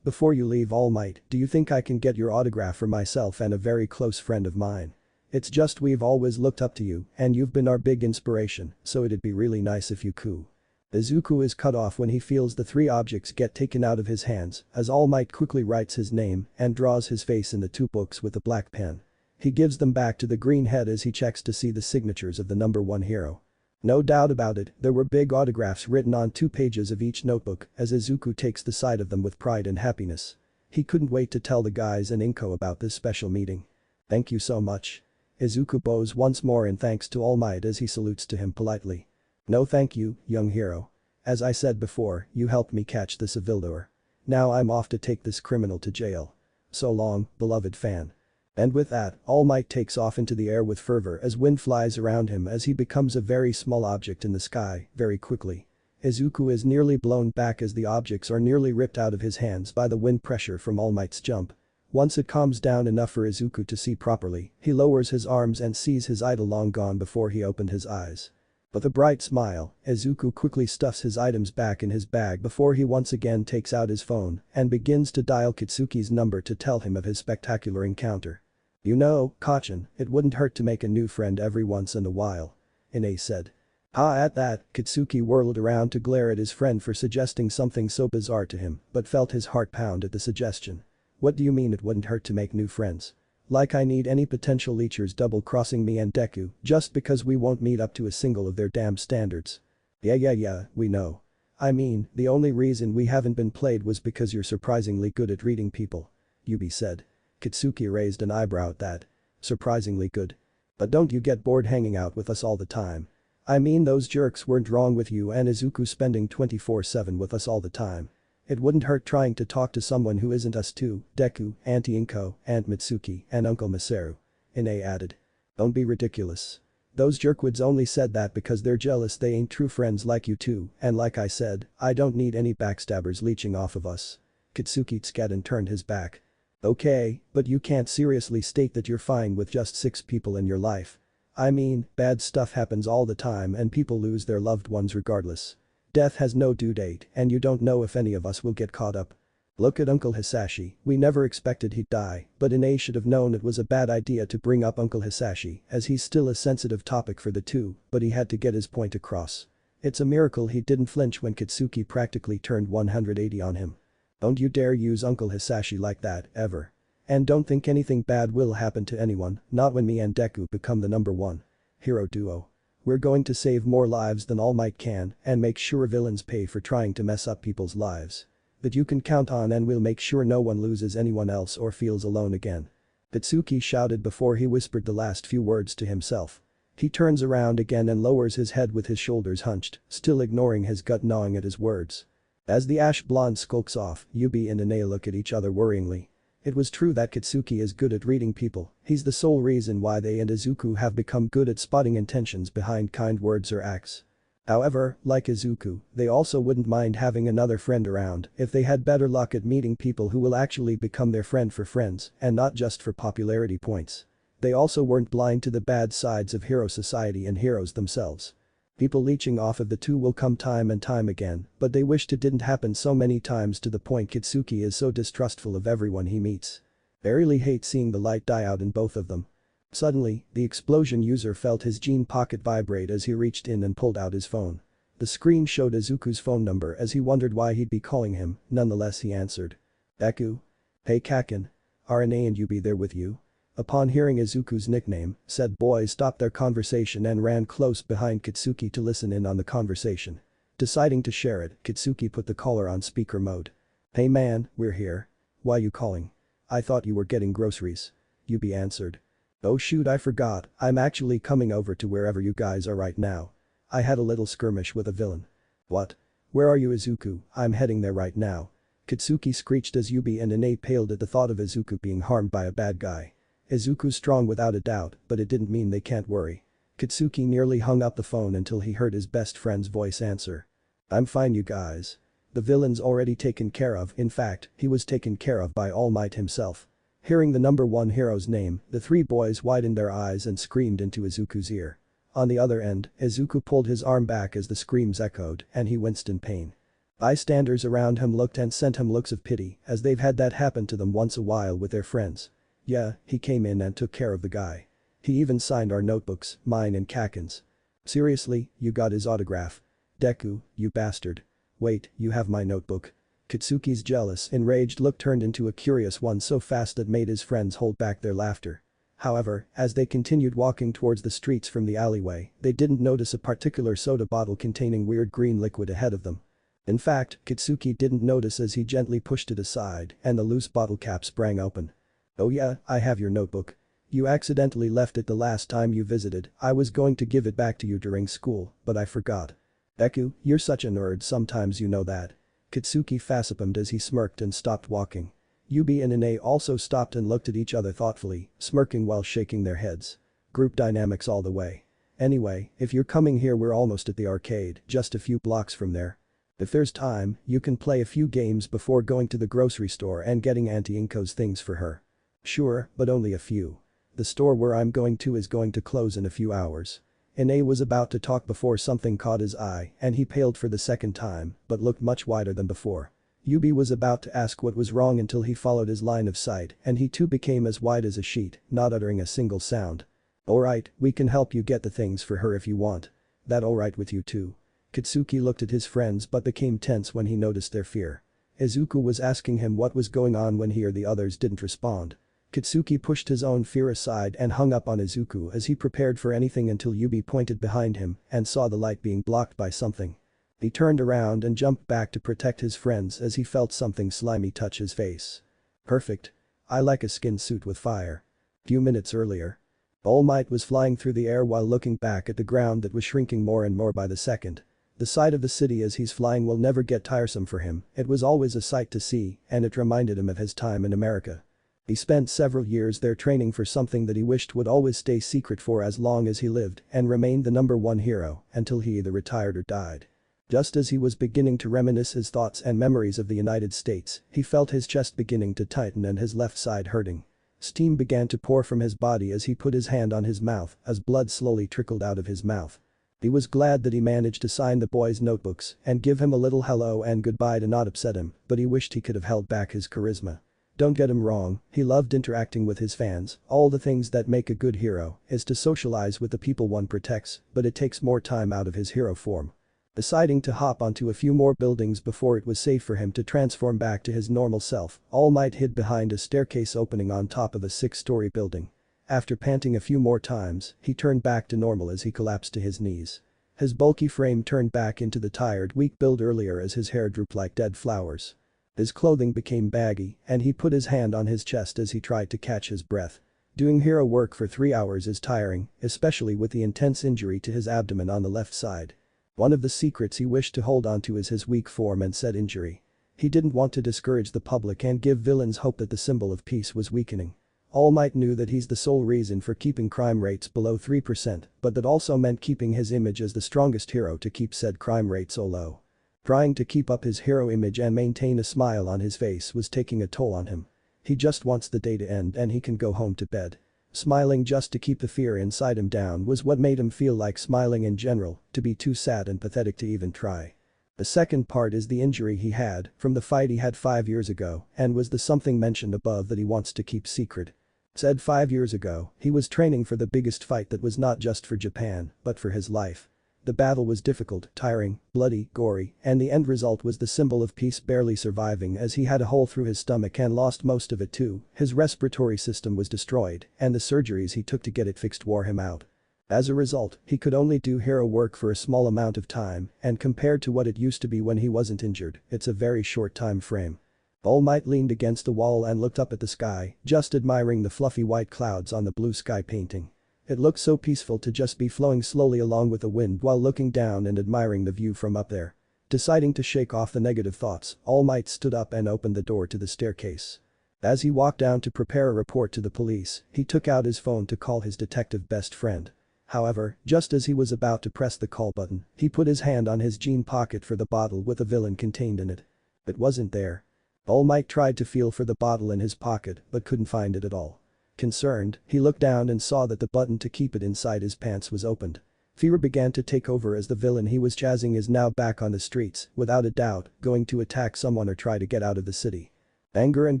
Before you leave All Might, do you think I can get your autograph for myself and a very close friend of mine? It's just we've always looked up to you and you've been our big inspiration, so it'd be really nice if you could. Izuku is cut off when he feels the three objects get taken out of his hands as All Might quickly writes his name and draws his face in the two books with a black pen. He gives them back to the green head as he checks to see the signatures of the number one hero. No doubt about it, there were big autographs written on 2 pages of each notebook as Izuku takes the sight of them with pride and happiness. He couldn't wait to tell the guys and Inko about this special meeting. Thank you so much. Izuku bows once more in thanks to All Might as he salutes to him politely. No thank you, young hero. As I said before, you helped me catch this evildoer. Now I'm off to take this criminal to jail. So long, beloved fan. And with that, All Might takes off into the air with fervor as wind flies around him as he becomes a very small object in the sky, very quickly. Izuku is nearly blown back as the objects are nearly ripped out of his hands by the wind pressure from All Might's jump. Once it calms down enough for Izuku to see properly, he lowers his arms and sees his idol long gone before he opened his eyes. With a bright smile, Izuku quickly stuffs his items back in his bag before he once again takes out his phone and begins to dial Kitsuki's number to tell him of his spectacular encounter. "You know, Kachan, it wouldn't hurt to make a new friend every once in a while," Ine said. At that, Kitsuki whirled around to glare at his friend for suggesting something so bizarre to him, but felt his heart pound at the suggestion. "What do you mean it wouldn't hurt to make new friends? Like I need any potential leechers double-crossing me and Deku just because we won't meet up to a single of their damn standards." Yeah, we know. I mean, the only reason we haven't been played was because you're surprisingly good at reading people," Yubi said. Kitsuki raised an eyebrow at that. "Surprisingly good. But don't you get bored hanging out with us all the time? I mean those jerks weren't wrong with you and Izuku spending 24/7 with us all the time. It wouldn't hurt trying to talk to someone who isn't us too, Deku, Auntie Inko, Aunt Mitsuki, and Uncle Masaru," Ine added. "Don't be ridiculous. Those jerkwods only said that because they're jealous they ain't true friends like you two, and like I said, I don't need any backstabbers leeching off of us." Kitsuki scat and turned his back. "Okay, but you can't seriously state that you're fine with just 6 people in your life. I mean, bad stuff happens all the time and people lose their loved ones regardless. Death has no due date and you don't know if any of us will get caught up. Look at Uncle Hisashi, we never expected he'd die, but Ine should have known it was a bad idea to bring up Uncle Hisashi as he's still a sensitive topic for the two, but he had to get his point across. It's a miracle he didn't flinch when Kitsuki practically turned 180 on him. Don't you dare use Uncle Hisashi like that, ever. And don't think anything bad will happen to anyone, not when me and Deku become the #1 hero duo. We're going to save more lives than All Might can and make sure villains pay for trying to mess up people's lives. That you can count on and we'll make sure no one loses anyone else or feels alone again." Kitsuki shouted before he whispered the last few words to himself. He turns around again and lowers his head with his shoulders hunched, still ignoring his gut gnawing at his words. As the ash blonde skulks off, Yubi and Ine look at each other worryingly. It was true that Kitsuki is good at reading people, he's the sole reason why they and Izuku have become good at spotting intentions behind kind words or acts. However, like Izuku, they also wouldn't mind having another friend around if they had better luck at meeting people who will actually become their friend for friends and not just for popularity points. They also weren't blind to the bad sides of hero society and heroes themselves. People leeching off of the two will come time and time again, but they wished it didn't happen so many times to the point Kitsuki is so distrustful of everyone he meets. I really hate seeing the light die out in both of them. Suddenly, the explosion user felt his jean pocket vibrate as he reached in and pulled out his phone. The screen showed Izuku's phone number as he wondered why he'd be calling him, nonetheless he answered. "Deku? Hey Kaken. Are Ine and Yubi there with you?" Upon hearing Izuku's nickname, said boy stopped their conversation and ran close behind Kitsuki to listen in on the conversation. Deciding to share it, Kitsuki put the caller on speaker mode. "Hey man, we're here. Why you calling? I thought you were getting groceries." Yubi answered. "Oh shoot I forgot, I'm actually coming over to wherever you guys are right now. I had a little skirmish with a villain." "What? Where are you Izuku? I'm heading there right now." Kitsuki screeched as Yubi and Ine paled at the thought of Izuku being harmed by a bad guy. Izuku's strong without a doubt, but it didn't mean they can't worry. Kitsuki nearly hung up the phone until he heard his best friend's voice answer. "I'm fine you guys. The villain's already taken care of, in fact, he was taken care of by All Might himself." Hearing the #1 hero's name, the 3 boys widened their eyes and screamed into Izuku's ear. On the other end, Izuku pulled his arm back as the screams echoed and he winced in pain. Bystanders around him looked and sent him looks of pity as they've had that happen to them once a while with their friends. "Yeah, he came in and took care of the guy. He even signed our notebooks, mine and Kaken's." "Seriously, you got his autograph? Deku, you bastard. Wait, you have my notebook?" Kitsuki's jealous, enraged look turned into a curious one so fast that made his friends hold back their laughter. However, as they continued walking towards the streets from the alleyway, they didn't notice a particular soda bottle containing weird green liquid ahead of them. In fact, Kitsuki didn't notice as he gently pushed it aside and the loose bottle cap sprang open. "Oh yeah, I have your notebook. You accidentally left it the last time you visited, I was going to give it back to you during school, but I forgot. Deku, you're such a nerd sometimes you know that." Kitsuki facepalmed as he smirked and stopped walking. Yubi and Ine also stopped and looked at each other thoughtfully, smirking while shaking their heads. Group dynamics all the way. Anyway, if you're coming here we're almost at the arcade, just a few blocks from there. If there's time, you can play a few games before going to the grocery store and getting Auntie Inko's things for her. Sure, but only a few. The store where I'm going to is going to close in a few hours. Ine was about to talk before something caught his eye and he paled for the second time, but looked much wider than before. Yubi was about to ask what was wrong until he followed his line of sight and he too became as wide as a sheet, not uttering a single sound. Alright, we can help you get the things for her if you want. That alright with you too? Kitsuki looked at his friends but became tense when he noticed their fear. Izuku was asking him what was going on when he or the others didn't respond. Kitsuki pushed his own fear aside and hung up on Izuku as he prepared for anything until Yubi pointed behind him and saw the light being blocked by something. He turned around and jumped back to protect his friends as he felt something slimy touch his face. Perfect. I like a skin suit with fire. Few minutes earlier. All Might was flying through the air while looking back at the ground that was shrinking more and more by the second. The sight of the city as he's flying will never get tiresome for him, it was always a sight to see and it reminded him of his time in America. He spent several years there training for something that he wished would always stay secret for as long as he lived and remained the #1 hero until he either retired or died. Just as he was beginning to reminisce his thoughts and memories of the United States, he felt his chest beginning to tighten and his left side hurting. Steam began to pour from his body as he put his hand on his mouth as blood slowly trickled out of his mouth. He was glad that he managed to sign the boy's notebooks and give him a little hello and goodbye to not upset him, but he wished he could have held back his charisma. Don't get him wrong, he loved interacting with his fans, all the things that make a good hero is to socialize with the people one protects, but it takes more time out of his hero form. Deciding to hop onto a few more buildings before it was safe for him to transform back to his normal self, All Might hid behind a staircase opening on top of a 6-story building. After panting a few more times, he turned back to normal as he collapsed to his knees. His bulky frame turned back into the tired, weak build earlier as his hair drooped like dead flowers. His clothing became baggy and he put his hand on his chest as he tried to catch his breath. Doing hero work for 3 hours is tiring, especially with the intense injury to his abdomen on the left side. One of the secrets he wished to hold onto is his weak form and said injury. He didn't want to discourage the public and give villains hope that the symbol of peace was weakening. All Might knew that he's the sole reason for keeping crime rates below 3%, but that also meant keeping his image as the strongest hero to keep said crime rate so low. Trying to keep up his hero image and maintain a smile on his face was taking a toll on him. He just wants the day to end and he can go home to bed. Smiling just to keep the fear inside him down was what made him feel like smiling in general, to be too sad and pathetic to even try. The second part is the injury he had from the fight he had 5 years ago and was the something mentioned above that he wants to keep secret. Said 5 years ago, he was training for the biggest fight that was not just for Japan, but for his life. The battle was difficult, tiring, bloody, gory, and the end result was the symbol of peace barely surviving as he had a hole through his stomach and lost most of it too, his respiratory system was destroyed, and the surgeries he took to get it fixed wore him out. As a result, he could only do hero work for a small amount of time, and compared to what it used to be when he wasn't injured, it's a very short time frame. All Might leaned against the wall and looked up at the sky, just admiring the fluffy white clouds on the blue sky painting. It looked so peaceful to just be flowing slowly along with the wind while looking down and admiring the view from up there. Deciding to shake off the negative thoughts, All Might stood up and opened the door to the staircase. As he walked down to prepare a report to the police, he took out his phone to call his detective best friend. However, just as he was about to press the call button, he put his hand on his jean pocket for the bottle with a villain contained in it. It wasn't there. All Might tried to feel for the bottle in his pocket but couldn't find it at all. Concerned, he looked down and saw that the button to keep it inside his pants was opened. Fear began to take over as the villain he was chasing is now back on the streets, without a doubt, going to attack someone or try to get out of the city. Anger and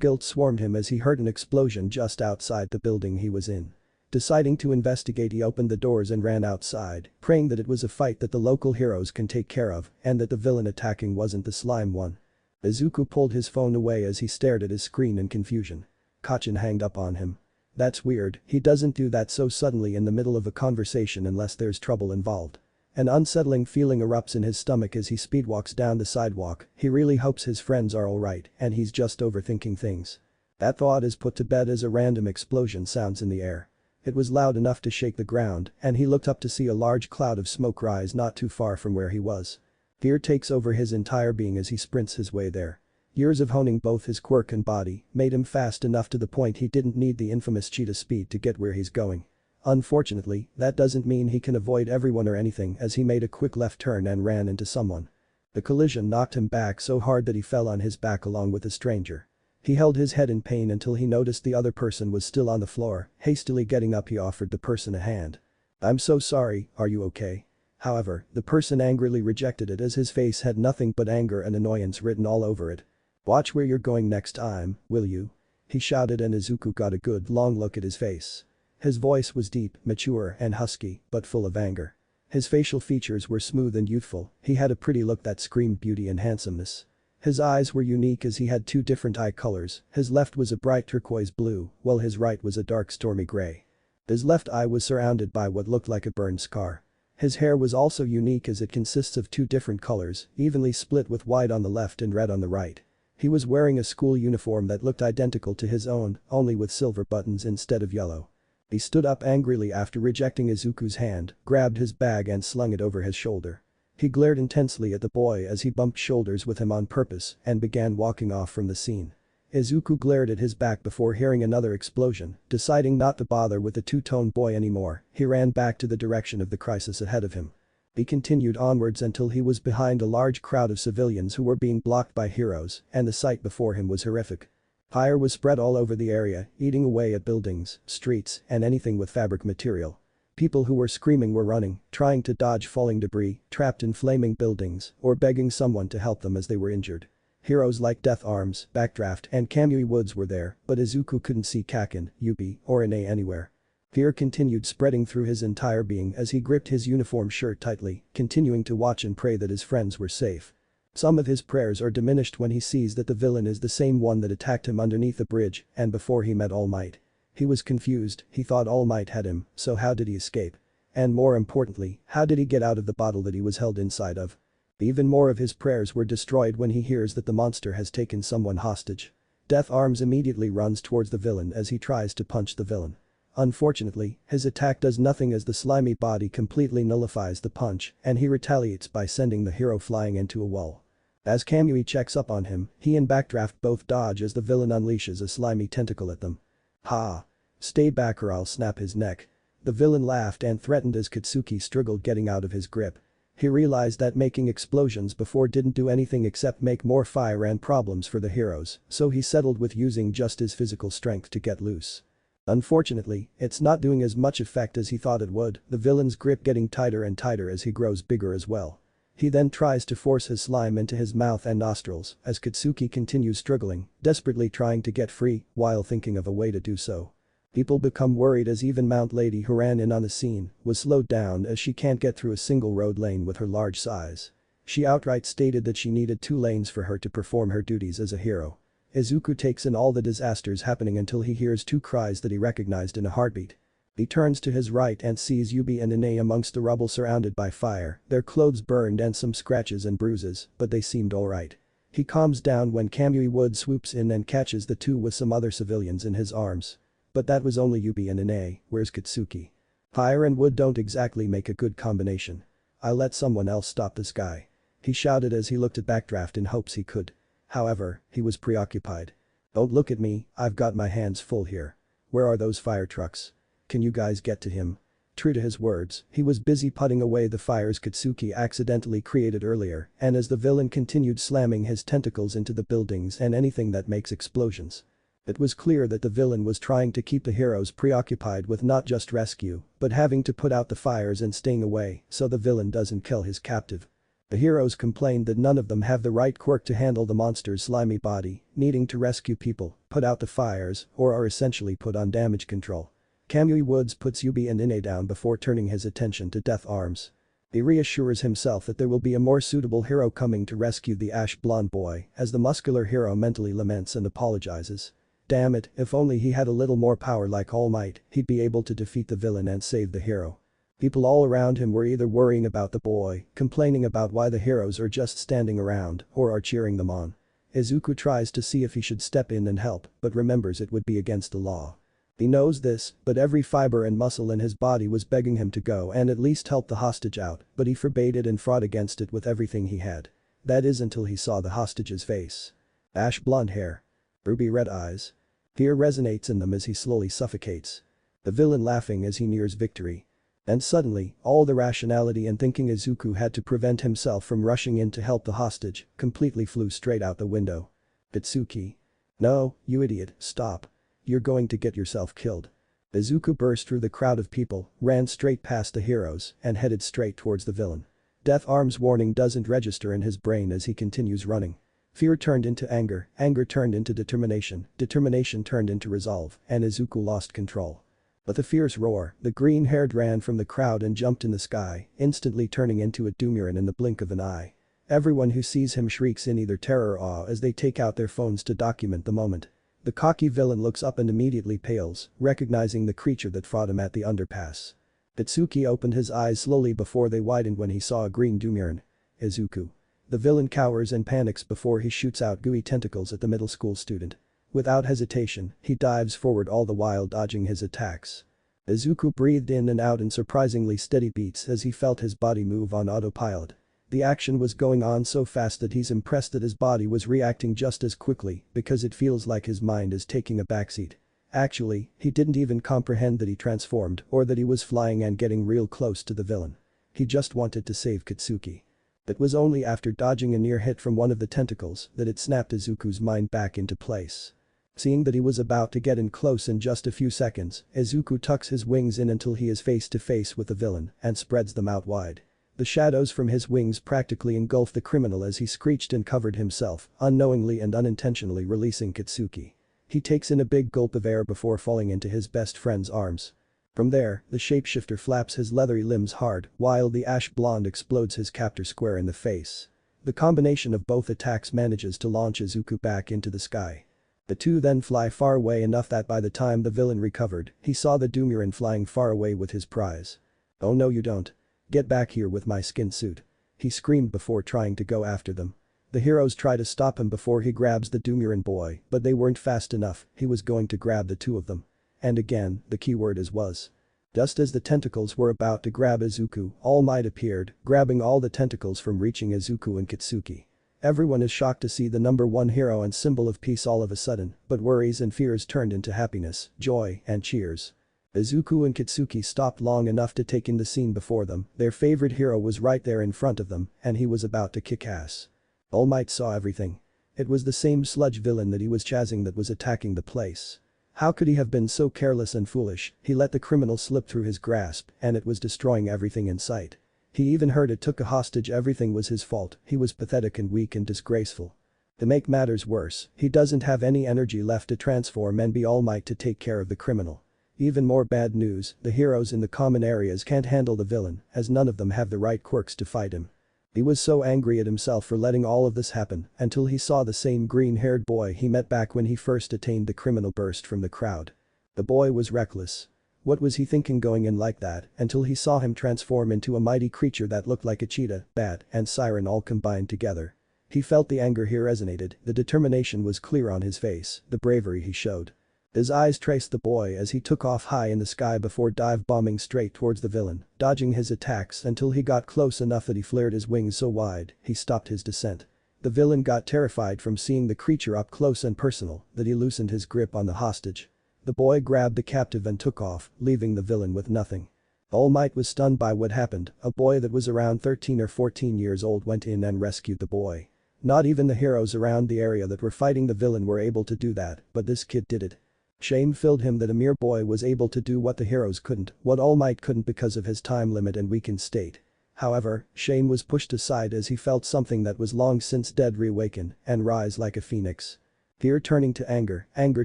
guilt swarmed him as he heard an explosion just outside the building he was in. Deciding to investigate, he opened the doors and ran outside, praying that it was a fight that the local heroes can take care of and that the villain attacking wasn't the slime one. Izuku pulled his phone away as he stared at his screen in confusion. Kachin hanged up on him. That's weird, he doesn't do that so suddenly in the middle of a conversation unless there's trouble involved. An unsettling feeling erupts in his stomach as he speedwalks down the sidewalk, he really hopes his friends are alright and he's just overthinking things. That thought is put to bed as a random explosion sounds in the air. It was loud enough to shake the ground and he looked up to see a large cloud of smoke rise not too far from where he was. Fear takes over his entire being as he sprints his way there. Years of honing both his quirk and body made him fast enough to the point he didn't need the infamous cheetah speed to get where he's going. Unfortunately, that doesn't mean he can avoid everyone or anything, as he made a quick left turn and ran into someone. The collision knocked him back so hard that he fell on his back along with the stranger. He held his head in pain until he noticed the other person was still on the floor. Hastily getting up, he offered the person a hand. "I'm so sorry, are you okay?" However, the person angrily rejected it as his face had nothing but anger and annoyance written all over it. "Watch where you're going next time, will you?" he shouted, and Izuku got a good long look at his face. His voice was deep, mature and husky, but full of anger. His facial features were smooth and youthful. He had a pretty look that screamed beauty and handsomeness. His eyes were unique as he had two different eye colors. His left was a bright turquoise blue, while his right was a dark stormy gray. His left eye was surrounded by what looked like a burned scar. His hair was also unique as it consists of two different colors, evenly split with white on the left and red on the right. He was wearing a school uniform that looked identical to his own, only with silver buttons instead of yellow. He stood up angrily after rejecting Izuku's hand, grabbed his bag and slung it over his shoulder. He glared intensely at the boy as he bumped shoulders with him on purpose and began walking off from the scene. Izuku glared at his back before hearing another explosion. Deciding not to bother with the two-tone boy anymore, he ran back to the direction of the crisis ahead of him. He continued onwards until he was behind a large crowd of civilians who were being blocked by heroes, and the sight before him was horrific. Fire was spread all over the area, eating away at buildings, streets, and anything with fabric material. People who were screaming were running, trying to dodge falling debris, trapped in flaming buildings, or begging someone to help them as they were injured. Heroes like Death Arms, Backdraft, and Kamui Woods were there, but Izuku couldn't see Kaken, Yubi, or Ine anywhere. Fear continued spreading through his entire being as he gripped his uniform shirt tightly, continuing to watch and pray that his friends were safe. Some of his prayers are diminished when he sees that the villain is the same one that attacked him underneath the bridge and before he met All Might. He was confused. He thought All Might had him, so how did he escape? And more importantly, how did he get out of the bottle that he was held inside of? Even more of his prayers were destroyed when he hears that the monster has taken someone hostage. Death Arms immediately runs towards the villain as he tries to punch the villain. Unfortunately, his attack does nothing as the slimy body completely nullifies the punch and he retaliates by sending the hero flying into a wall. As Kamui checks up on him, he and Backdraft both dodge as the villain unleashes a slimy tentacle at them. "Ha! Stay back or I'll snap his neck." The villain laughed and threatened as Katsuki struggled getting out of his grip. He realized that making explosions before didn't do anything except make more fire and problems for the heroes, so he settled with using just his physical strength to get loose. Unfortunately, it's not doing as much effect as he thought it would, the villain's grip getting tighter and tighter as he grows bigger as well. He then tries to force his slime into his mouth and nostrils as Katsuki continues struggling, desperately trying to get free while thinking of a way to do so. People become worried as even Mount Lady, who ran in on the scene, was slowed down as she can't get through a single road lane with her large size. She outright stated that she needed 2 lanes for her to perform her duties as a hero. Izuku takes in all the disasters happening until he hears 2 cries that he recognized in a heartbeat. He turns to his right and sees Yubi and Ine amongst the rubble surrounded by fire, their clothes burned and some scratches and bruises, but they seemed alright. He calms down when Kamui Wood swoops in and catches the 2 with some other civilians in his arms. But that was only Yubi and Ine, where's Katsuki? Fire and wood don't exactly make a good combination. I'll let someone else stop this guy. He shouted as he looked at Backdraft in hopes he could. However, he was preoccupied. Don't look at me, I've got my hands full here. Where are those fire trucks? Can you guys get to him? True to his words, he was busy putting away the fires Katsuki accidentally created earlier, and as the villain continued slamming his tentacles into the buildings and anything that makes explosions. It was clear that the villain was trying to keep the heroes preoccupied with not just rescue, but having to put out the fires and staying away so the villain doesn't kill his captive. The heroes complained that none of them have the right quirk to handle the monster's slimy body, needing to rescue people, put out the fires, or are essentially put on damage control. Kamui Woods puts Yubi and Ine down before turning his attention to Death Arms. He reassures himself that there will be a more suitable hero coming to rescue the ash blonde boy as the muscular hero mentally laments and apologizes. Damn it, if only he had a little more power like All Might, he'd be able to defeat the villain and save the hero. People all around him were either worrying about the boy, complaining about why the heroes are just standing around, or are cheering them on. Izuku tries to see if he should step in and help, but remembers it would be against the law. He knows this, but every fiber and muscle in his body was begging him to go and at least help the hostage out, but he forbade it and fought against it with everything he had. That is until he saw the hostage's face. Ash blonde hair. Ruby red eyes. Fear resonates in them as he slowly suffocates. The villain laughing as he nears victory. And suddenly, all the rationality and thinking Izuku had to prevent himself from rushing in to help the hostage completely flew straight out the window. Itsuki. No, you idiot, stop. You're going to get yourself killed. Izuku burst through the crowd of people, ran straight past the heroes, and headed straight towards the villain. Death arms warning doesn't register in his brain as he continues running. Fear turned into anger, anger turned into determination, determination turned into resolve, and Izuku lost control. With a fierce roar, the green-haired ran from the crowd and jumped in the sky, instantly turning into a Dumuren in the blink of an eye. Everyone who sees him shrieks in either terror or awe as they take out their phones to document the moment. The cocky villain looks up and immediately pales, recognizing the creature that fought him at the underpass. Itsuki opened his eyes slowly before they widened when he saw a green Dumuren. Izuku. The villain cowers and panics before he shoots out gooey tentacles at the middle school student. Without hesitation, he dives forward all the while dodging his attacks. Izuku breathed in and out in surprisingly steady beats as he felt his body move on autopilot. The action was going on so fast that he's impressed that his body was reacting just as quickly because it feels like his mind is taking a backseat. Actually, he didn't even comprehend that he transformed or that he was flying and getting real close to the villain. He just wanted to save Katsuki. It was only after dodging a near hit from one of the tentacles that it snapped Izuku's mind back into place. Seeing that he was about to get in close in just a few seconds, Izuku tucks his wings in until he is face to face with the villain and spreads them out wide. The shadows from his wings practically engulfed the criminal as he screeched and covered himself, unknowingly and unintentionally releasing Katsuki. He takes in a big gulp of air before falling into his best friend's arms. From there, the shapeshifter flaps his leathery limbs hard while the ash blonde explodes his captor square in the face. The combination of both attacks manages to launch Izuku back into the sky. The two then fly far away enough that by the time the villain recovered, he saw the Dumuren flying far away with his prize. "Oh no you don't. Get back here with my skin suit," he screamed before trying to go after them. The heroes try to stop him before he grabs the Dumuren boy, but they weren't fast enough, he was going to grab the two of them. And again, the keyword is was. Just as the tentacles were about to grab Izuku, All Might appeared, grabbing all the tentacles from reaching Izuku and Katsuki. Everyone is shocked to see the number one hero and symbol of peace all of a sudden, but worries and fears turned into happiness, joy, and cheers. Izuku and Katsuki stopped long enough to take in the scene before them, their favorite hero was right there in front of them, and he was about to kick ass. All Might saw everything. It was the same sludge villain that he was chasing that was attacking the place. How could he have been so careless and foolish? He let the criminal slip through his grasp, and it was destroying everything in sight. He even heard it took a hostage, everything was his fault, he was pathetic and weak and disgraceful. To make matters worse, he doesn't have any energy left to transform and be All Might to take care of the criminal. Even more bad news, the heroes in the common areas can't handle the villain, as none of them have the right quirks to fight him. He was so angry at himself for letting all of this happen until he saw the same green-haired boy he met back when he first attained the criminal burst from the crowd. The boy was reckless. What was he thinking going in like that until he saw him transform into a mighty creature that looked like a cheetah, bat, and siren all combined together. He felt the anger here resonated, the determination was clear on his face, the bravery he showed. His eyes traced the boy as he took off high in the sky before dive-bombing straight towards the villain, dodging his attacks until he got close enough that he flared his wings so wide, he stopped his descent. The villain got terrified from seeing the creature up close and personal that he loosened his grip on the hostage. The boy grabbed the captive and took off, leaving the villain with nothing. All Might was stunned by what happened, a boy that was around 13 or 14 years old went in and rescued the boy. Not even the heroes around the area that were fighting the villain were able to do that, but this kid did it. Shame filled him that a mere boy was able to do what the heroes couldn't, what All Might couldn't because of his time limit and weakened state. However, shame was pushed aside as he felt something that was long since dead reawaken and rise like a phoenix. Fear turning to anger, anger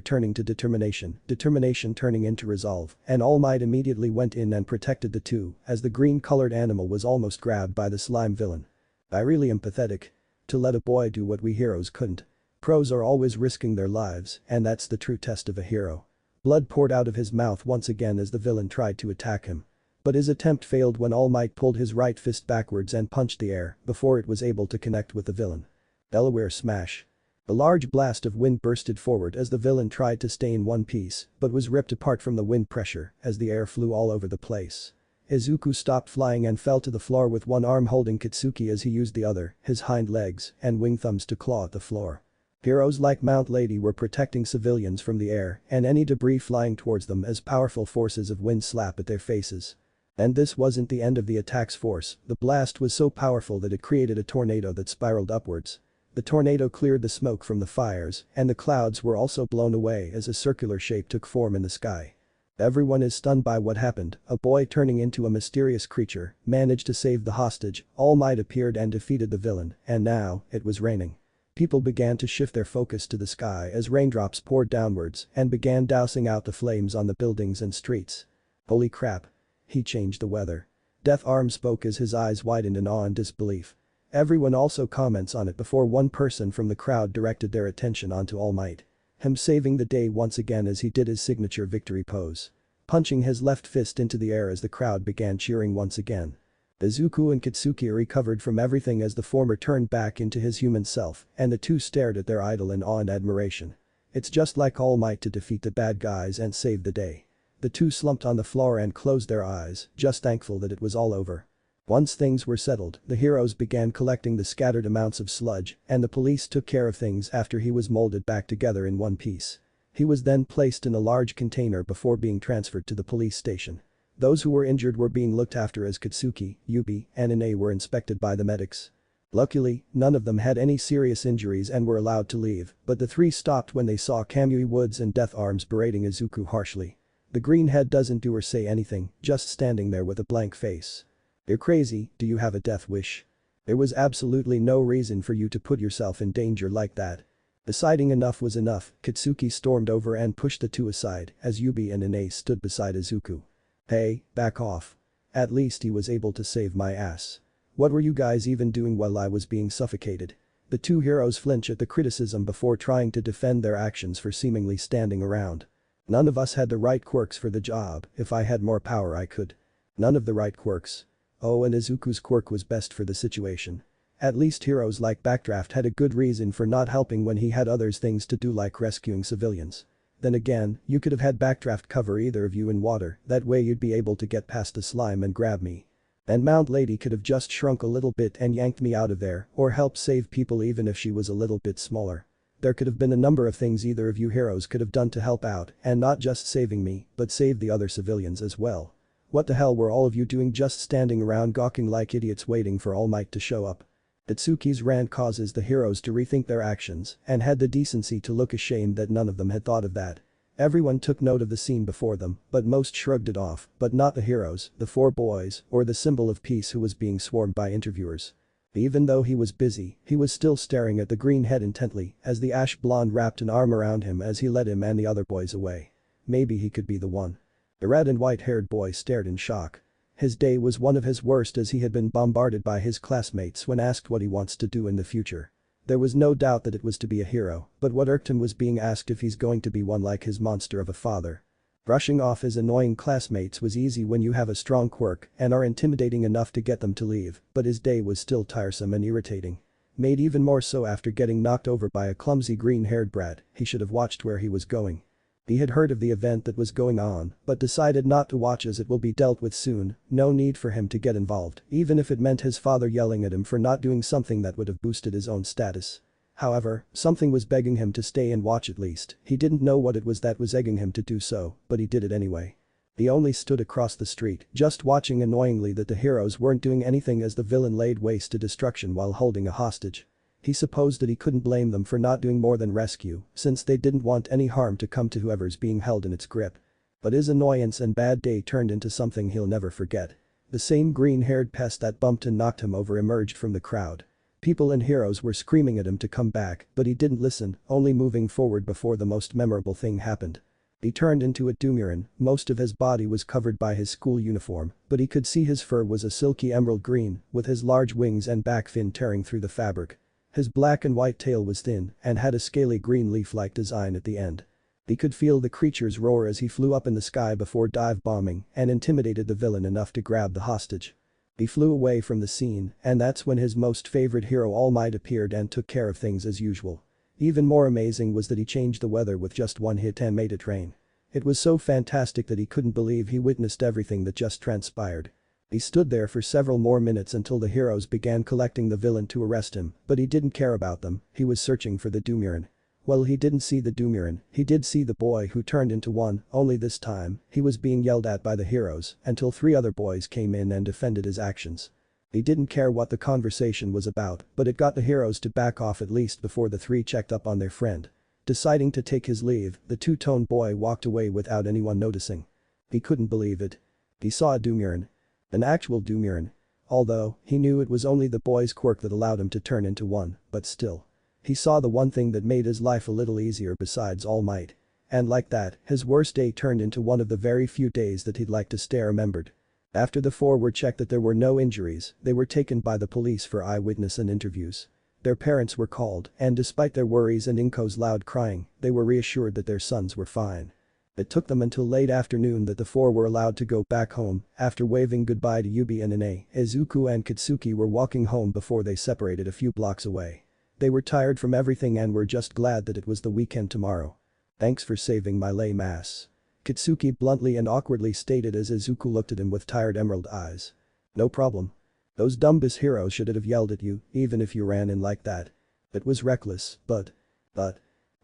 turning to determination, determination turning into resolve, and All Might immediately went in and protected the two as the green-colored animal was almost grabbed by the slime villain. I really am pathetic. To let a boy do what we heroes couldn't. Pros are always risking their lives, and that's the true test of a hero. Blood poured out of his mouth once again as the villain tried to attack him. But his attempt failed when All Might pulled his right fist backwards and punched the air before it was able to connect with the villain. Delaware smash. A large blast of wind bursted forward as the villain tried to stay in one piece, but was ripped apart from the wind pressure as the air flew all over the place. Izuku stopped flying and fell to the floor with one arm holding Katsuki as he used the other, his hind legs and wing thumbs to claw at the floor. Heroes like Mount Lady were protecting civilians from the air and any debris flying towards them as powerful forces of wind slap at their faces. And this wasn't the end of the attack's force, the blast was so powerful that it created a tornado that spiraled upwards. The tornado cleared the smoke from the fires, and the clouds were also blown away as a circular shape took form in the sky. Everyone is stunned by what happened, a boy turning into a mysterious creature, managed to save the hostage, All Might appeared and defeated the villain, and now, it was raining. People began to shift their focus to the sky as raindrops poured downwards and began dousing out the flames on the buildings and streets. Holy crap. He changed the weather. Death Arm spoke as his eyes widened in awe and disbelief. Everyone also comments on it before one person from the crowd directed their attention onto All Might. Him saving the day once again as he did his signature victory pose. Punching his left fist into the air as the crowd began cheering once again. Izuku and Kitsuki recovered from everything as the former turned back into his human self and the two stared at their idol in awe and admiration. It's just like All Might to defeat the bad guys and save the day. The two slumped on the floor and closed their eyes, just thankful that it was all over. Once things were settled, the heroes began collecting the scattered amounts of sludge and the police took care of things after he was molded back together in one piece. He was then placed in a large container before being transferred to the police station. Those who were injured were being looked after as Katsuki, Yubi, and Ine were inspected by the medics. Luckily, none of them had any serious injuries and were allowed to leave, but the three stopped when they saw Kamui Woods and Death Arms berating Izuku harshly. The greenhead doesn't do or say anything, just standing there with a blank face. You're crazy, do you have a death wish? There was absolutely no reason for you to put yourself in danger like that. Deciding enough was enough, Katsuki stormed over and pushed the two aside as Yubi and Ine stood beside Izuku. Hey, back off. At least he was able to save my ass. What were you guys even doing while I was being suffocated? The two heroes flinch at the criticism before trying to defend their actions for seemingly standing around. None of us had the right quirks for the job, if I had more power I could. None of the right quirks. Oh, and Izuku's quirk was best for the situation. At least heroes like Backdraft had a good reason for not helping when he had others things to do like rescuing civilians. Then again, you could have had Backdraft cover either of you in water, that way you'd be able to get past the slime and grab me. And Mount Lady could have just shrunk a little bit and yanked me out of there or helped save people even if she was a little bit smaller. There could have been a number of things either of you heroes could have done to help out and not just saving me, but save the other civilians as well. What the hell were all of you doing just standing around gawking like idiots waiting for All Might to show up? Itsuki's rant causes the heroes to rethink their actions and had the decency to look ashamed that none of them had thought of that. Everyone took note of the scene before them, but most shrugged it off, but not the heroes, the four boys, or the symbol of peace who was being swarmed by interviewers. Even though he was busy, he was still staring at the green head intently as the ash blonde wrapped an arm around him as he led him and the other boys away. Maybe he could be the one. The red and white-haired boy stared in shock. His day was one of his worst as he had been bombarded by his classmates when asked what he wants to do in the future. There was no doubt that it was to be a hero, but what irked him was being asked if he's going to be one like his monster of a father. Brushing off his annoying classmates was easy when you have a strong quirk and are intimidating enough to get them to leave, but his day was still tiresome and irritating. Made even more so after getting knocked over by a clumsy green-haired brat, he should have watched where he was going. He had heard of the event that was going on, but decided not to watch as it will be dealt with soon, no need for him to get involved, even if it meant his father yelling at him for not doing something that would have boosted his own status. However, something was begging him to stay and watch at least, he didn't know what it was that was egging him to do so, but he did it anyway. He only stood across the street, just watching annoyingly that the heroes weren't doing anything as the villain laid waste to destruction while holding a hostage. He supposed that he couldn't blame them for not doing more than rescue, since they didn't want any harm to come to whoever's being held in its grip. But his annoyance and bad day turned into something he'll never forget. The same green-haired pest that bumped and knocked him over emerged from the crowd. People and heroes were screaming at him to come back, but he didn't listen, only moving forward before the most memorable thing happened. He turned into a Dumuren, most of his body was covered by his school uniform, but he could see his fur was a silky emerald green, with his large wings and back fin tearing through the fabric. His black and white tail was thin and had a scaly green leaf-like design at the end. He could feel the creature's roar as he flew up in the sky before dive-bombing and intimidated the villain enough to grab the hostage. He flew away from the scene, and that's when his most favorite hero All Might appeared and took care of things as usual. Even more amazing was that he changed the weather with just one hit and made it rain. It was so fantastic that he couldn't believe he witnessed everything that just transpired. He stood there for several more minutes until the heroes began collecting the villain to arrest him, but he didn't care about them, he was searching for the Dumuren. Well, he didn't see the Dumuren, he did see the boy who turned into one, only this time, he was being yelled at by the heroes until 3 other boys came in and defended his actions. He didn't care what the conversation was about, but it got the heroes to back off at least before the 3 checked up on their friend. Deciding to take his leave, the two-tone boy walked away without anyone noticing. He couldn't believe it. He saw a Dumuren. An actual Dumuren. Although, he knew it was only the boy's quirk that allowed him to turn into one, but still. He saw the one thing that made his life a little easier besides All Might. And like that, his worst day turned into one of the very few days that he'd like to stay remembered. After the 4 were checked that there were no injuries, they were taken by the police for eyewitness and interviews. Their parents were called, and despite their worries and Inko's loud crying, they were reassured that their sons were fine. It took them until late afternoon that the 4 were allowed to go back home. After waving goodbye to Yubi and Ine, Izuku and Kitsuki were walking home before they separated a few blocks away. They were tired from everything and were just glad that it was the weekend tomorrow. "Thanks for saving my lame ass," Kitsuki bluntly and awkwardly stated as Izuku looked at him with tired emerald eyes. "No problem. Those dumbass heroes should have yelled at you, even if you ran in like that. It was reckless, but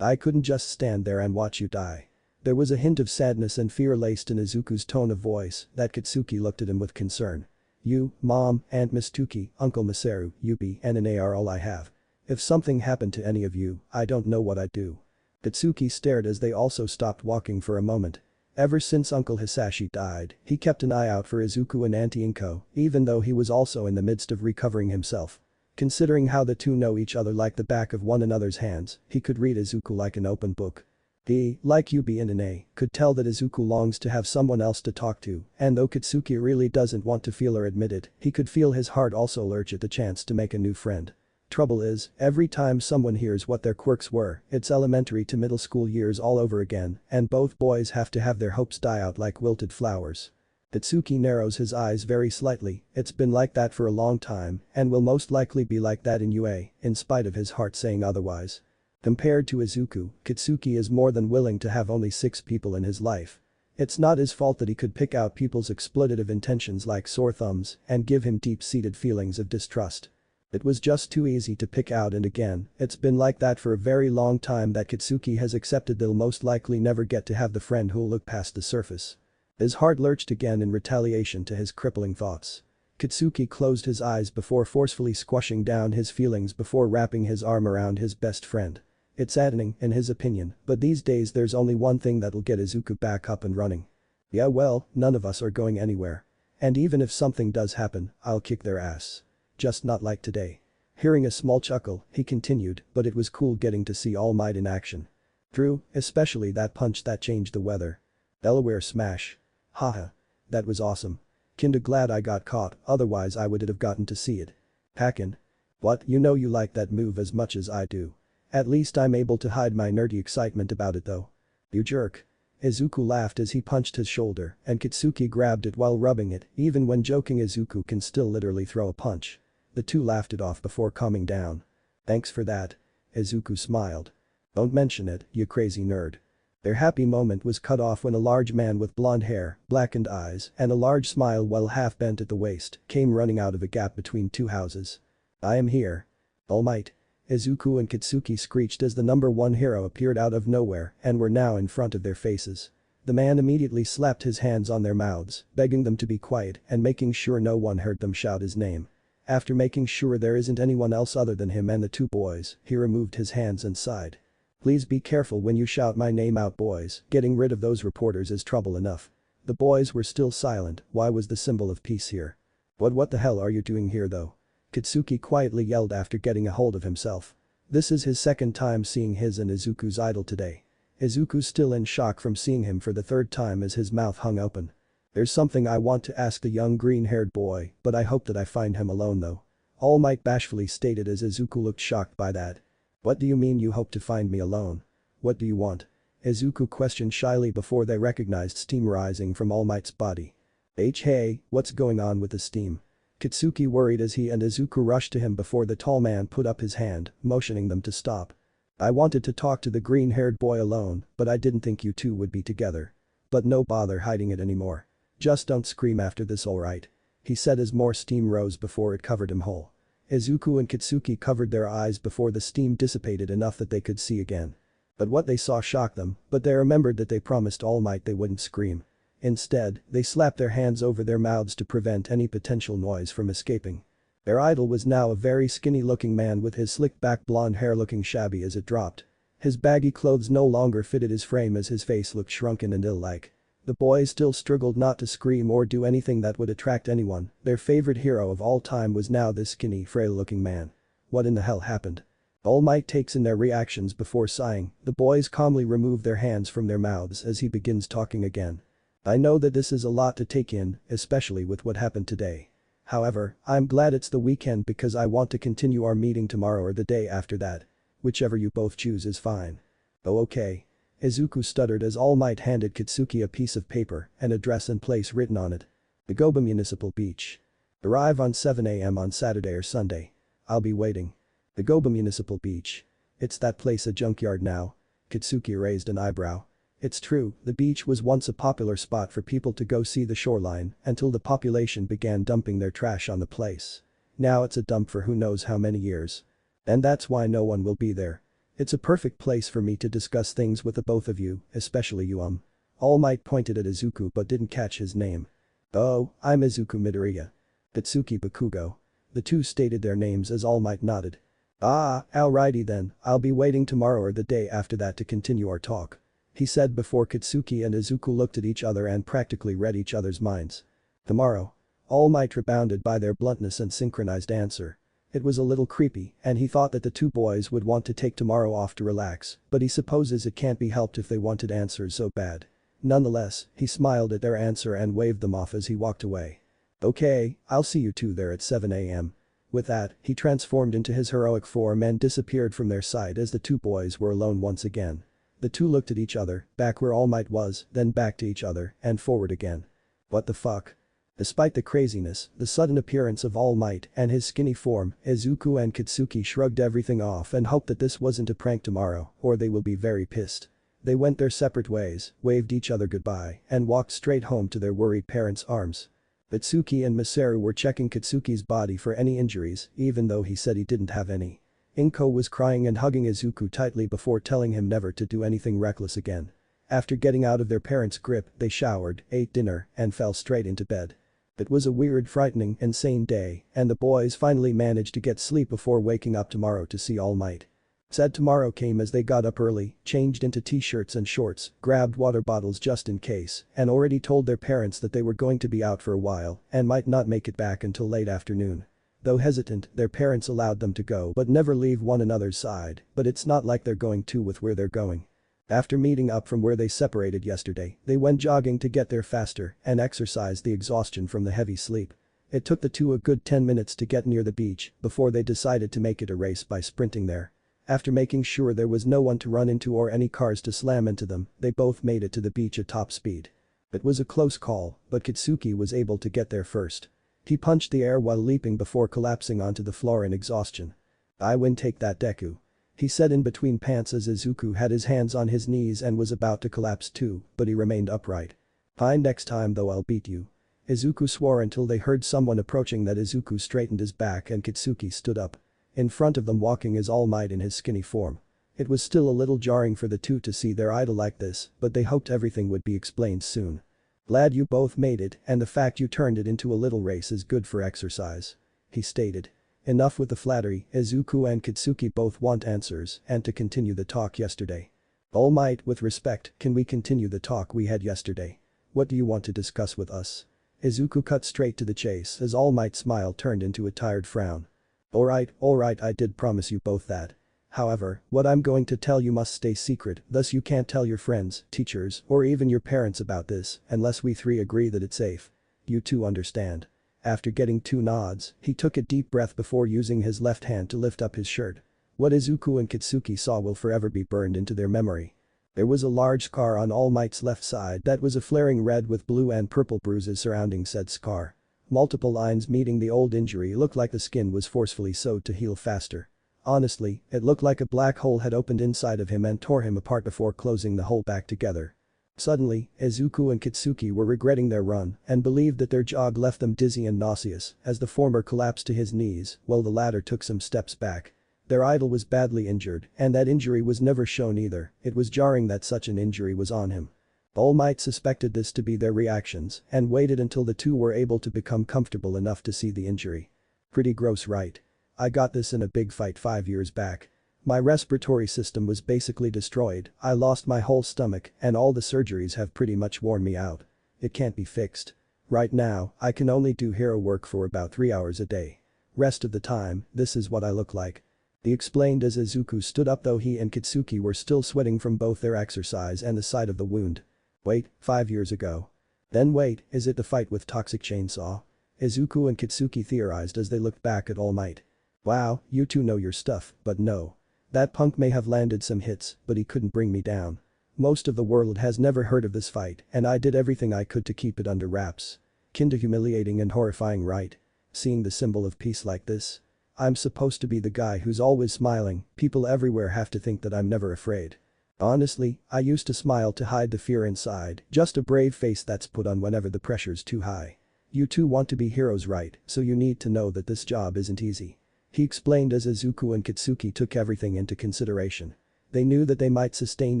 I couldn't just stand there and watch you die." There was a hint of sadness and fear laced in Izuku's tone of voice that Kitsuki looked at him with concern. "You, Mom, Aunt Mistuki, Uncle Masaru, Yubi and Ine are all I have. If something happened to any of you, I don't know what I'd do." Kitsuki stared as they also stopped walking for a moment. Ever since Uncle Hisashi died, he kept an eye out for Izuku and Auntie Inko, even though he was also in the midst of recovering himself. Considering how the two know each other like the back of one another's hands, he could read Izuku like an open book. He, like Yubi and Ine, could tell that Izuku longs to have someone else to talk to, and though Kitsuki really doesn't want to feel or admit it, he could feel his heart also lurch at the chance to make a new friend. Trouble is, every time someone hears what their quirks were, it's elementary to middle school years all over again, and both boys have to have their hopes die out like wilted flowers. Kitsuki narrows his eyes very slightly, it's been like that for a long time, and will most likely be like that in UA, in spite of his heart saying otherwise. Compared to Izuku, Kitsuki is more than willing to have only 6 people in his life. It's not his fault that he could pick out people's exploitative intentions like sore thumbs and give him deep-seated feelings of distrust. It was just too easy to pick out, and again, it's been like that for a very long time that Kitsuki has accepted they'll most likely never get to have the friend who'll look past the surface. His heart lurched again in retaliation to his crippling thoughts. Kitsuki closed his eyes before forcefully squashing down his feelings before wrapping his arm around his best friend. It's saddening, in his opinion, but these days there's only one thing that'll get Izuku back up and running. Yeah, well, none of us are going anywhere. And even if something does happen, I'll kick their ass. Just not like today. Hearing a small chuckle, he continued, but it was cool getting to see All Might in action. True, especially that punch that changed the weather. Delaware smash. Haha. That was awesome. Kinda glad I got caught, otherwise I wouldn't have gotten to see it. Hackin'. What, you know you like that move as much as I do. At least I'm able to hide my nerdy excitement about it though. You jerk. Izuku laughed as he punched his shoulder, and Kitsuki grabbed it while rubbing it, even when joking Izuku can still literally throw a punch. The two laughed it off before calming down. Thanks for that. Izuku smiled. Don't mention it, you crazy nerd. Their happy moment was cut off when a large man with blonde hair, blackened eyes, and a large smile while half bent at the waist came running out of a gap between 2 houses. I am here. All Might. Izuku and Kitsuki screeched as the number 1 hero appeared out of nowhere and were now in front of their faces. The man immediately slapped his hands on their mouths, begging them to be quiet and making sure no one heard them shout his name. After making sure there isn't anyone else other than him and the 2 boys, he removed his hands and sighed. Please be careful when you shout my name out, boys, getting rid of those reporters is trouble enough. The boys were still silent. Why was the symbol of peace here? What the hell are you doing here though? Kitsuki quietly yelled after getting a hold of himself. This is his second time seeing his and Izuku's idol today. Izuku's still in shock from seeing him for the 3rd time as his mouth hung open. There's something I want to ask the young green-haired boy, but I hope that I find him alone though. All Might bashfully stated as Izuku looked shocked by that. What do you mean you hope to find me alone? What do you want? Izuku questioned shyly before they recognized steam rising from All Might's body. Hey, what's going on with the steam? Kitsuki worried as he and Izuku rushed to him before the tall man put up his hand, motioning them to stop. I wanted to talk to the green-haired boy alone, but I didn't think you two would be together. But no bother hiding it anymore. Just don't scream after this, alright? he said as more steam rose before it covered him whole. Izuku and Kitsuki covered their eyes before the steam dissipated enough that they could see again. But what they saw shocked them, but they remembered that they promised All Might they wouldn't scream. Instead, they slapped their hands over their mouths to prevent any potential noise from escaping. Their idol was now a very skinny-looking man with his slicked-back blonde hair looking shabby as it dropped. His baggy clothes no longer fitted his frame as his face looked shrunken and ill-like. The boys still struggled not to scream or do anything that would attract anyone. Their favorite hero of all time was now this skinny, frail-looking man. What in the hell happened? All Might takes in their reactions before sighing. The boys calmly remove their hands from their mouths as he begins talking again. I know that this is a lot to take in, especially with what happened today. However, I'm glad it's the weekend because I want to continue our meeting tomorrow or the day after that. Whichever you both choose is fine. Oh okay. Izuku stuttered as All Might handed Kitsuki a piece of paper and address and place written on it. The Goba Municipal Beach. Arrive on 7 a.m. on Saturday or Sunday. I'll be waiting. The Goba Municipal Beach. It's that place a junkyard now? Kitsuki raised an eyebrow. It's true, the beach was once a popular spot for people to go see the shoreline until the population began dumping their trash on the place. Now it's a dump for who knows how many years. And that's why no one will be there. It's a perfect place for me to discuss things with the both of you, especially you. All Might pointed at Izuku but didn't catch his name. Oh, I'm Izuku Midoriya. Kitsuki Bakugo. The two stated their names as All Might nodded. Ah, alrighty then, I'll be waiting tomorrow or the day after that to continue our talk. He said before Kitsuki and Izuku looked at each other and practically read each other's minds. Tomorrow. All Might rebounded by their bluntness and synchronized answer. It was a little creepy and he thought that the two boys would want to take tomorrow off to relax, but he supposes it can't be helped if they wanted answers so bad. Nonetheless, he smiled at their answer and waved them off as he walked away. Okay, I'll see you two there at 7 a.m. With that, he transformed into his heroic form and disappeared from their sight as the two boys were alone once again. The two looked at each other, back where All Might was, then back to each other, and forward again. What the fuck? Despite the craziness, the sudden appearance of All Might and his skinny form, Izuku and Kitsuki shrugged everything off and hoped that this wasn't a prank tomorrow, or they will be very pissed. They went their separate ways, waved each other goodbye, and walked straight home to their worried parents' arms. Itsuki and Masaru were checking Kitsuki's body for any injuries, even though he said he didn't have any. Inko was crying and hugging Izuku tightly before telling him never to do anything reckless again. After getting out of their parents' grip, they showered, ate dinner, and fell straight into bed. It was a weird, frightening, insane day, and the boys finally managed to get sleep before waking up tomorrow to see All Might. Said tomorrow came as they got up early, changed into t-shirts and shorts, grabbed water bottles just in case, and already told their parents that they were going to be out for a while and might not make it back until late afternoon. Though hesitant, their parents allowed them to go but never leave one another's side, but it's not like they're going to with where they're going. After meeting up from where they separated yesterday, they went jogging to get there faster and exercised the exhaustion from the heavy sleep. It took the two a good 10 minutes to get near the beach before they decided to make it a race by sprinting there. After making sure there was no one to run into or any cars to slam into them, they both made it to the beach at top speed. It was a close call, but Kitsuki was able to get there first. He punched the air while leaping before collapsing onto the floor in exhaustion. I win, take that DEKU. He said in between pants as Izuku had his hands on his knees and was about to collapse too, but he remained upright. Fine, next time though I'll beat you. Izuku swore until they heard someone approaching. That Izuku straightened his back and Kitsuki stood up. In front of them walking is All Might in his skinny form. It was still a little jarring for the two to see their idol like this, but they hoped everything would be explained soon. Glad you both made it, and the fact you turned it into a little race is good for exercise. He stated. Enough with the flattery, Izuku and Kitsuki both want answers and to continue the talk yesterday. All Might, with respect, can we continue the talk we had yesterday? What do you want to discuss with us? Izuku cut straight to the chase as All Might's smile turned into a tired frown. Alright, I did promise you both that. However, what I'm going to tell you must stay secret, thus you can't tell your friends, teachers, or even your parents about this unless we three agree that it's safe. You two understand? After getting two nods, he took a deep breath before using his left hand to lift up his shirt. What Izuku and Kitsuki saw will forever be burned into their memory. There was a large scar on All Might's left side that was a flaring red with blue and purple bruises surrounding said scar. Multiple lines meeting the old injury looked like the skin was forcefully sewed to heal faster. Honestly, it looked like a black hole had opened inside of him and tore him apart before closing the hole back together. Suddenly, Izuku and Kitsuki were regretting their run and believed that their jog left them dizzy and nauseous as the former collapsed to his knees while the latter took some steps back. Their idol was badly injured and that injury was never shown either, it was jarring that such an injury was on him. All Might suspected this to be their reactions and waited until the two were able to become comfortable enough to see the injury. Pretty gross, right? I got this in a big fight 5 years back. My respiratory system was basically destroyed, I lost my whole stomach and all the surgeries have pretty much worn me out. It can't be fixed. Right now, I can only do hero work for about 3 hours a day. Rest of the time, this is what I look like. He explained as Izuku stood up though he and Kitsuki were still sweating from both their exercise and the sight of the wound. Wait, 5 years ago. Then wait, is it the fight with Toxic Chainsaw? Izuku and Kitsuki theorized as they looked back at All Might. Wow, you two know your stuff, but no. That punk may have landed some hits, but he couldn't bring me down. Most of the world has never heard of this fight and I did everything I could to keep it under wraps. Kinda humiliating and horrifying, right? Seeing the symbol of peace like this. I'm supposed to be the guy who's always smiling, people everywhere have to think that I'm never afraid. Honestly, I used to smile to hide the fear inside, just a brave face that's put on whenever the pressure's too high. You two want to be heroes, right, so you need to know that this job isn't easy. He explained as Izuku and Kitsuki took everything into consideration. They knew that they might sustain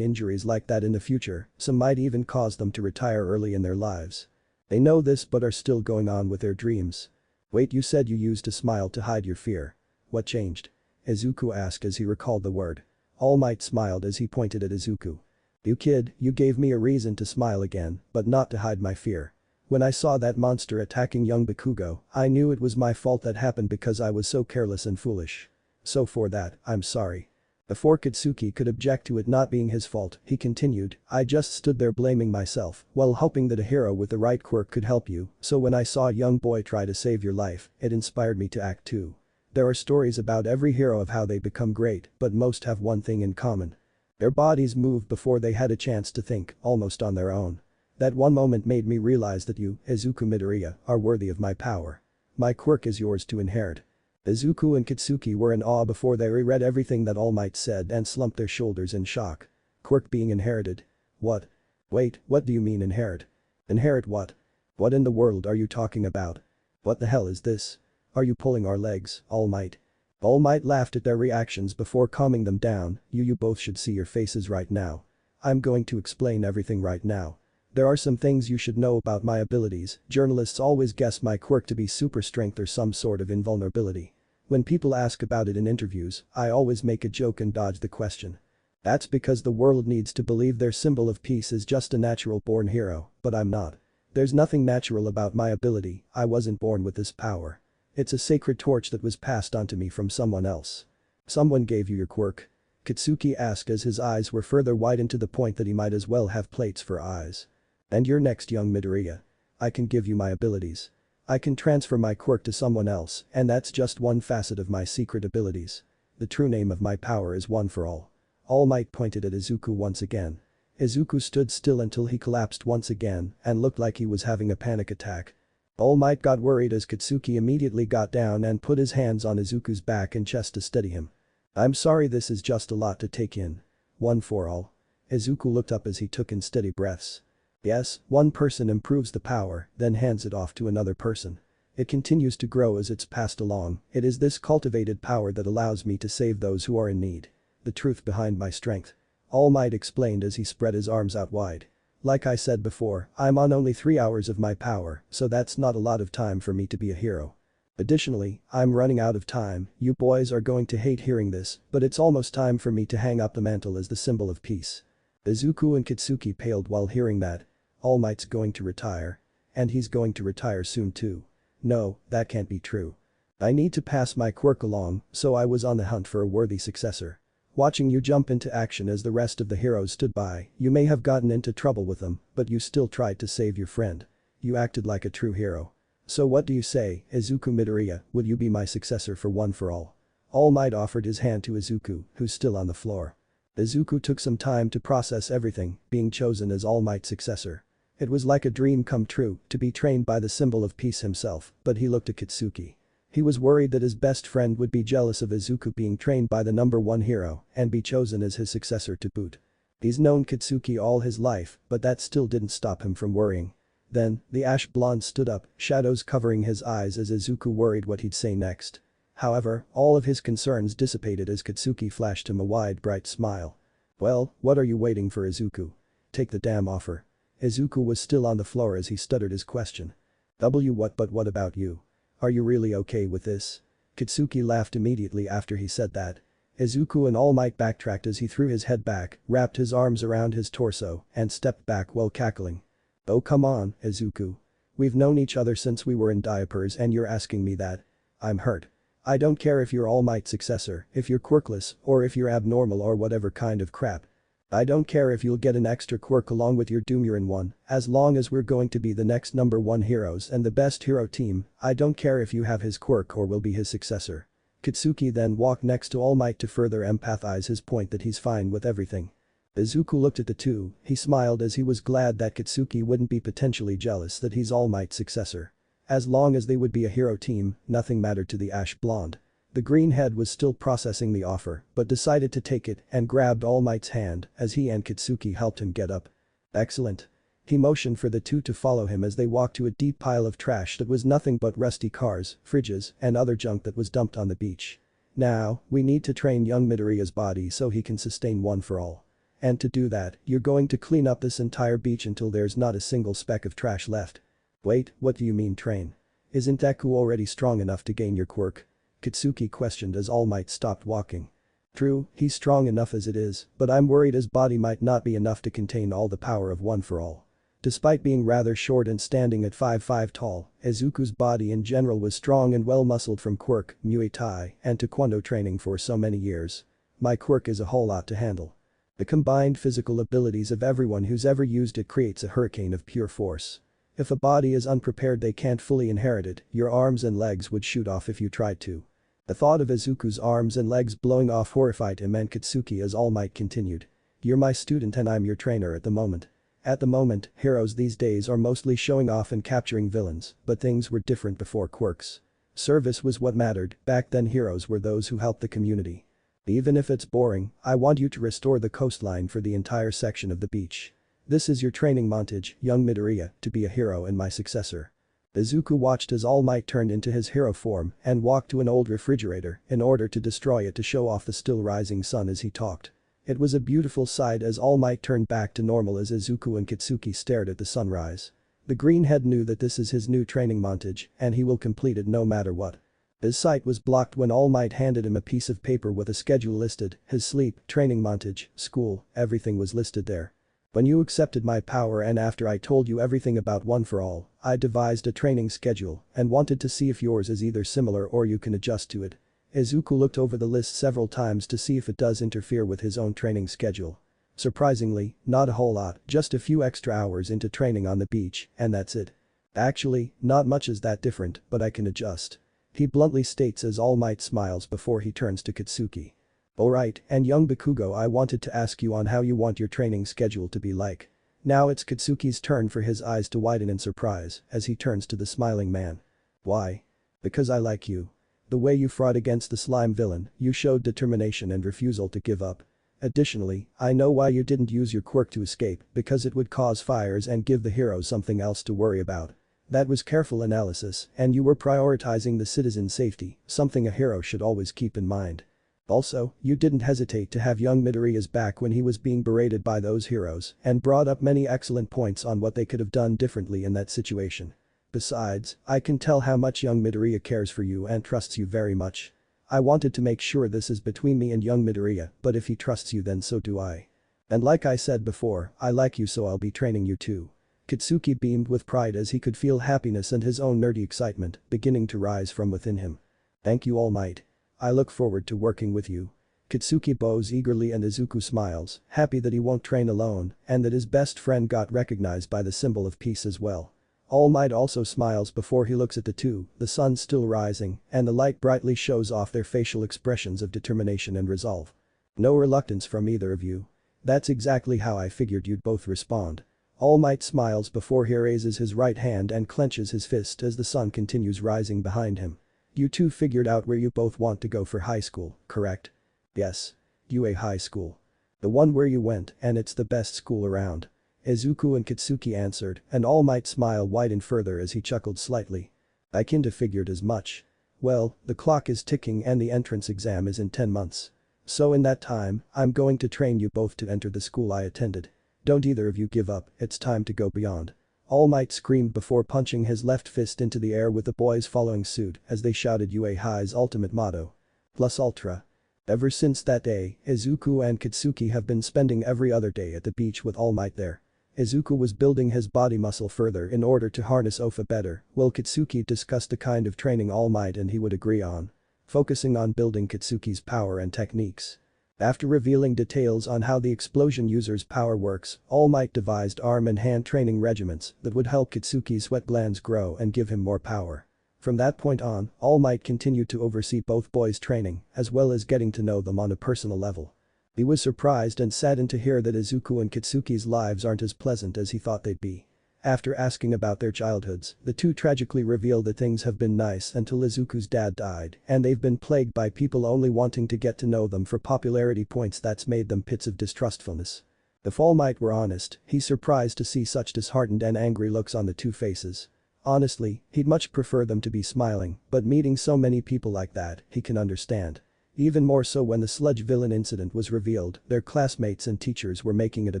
injuries like that in the future, some might even cause them to retire early in their lives. They know this but are still going on with their dreams. Wait, you said you used a smile to hide your fear. What changed? Izuku asked as he recalled the word. All Might smiled as he pointed at Izuku. You kid, you gave me a reason to smile again, but not to hide my fear. When I saw that monster attacking young Bakugo, I knew it was my fault that happened because I was so careless and foolish. So for that, I'm sorry. Before Kitsuki could object to it not being his fault, he continued, I just stood there blaming myself, while hoping that a hero with the right quirk could help you, so when I saw a young boy try to save your life, it inspired me to act too. There are stories about every hero of how they become great, but most have one thing in common. Their bodies moved before they had a chance to think, almost on their own. That one moment made me realize that you, Izuku Midoriya, are worthy of my power. My quirk is yours to inherit. Izuku and Kitsuki were in awe before they reread everything that All Might said and slumped their shoulders in shock. Quirk being inherited? What? Wait, what do you mean inherit? Inherit what? What in the world are you talking about? What the hell is this? Are you pulling our legs, All Might? All Might laughed at their reactions before calming them down, you both should see your faces right now. I'm going to explain everything right now. There are some things you should know about my abilities, journalists always guess my quirk to be super strength or some sort of invulnerability. When people ask about it in interviews, I always make a joke and dodge the question. That's because the world needs to believe their symbol of peace is just a natural born hero, but I'm not. There's nothing natural about my ability, I wasn't born with this power. It's a sacred torch that was passed on to me from someone else. Someone gave you your quirk? Kitsuki asked as his eyes were further widened to the point that he might as well have plates for eyes. And you're next, young Midoriya. I can give you my abilities. I can transfer my quirk to someone else, and that's just one facet of my secret abilities. The true name of my power is One for All. All Might pointed at Izuku once again. Izuku stood still until he collapsed once again and looked like he was having a panic attack. All Might got worried as Kitsuki immediately got down and put his hands on Izuku's back and chest to steady him. I'm sorry, this is just a lot to take in. One for all. Izuku looked up as he took in steady breaths. Yes, one person improves the power, then hands it off to another person. It continues to grow as it's passed along, it is this cultivated power that allows me to save those who are in need. The truth behind my strength. All Might explained as he spread his arms out wide. Like I said before, I'm on only 3 hours of my power, so that's not a lot of time for me to be a hero. Additionally, I'm running out of time, you boys are going to hate hearing this, but it's almost time for me to hang up the mantle as the symbol of peace. Izuku and Kitsuki paled while hearing that. All Might's going to retire. And he's going to retire soon too. No, that can't be true. I need to pass my quirk along, so I was on the hunt for a worthy successor. Watching you jump into action as the rest of the heroes stood by, you may have gotten into trouble with them, but you still tried to save your friend. You acted like a true hero. So what do you say, Izuku Midoriya, will you be my successor for One for All? All Might offered his hand to Izuku, who's still on the floor. Izuku took some time to process everything, being chosen as All Might's successor. It was like a dream come true to be trained by the symbol of peace himself, but he looked at Kitsuki. He was worried that his best friend would be jealous of Izuku being trained by the #1 hero and be chosen as his successor to boot. He's known Kitsuki all his life, but that still didn't stop him from worrying. Then, the ash blonde stood up, shadows covering his eyes as Izuku worried what he'd say next. However, all of his concerns dissipated as Kitsuki flashed him a wide bright smile. "Well, what are you waiting for, Izuku? Take the damn offer." Izuku was still on the floor as he stuttered his question. But what about you? Are you really okay with this?" Kitsuki laughed immediately after he said that. Izuku and All Might backtracked as he threw his head back, wrapped his arms around his torso, and stepped back while cackling. "Oh come on, Izuku. We've known each other since we were in diapers and you're asking me that? I'm hurt. I don't care if you're All Might's successor, if you're quirkless, or if you're abnormal or whatever kind of crap. I don't care if you'll get an extra quirk along with your Dumuren one, as long as we're going to be the next #1 heroes and the best hero team. I don't care if you have his quirk or will be his successor." Kitsuki then walked next to All Might to further empathize his point that he's fine with everything. Izuku looked at the two, he smiled as he was glad that Kitsuki wouldn't be potentially jealous that he's All Might's successor. As long as they would be a hero team, nothing mattered to the ash blonde. The greenhead was still processing the offer, but decided to take it and grabbed All Might's hand as he and Kitsuki helped him get up. "Excellent." He motioned for the two to follow him as they walked to a deep pile of trash that was nothing but rusty cars, fridges, and other junk that was dumped on the beach. "Now, we need to train young Midoriya's body so he can sustain one for all. And to do that, you're going to clean up this entire beach until there's not a single speck of trash left." "Wait, what do you mean train? Isn't Deku already strong enough to gain your quirk?" Kitsuki questioned as All Might stopped walking. "True, he's strong enough as it is, but I'm worried his body might not be enough to contain all the power of one for all." Despite being rather short and standing at 5'5" tall, Izuku's body in general was strong and well-muscled from Quirk, Muay Thai, and Taekwondo training for so many years. "My quirk is a whole lot to handle. The combined physical abilities of everyone who's ever used it creates a hurricane of pure force. If a body is unprepared they can't fully inherit it, your arms and legs would shoot off if you tried to." The thought of Izuku's arms and legs blowing off horrified him and Kitsuki as All Might continued. "You're my student and I'm your trainer at the moment. At the moment, heroes these days are mostly showing off and capturing villains, but things were different before quirks. Service was what mattered, back then heroes were those who helped the community. Even if it's boring, I want you to restore the coastline for the entire section of the beach. This is your training montage, young Midoriya, to be a hero and my successor." Izuku watched as All Might turned into his hero form and walked to an old refrigerator in order to destroy it to show off the still rising sun as he talked. It was a beautiful sight as All Might turned back to normal as Izuku and Kitsuki stared at the sunrise. The greenhead knew that this is his new training montage and he will complete it no matter what. His sight was blocked when All Might handed him a piece of paper with a schedule listed, his sleep, training montage, school, everything was listed there. "When you accepted my power and after I told you everything about One for All, I devised a training schedule and wanted to see if yours is either similar or you can adjust to it." Izuku looked over the list several times to see if it does interfere with his own training schedule. Surprisingly, not a whole lot, just a few extra hours into training on the beach, and that's it. "Actually, not much is that different, but I can adjust," he bluntly states as All Might smiles before he turns to Kitsuki. "Alright, and young Bakugo, I wanted to ask you on how you want your training schedule to be like." Now it's Kitsuki's turn for his eyes to widen in surprise as he turns to the smiling man. "Why?" "Because I like you. The way you fought against the slime villain, you showed determination and refusal to give up. Additionally, I know why you didn't use your quirk to escape, because it would cause fires and give the hero something else to worry about. That was careful analysis, and you were prioritizing the citizen's safety, something a hero should always keep in mind. Also, you didn't hesitate to have young Midoriya's back when he was being berated by those heroes and brought up many excellent points on what they could have done differently in that situation. Besides, I can tell how much young Midoriya cares for you and trusts you very much. I wanted to make sure this is between me and young Midoriya, but if he trusts you then so do I. And like I said before, I like you so I'll be training you too." Kitsuki beamed with pride as he could feel happiness and his own nerdy excitement beginning to rise from within him. "Thank you All Might. I look forward to working with you." Kitsuki bows eagerly and Izuku smiles, happy that he won't train alone and that his best friend got recognized by the symbol of peace as well. All Might also smiles before he looks at the two, the sun still rising and the light brightly shows off their facial expressions of determination and resolve. "No reluctance from either of you. That's exactly how I figured you'd both respond." All Might smiles before he raises his right hand and clenches his fist as the sun continues rising behind him. "You two figured out where you both want to go for high school, correct?" "Yes. UA High School." The one where you went, and it's the best school around. Izuku and Katsuki answered, and All Might's smile widened further as he chuckled slightly. I kinda figured as much. Well, the clock is ticking and the entrance exam is in 10 months. So in that time, I'm going to train you both to enter the school I attended. Don't either of you give up, it's time to go beyond. All Might screamed before punching his left fist into the air with the boys following suit as they shouted UA High's ultimate motto. Plus Ultra. Ever since that day, Izuku and Katsuki have been spending every other day at the beach with All Might there. Izuku was building his body muscle further in order to harness Ofa better, while Katsuki discussed the kind of training All Might and he would agree on. Focusing on building Katsuki's power and techniques. After revealing details on how the explosion user's power works, All Might devised arm and hand training regimens that would help Katsuki's sweat glands grow and give him more power. From that point on, All Might continued to oversee both boys' training, as well as getting to know them on a personal level. He was surprised and saddened to hear that Izuku and Katsuki's lives aren't as pleasant as he thought they'd be. After asking about their childhoods, the two tragically revealed that things have been nice until Izuku's dad died, and they've been plagued by people only wanting to get to know them for popularity points that's made them pits of distrustfulness. If All Might were honest, he's surprised to see such disheartened and angry looks on the two faces. Honestly, he'd much prefer them to be smiling, but meeting so many people like that, he can understand. Even more so when the sludge villain incident was revealed, their classmates and teachers were making it a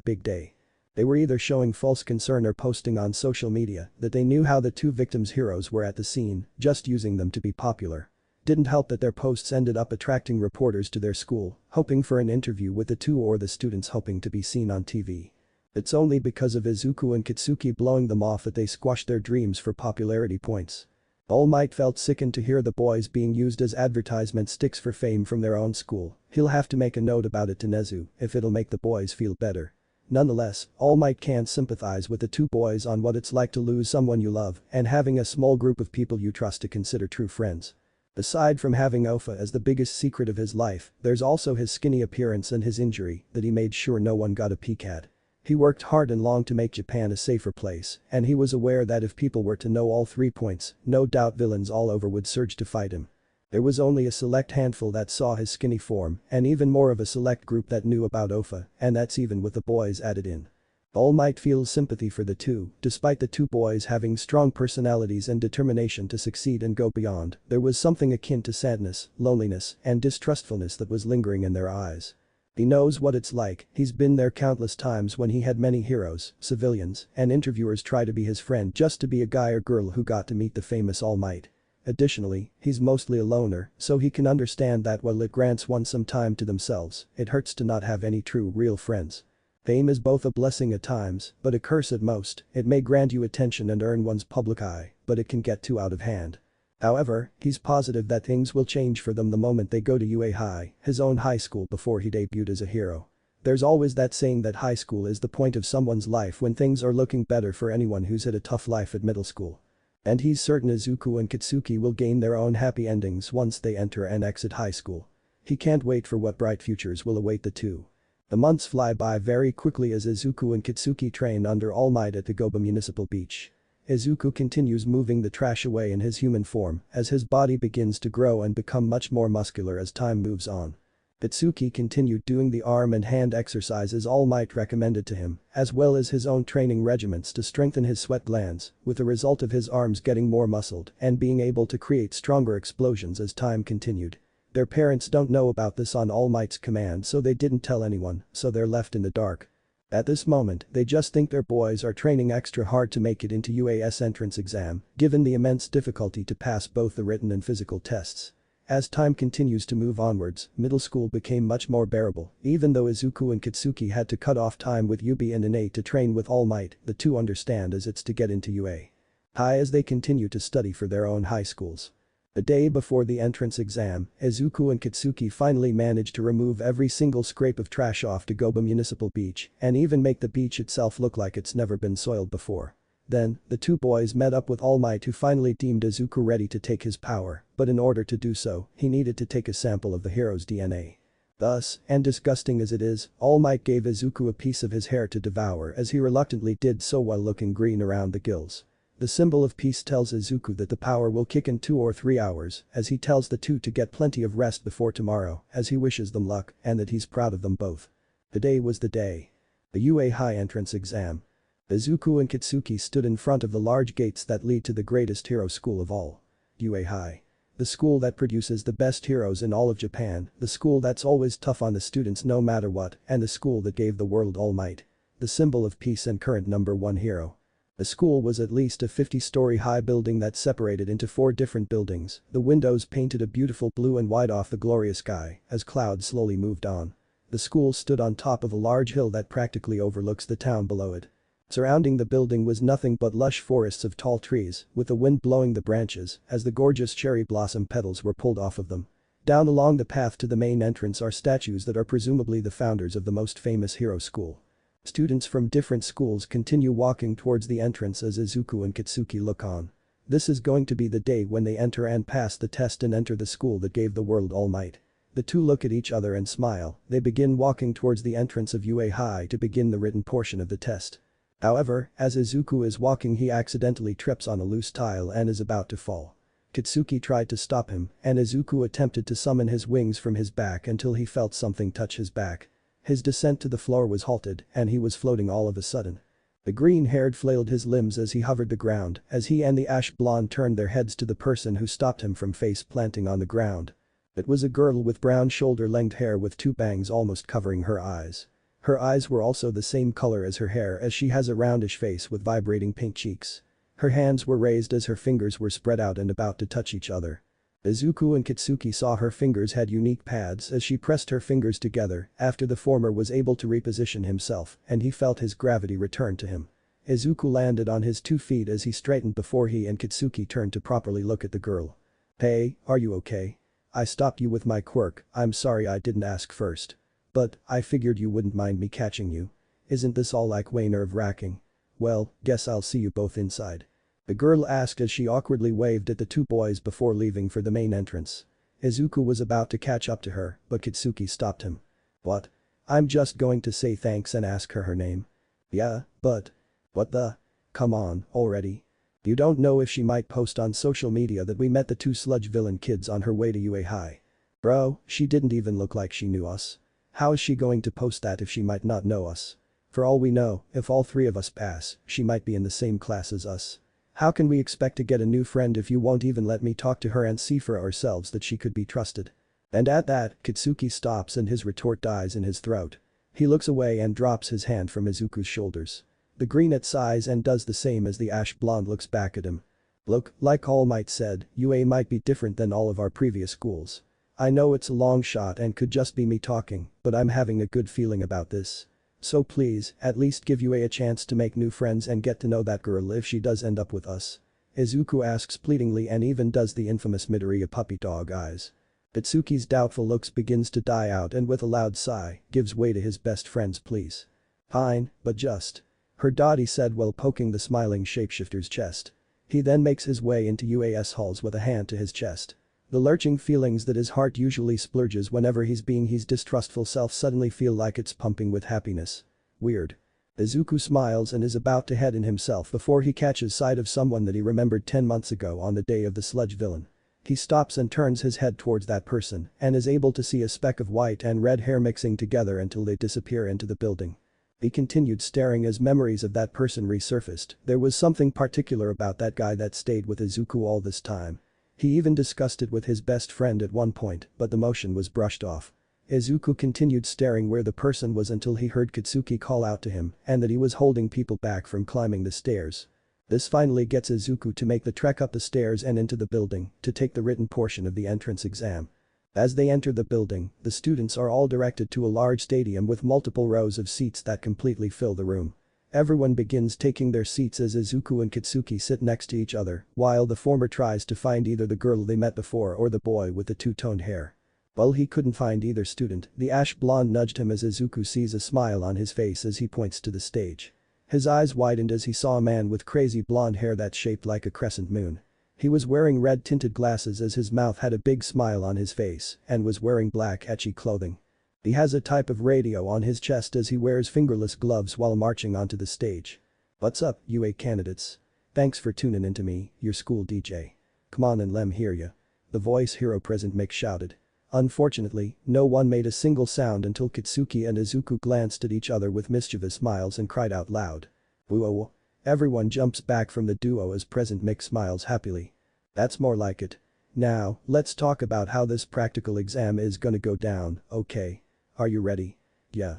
big day. They were either showing false concern or posting on social media that they knew how the two victims' heroes were at the scene, just using them to be popular. Didn't help that their posts ended up attracting reporters to their school, hoping for an interview with the two or the students hoping to be seen on TV. It's only because of Izuku and Katsuki blowing them off that they squashed their dreams for popularity points. All Might felt sickened to hear the boys being used as advertisement sticks for fame from their own school. He'll have to make a note about it to Nezu if it'll make the boys feel better. Nonetheless, All Might can't sympathize with the two boys on what it's like to lose someone you love and having a small group of people you trust to consider true friends. Aside from having Ofa as the biggest secret of his life, there's also his skinny appearance and his injury that he made sure no one got a peek at. He worked hard and long to make Japan a safer place, and he was aware that if people were to know all 3 points, no doubt villains all over would surge to fight him. There was only a select handful that saw his skinny form, and even more of a select group that knew about Ofa, and that's even with the boys added in. All Might feels sympathy for the two, despite the two boys having strong personalities and determination to succeed and go beyond, there was something akin to sadness, loneliness, and distrustfulness that was lingering in their eyes. He knows what it's like, he's been there countless times when he had many heroes, civilians, and interviewers try to be his friend just to be a guy or girl who got to meet the famous All Might. Additionally, he's mostly a loner, so he can understand that while it grants one some time to themselves, it hurts to not have any true, real friends. Fame is both a blessing at times, but a curse at most. It may grant you attention and earn one's public eye, but it can get too out of hand. However, he's positive that things will change for them the moment they go to UA High, his own high school before he debuted as a hero. There's always that saying that high school is the point of someone's life when things are looking better for anyone who's had a tough life at middle school. And he's certain Izuku and Katsuki will gain their own happy endings once they enter and exit high school. He can't wait for what bright futures will await the two. The months fly by very quickly as Izuku and Katsuki train under All Might at the Goba Municipal Beach. Izuku continues moving the trash away in his human form as his body begins to grow and become much more muscular as time moves on. Katsuki continued doing the arm and hand exercises All Might recommended to him, as well as his own training regimens to strengthen his sweat glands, with the result of his arms getting more muscled and being able to create stronger explosions as time continued. Their parents don't know about this on All Might's command, so they didn't tell anyone, so they're left in the dark. At this moment, they just think their boys are training extra hard to make it into UA's entrance exam, given the immense difficulty to pass both the written and physical tests. As time continues to move onwards, middle school became much more bearable, even though Izuku and Katsuki had to cut off time with Yubi and Ine to train with All Might, the two understand as it's to get into UA High as they continue to study for their own high schools. The day before the entrance exam, Izuku and Katsuki finally managed to remove every single scrape of trash off to Goba Municipal Beach and even make the beach itself look like it's never been soiled before. Then, the two boys met up with All Might who finally deemed Izuku ready to take his power, but in order to do so, he needed to take a sample of the hero's DNA. Thus, and disgusting as it is, All Might gave Izuku a piece of his hair to devour as he reluctantly did so while looking green around the gills. The symbol of peace tells Izuku that the power will kick in 2 or 3 hours, as he tells the two to get plenty of rest before tomorrow, as he wishes them luck and that he's proud of them both. The day was the day. The UA High entrance exam. Izuku and Kitsuki stood in front of the large gates that lead to the greatest hero school of all. UA High. The school that produces the best heroes in all of Japan, the school that's always tough on the students no matter what, and the school that gave the world all might. The symbol of peace and current #1 hero. The school was at least a 50-story high building that separated into 4 different buildings, the windows painted a beautiful blue and white off the glorious sky as clouds slowly moved on. The school stood on top of a large hill that practically overlooks the town below it. Surrounding the building was nothing but lush forests of tall trees, with the wind blowing the branches as the gorgeous cherry blossom petals were pulled off of them. Down along the path to the main entrance are statues that are presumably the founders of the most famous hero school. Students from different schools continue walking towards the entrance as Izuku and Kitsuki look on. This is going to be the day when they enter and pass the test and enter the school that gave the world all might. The two look at each other and smile. They begin walking towards the entrance of UA High to begin the written portion of the test. However, as Izuku is walking he accidentally trips on a loose tile and is about to fall. Kitsuki tried to stop him, and Izuku attempted to summon his wings from his back until he felt something touch his back. His descent to the floor was halted, and he was floating all of a sudden. The green-haired flailed his limbs as he hovered the ground, as he and the ash blonde turned their heads to the person who stopped him from face planting on the ground. It was a girl with brown shoulder-length hair with 2 bangs almost covering her eyes. Her eyes were also the same color as her hair as she has a roundish face with vibrating pink cheeks. Her hands were raised as her fingers were spread out and about to touch each other. Izuku and Kitsuki saw her fingers had unique pads as she pressed her fingers together after the former was able to reposition himself and he felt his gravity return to him. Izuku landed on his 2 feet as he straightened before he and Kitsuki turned to properly look at the girl. "Hey, are you okay? I stopped you with my quirk, I'm sorry I didn't ask first. But, I figured you wouldn't mind me catching you. Isn't this all like way nerve-wracking? Well, guess I'll see you both inside." The girl asked as she awkwardly waved at the 2 boys before leaving for the main entrance. Izuku was about to catch up to her, but Kitsuki stopped him. "What? I'm just going to say thanks and ask her name." "Yeah, but. What the? Come on, already. You don't know if she might post on social media that we met the 2 sludge villain kids on her way to UA High. Bro, she didn't even look like she knew us. How is she going to post that if she might not know us? For all we know, if all 3 of us pass, she might be in the same class as us. How can we expect to get a new friend if you won't even let me talk to her and see for ourselves that she could be trusted?" And at that, Kitsuki stops and his retort dies in his throat. He looks away and drops his hand from Izuku's shoulders. The greenette sighs and does the same as the ash blonde looks back at him. "Look, like All Might said, UA might be different than all of our previous schools. I know it's a long shot and could just be me talking, but I'm having a good feeling about this. So please, at least give UA a chance to make new friends and get to know that girl if she does end up with us." Izuku asks pleadingly and even does the infamous Midoriya puppy dog eyes. Kitsuki's doubtful looks begins to die out and with a loud sigh, gives way to his best friend's pleas. "Fine, but just." Her Dottie said while poking the smiling shapeshifter's chest. He then makes his way into UAS halls with a hand to his chest. The lurching feelings that his heart usually splurges whenever he's being his distrustful self suddenly feel like it's pumping with happiness. Weird. Izuku smiles and is about to head in himself before he catches sight of someone that he remembered 10 months ago on the day of the sludge villain. He stops and turns his head towards that person and is able to see a speck of white and red hair mixing together until they disappear into the building. He continued staring as memories of that person resurfaced. There was something particular about that guy that stayed with Izuku all this time. He even discussed it with his best friend at one point, but the motion was brushed off. Izuku continued staring where the person was until he heard Kitsuki call out to him and that he was holding people back from climbing the stairs. This finally gets Izuku to make the trek up the stairs and into the building to take the written portion of the entrance exam. As they enter the building, the students are all directed to a large stadium with multiple rows of seats that completely fill the room. Everyone begins taking their seats as Izuku and Kitsuki sit next to each other, while the former tries to find either the girl they met before or the boy with the 2-toned hair. While he couldn't find either student, the ash blonde nudged him as Izuku sees a smile on his face as he points to the stage. His eyes widened as he saw a man with crazy blonde hair that's shaped like a crescent moon. He was wearing red-tinted glasses as his mouth had a big smile on his face and was wearing black etchy clothing. He has a type of radio on his chest as he wears fingerless gloves while marching onto the stage. "What's up, UA candidates? Thanks for tuning into me, your school DJ. Come on and lem hear ya." The voice hero present Mick shouted. Unfortunately, no one made a single sound until Kitsuki and Izuku glanced at each other with mischievous smiles and cried out loud. Whoa. Everyone jumps back from the duo as Present Mick smiles happily. That's more like it. Now, let's talk about how this practical exam is gonna go down, okay? Are you ready? Yeah.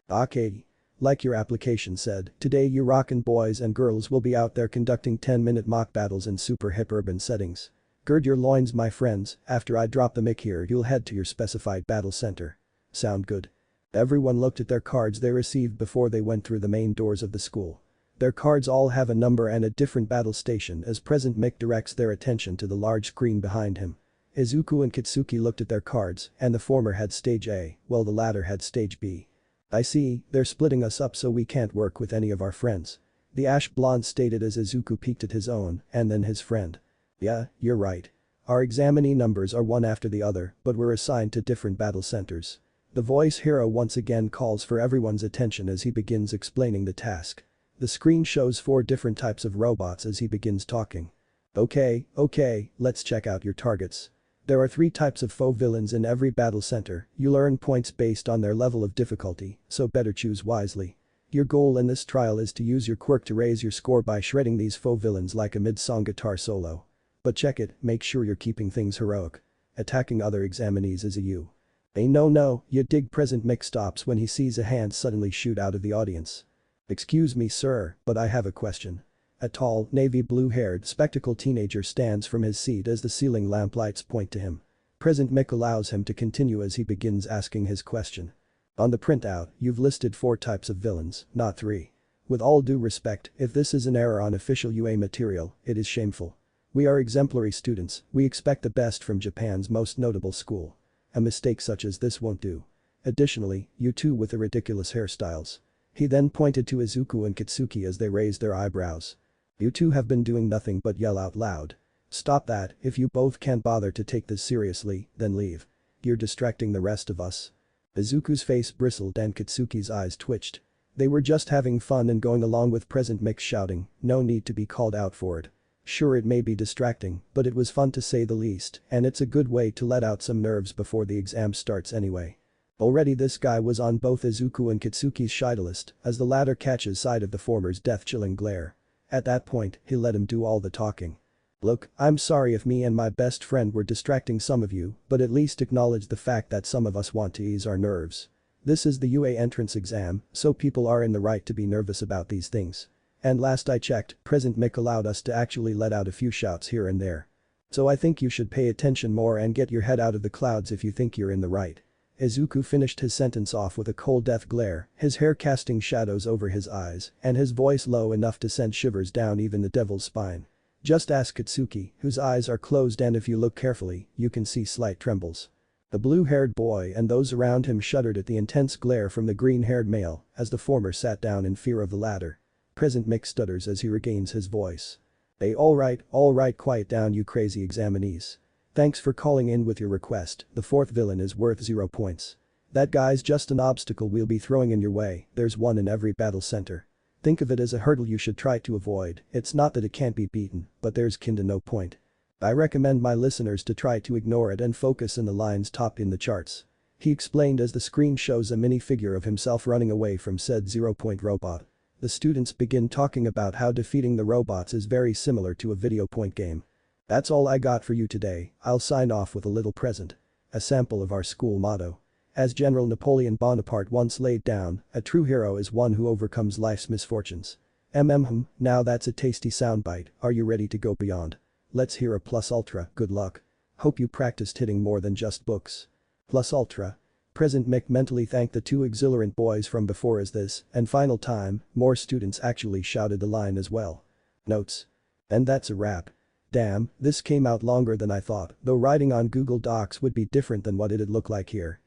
Okay. Like your application said, today you rockin' boys and girls will be out there conducting 10-minute mock battles in super hip urban settings. Gird your loins my friends, after I drop the mic here you'll head to your specified battle center. Sound good? Everyone looked at their cards they received before they went through the main doors of the school. Their cards all have a number and a different battle station as Present Mick directs their attention to the large screen behind him. Izuku and Kitsuki looked at their cards and the former had stage A, while the latter had stage B. I see, they're splitting us up so we can't work with any of our friends. The ash blonde stated as Izuku peeked at his own and then his friend. Yeah, you're right. Our examinee numbers are one after the other, but we're assigned to different battle centers. The voice hero once again calls for everyone's attention as he begins explaining the task. The screen shows 4 different types of robots as he begins talking. Okay, let's check out your targets. There are 3 types of foe villains in every battle center, you'll earn points based on their level of difficulty, so better choose wisely. Your goal in this trial is to use your quirk to raise your score by shredding these foe villains like a mid-song guitar solo. But check it, make sure you're keeping things heroic. Attacking other examinees is a you. No, you dig. Present Mick stops when he sees a hand suddenly shoot out of the audience. Excuse me sir, but I have a question. A tall, navy blue-haired, spectacled teenager stands from his seat as the ceiling lamplights point to him. Present Mick allows him to continue as he begins asking his question. On the printout, you've listed 4 types of villains, not 3. With all due respect, if this is an error on official UA material, it is shameful. We are exemplary students, we expect the best from Japan's most notable school. A mistake such as this won't do. Additionally, you two with the ridiculous hairstyles. He then pointed to Izuku and Kitsuki as they raised their eyebrows. You two have been doing nothing but yell out loud. Stop that, if you both can't bother to take this seriously, then leave. You're distracting the rest of us. Izuku's face bristled and Kitsuki's eyes twitched. They were just having fun and going along with Present Mick shouting, no need to be called out for it. Sure, it may be distracting, but it was fun to say the least, and it's a good way to let out some nerves before the exam starts anyway. Already this guy was on both Izuku and Kitsuki's shite list as the latter catches sight of the former's death-chilling glare. At that point, he let him do all the talking. Look, I'm sorry if me and my best friend were distracting some of you, but at least acknowledge the fact that some of us want to ease our nerves. This is the UA entrance exam, so people are in the right to be nervous about these things. And last I checked, Present Mick allowed us to actually let out a few shouts here and there. So I think you should pay attention more and get your head out of the clouds if you think you're in the right. Izuku finished his sentence off with a cold death glare, his hair casting shadows over his eyes, and his voice low enough to send shivers down even the devil's spine. Just ask Kitsuki, whose eyes are closed and if you look carefully, you can see slight trembles. The blue-haired boy and those around him shuddered at the intense glare from the green-haired male as the former sat down in fear of the latter. Present Mick stutters as he regains his voice. Hey, all right, quiet down you crazy examinees. Thanks for calling in with your request, the 4th villain is worth 0 points. That guy's just an obstacle we'll be throwing in your way, there's one in every battle center. Think of it as a hurdle you should try to avoid, it's not that it can't be beaten, but there's kinda no point. I recommend my listeners to try to ignore it and focus on the lines top in the charts. He explained as the screen shows a mini figure of himself running away from said 0-point robot. The students begin talking about how defeating the robots is very similar to a video point game. That's all I got for you today, I'll sign off with a little present. A sample of our school motto. As General Napoleon Bonaparte once laid down, a true hero is one who overcomes life's misfortunes. Now that's a tasty soundbite, are you ready to go beyond? Let's hear a plus ultra, good luck. Hope you practiced hitting more than just books. Plus ultra. Present Mick mentally thanked the 2 exhilarant boys from before as this, and final time, more students actually shouted the line as well. Notes. And that's a wrap. Damn, this came out longer than I thought, though writing on Google Docs would be different than what it'd look like here,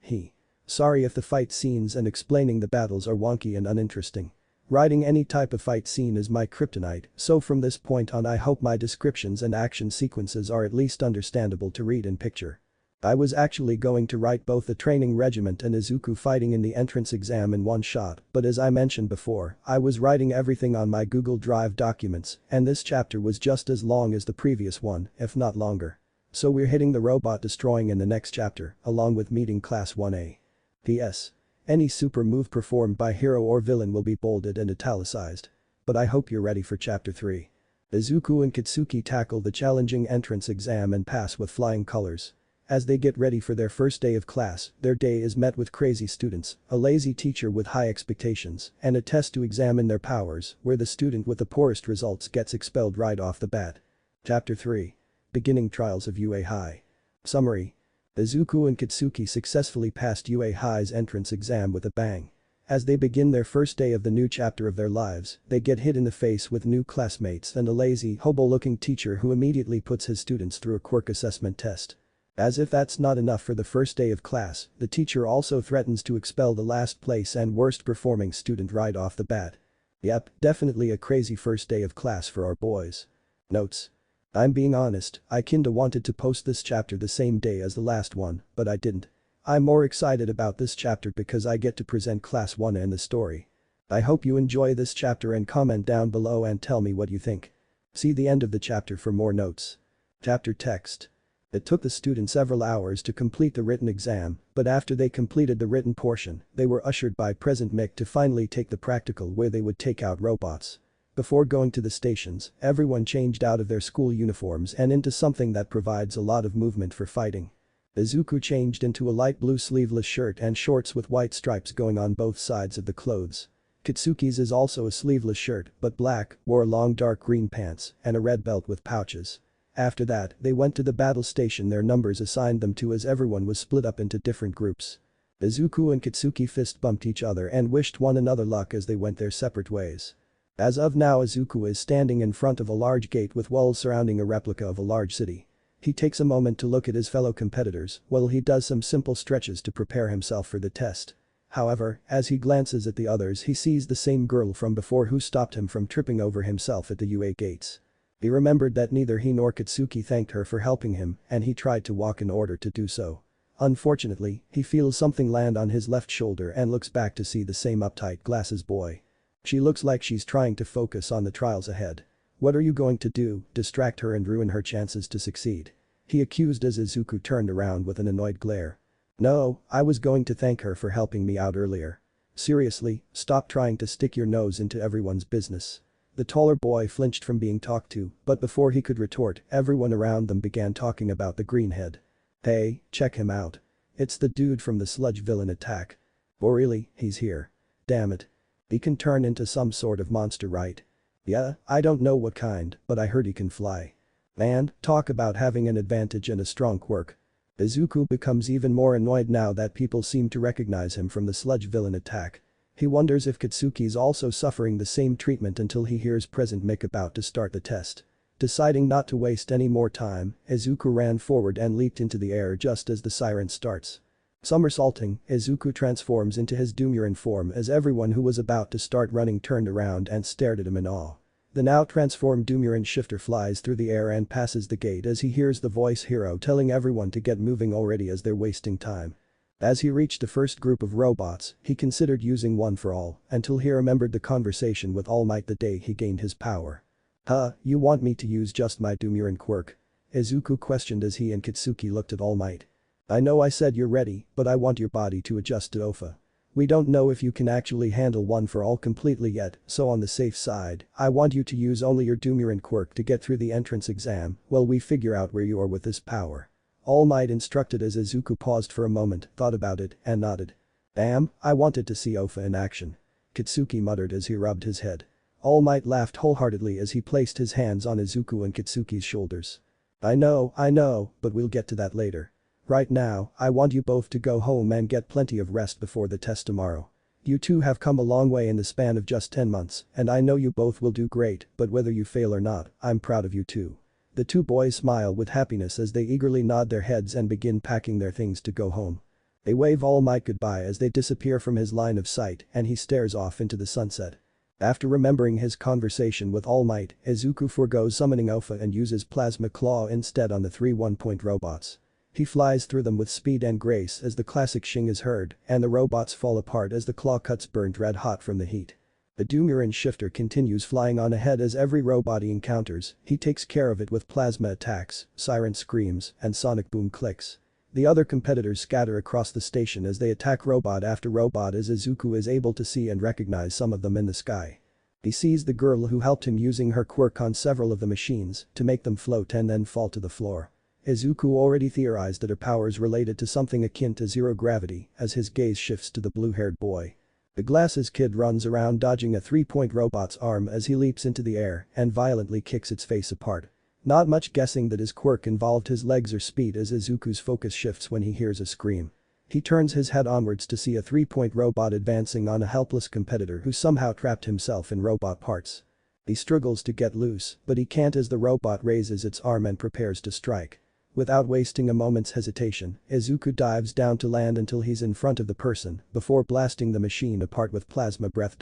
Sorry if the fight scenes and explaining the battles are wonky and uninteresting. Writing any type of fight scene is my kryptonite, so from this point on I hope my descriptions and action sequences are at least understandable to read and picture. I was actually going to write both the training regiment and Izuku fighting in the entrance exam in one shot, but as I mentioned before, I was writing everything on my Google Drive documents and this chapter was just as long as the previous one, if not longer. So we're hitting the robot destroying in the next chapter, along with meeting Class 1A. PS. Any super move performed by hero or villain will be bolded and italicized. But I hope you're ready for chapter 3. Izuku and Kitsuki tackle the challenging entrance exam and pass with flying colors. As they get ready for their first day of class, their day is met with crazy students, a lazy teacher with high expectations, and a test to examine their powers, where the student with the poorest results gets expelled right off the bat. Chapter 3. Beginning Trials of UA High. Summary. Izuku and Kitsuki successfully passed UA High's entrance exam with a bang. As they begin their first day of the new chapter of their lives, they get hit in the face with new classmates and a lazy, hobo-looking teacher who immediately puts his students through a Quirk assessment test. As if that's not enough for the first day of class, the teacher also threatens to expel the last place and worst performing student right off the bat. Yep, definitely a crazy first day of class for our boys. Notes. I'm being honest, I kinda wanted to post this chapter the same day as the last one, but I didn't. I'm more excited about this chapter because I get to present Class 1 and the story. I hope you enjoy this chapter and comment down below and tell me what you think. See the end of the chapter for more notes. Chapter text. It took the students several hours to complete the written exam, but after they completed the written portion, they were ushered by President Mick to finally take the practical where they would take out robots. Before going to the stations, everyone changed out of their school uniforms and into something that provides a lot of movement for fighting. Izuku changed into a light blue sleeveless shirt and shorts with white stripes going on both sides of the clothes. Kitsuki's is also a sleeveless shirt, but black, wore long dark green pants, and a red belt with pouches. After that, they went to the battle station their numbers assigned them to as everyone was split up into different groups. Izuku and Kitsuki fist bumped each other and wished one another luck as they went their separate ways. As of now Izuku is standing in front of a large gate with walls surrounding a replica of a large city. He takes a moment to look at his fellow competitors while he does some simple stretches to prepare himself for the test. However, as he glances at the others he sees the same girl from before who stopped him from tripping over himself at the UA gates. He remembered that neither he nor Kitsuki thanked her for helping him and he tried to walk in order to do so. Unfortunately, he feels something land on his left shoulder and looks back to see the same uptight glasses boy. She looks like she's trying to focus on the trials ahead. What are you going to do, distract her and ruin her chances to succeed? He accused as Izuku turned around with an annoyed glare. No, I was going to thank her for helping me out earlier. Seriously, stop trying to stick your nose into everyone's business. The taller boy flinched from being talked to, but before he could retort, everyone around them began talking about the greenhead. Hey, check him out. It's the dude from the sludge villain attack. Oh really, he's here. Damn it. He can turn into some sort of monster, right? Yeah, I don't know what kind, but I heard he can fly. Man, talk about having an advantage and a strong quirk. Izuku becomes even more annoyed now that people seem to recognize him from the sludge villain attack. He wonders if Kitsuki's also suffering the same treatment until he hears President Mick about to start the test. Deciding not to waste any more time, Izuku ran forward and leaped into the air just as the siren starts. Somersaulting, Izuku transforms into his Dumuren form as everyone who was about to start running turned around and stared at him in awe. The now transformed Dumuren shifter flies through the air and passes the gate as he hears the voice hero telling everyone to get moving already as they're wasting time. As he reached the first group of robots, he considered using one for all, until he remembered the conversation with All Might the day he gained his power. Huh, you want me to use just my Dumuren quirk? Izuku questioned as he and Kitsuki looked at All Might. I know I said you're ready, but I want your body to adjust to OFA. We don't know if you can actually handle one for all completely yet, so on the safe side, I want you to use only your Dumuren quirk to get through the entrance exam while we figure out where you are with this power. All Might instructed as Izuku paused for a moment, thought about it, and nodded. Damn, I wanted to see OFA in action. Kitsuki muttered as he rubbed his head. All Might laughed wholeheartedly as he placed his hands on Izuku and Kitsuki's shoulders. I know, but we'll get to that later. Right now, I want you both to go home and get plenty of rest before the test tomorrow. You two have come a long way in the span of just 10 months, and I know you both will do great, but whether you fail or not, I'm proud of you too. The two boys smile with happiness as they eagerly nod their heads and begin packing their things to go home. They wave All Might goodbye as they disappear from his line of sight and he stares off into the sunset. After remembering his conversation with All Might, Izuku forgoes summoning OFA and uses Plasma Claw instead on the 3 one-point robots. He flies through them with speed and grace as the classic shing is heard and the robots fall apart as the claw cuts burned red hot from the heat. The Dumuren shifter continues flying on ahead as every robot he encounters, he takes care of it with plasma attacks, siren screams, and sonic boom clicks. The other competitors scatter across the station as they attack robot after robot as Izuku is able to see and recognize some of them in the sky. He sees the girl who helped him using her quirk on several of the machines to make them float and then fall to the floor. Izuku already theorized that her powers related to something akin to zero gravity as his gaze shifts to the blue-haired boy. The glasses kid runs around dodging a three-point robot's arm as he leaps into the air and violently kicks its face apart. Not much guessing that his quirk involved his legs or speed as Izuku's focus shifts when he hears a scream. He turns his head onwards to see a three-point robot advancing on a helpless competitor who somehow trapped himself in robot parts. He struggles to get loose, but he can't as the robot raises its arm and prepares to strike. Without wasting a moment's hesitation, Izuku dives down to land until he's in front of the person before blasting the machine apart with plasma breath.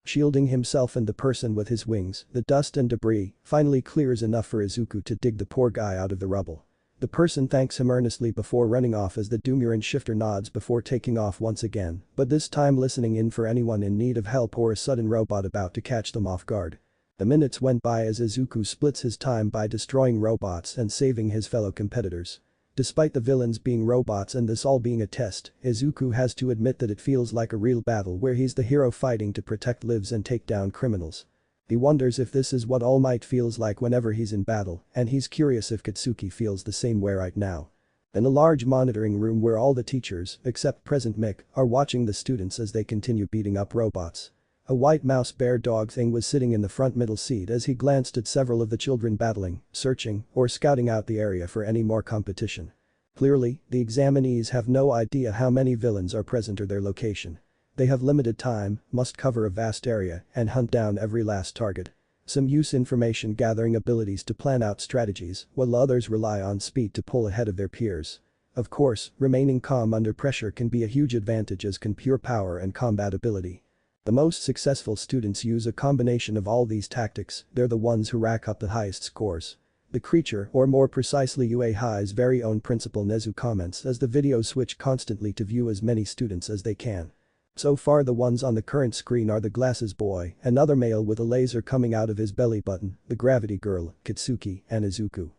Shielding himself and the person with his wings, the dust and debris finally clears enough for Izuku to dig the poor guy out of the rubble. The person thanks him earnestly before running off as the Dumuren shifter nods before taking off once again, but this time listening in for anyone in need of help or a sudden robot about to catch them off guard. The minutes went by as Izuku splits his time by destroying robots and saving his fellow competitors. Despite the villains being robots and this all being a test, Izuku has to admit that it feels like a real battle where he's the hero fighting to protect lives and take down criminals. He wonders if this is what All Might feels like whenever he's in battle, and he's curious if Katsuki feels the same way right now. In a large monitoring room where all the teachers, except present Mick, are watching the students as they continue beating up robots. A white mouse bear dog thing was sitting in the front middle seat as he glanced at several of the children battling, searching, or scouting out the area for any more competition. Clearly, the examinees have no idea how many villains are present or their location. They have limited time, must cover a vast area, and hunt down every last target. Some use information gathering abilities to plan out strategies, while others rely on speed to pull ahead of their peers. Of course, remaining calm under pressure can be a huge advantage as can pure power and combat ability. The most successful students use a combination of all these tactics, they're the ones who rack up the highest scores. The creature, or more precisely UA-Hi's very own principal Nezu comments as the videos switch constantly to view as many students as they can. So far the ones on the current screen are the glasses boy, another male with a laser coming out of his belly button, the gravity girl, Katsuki, and Izuku.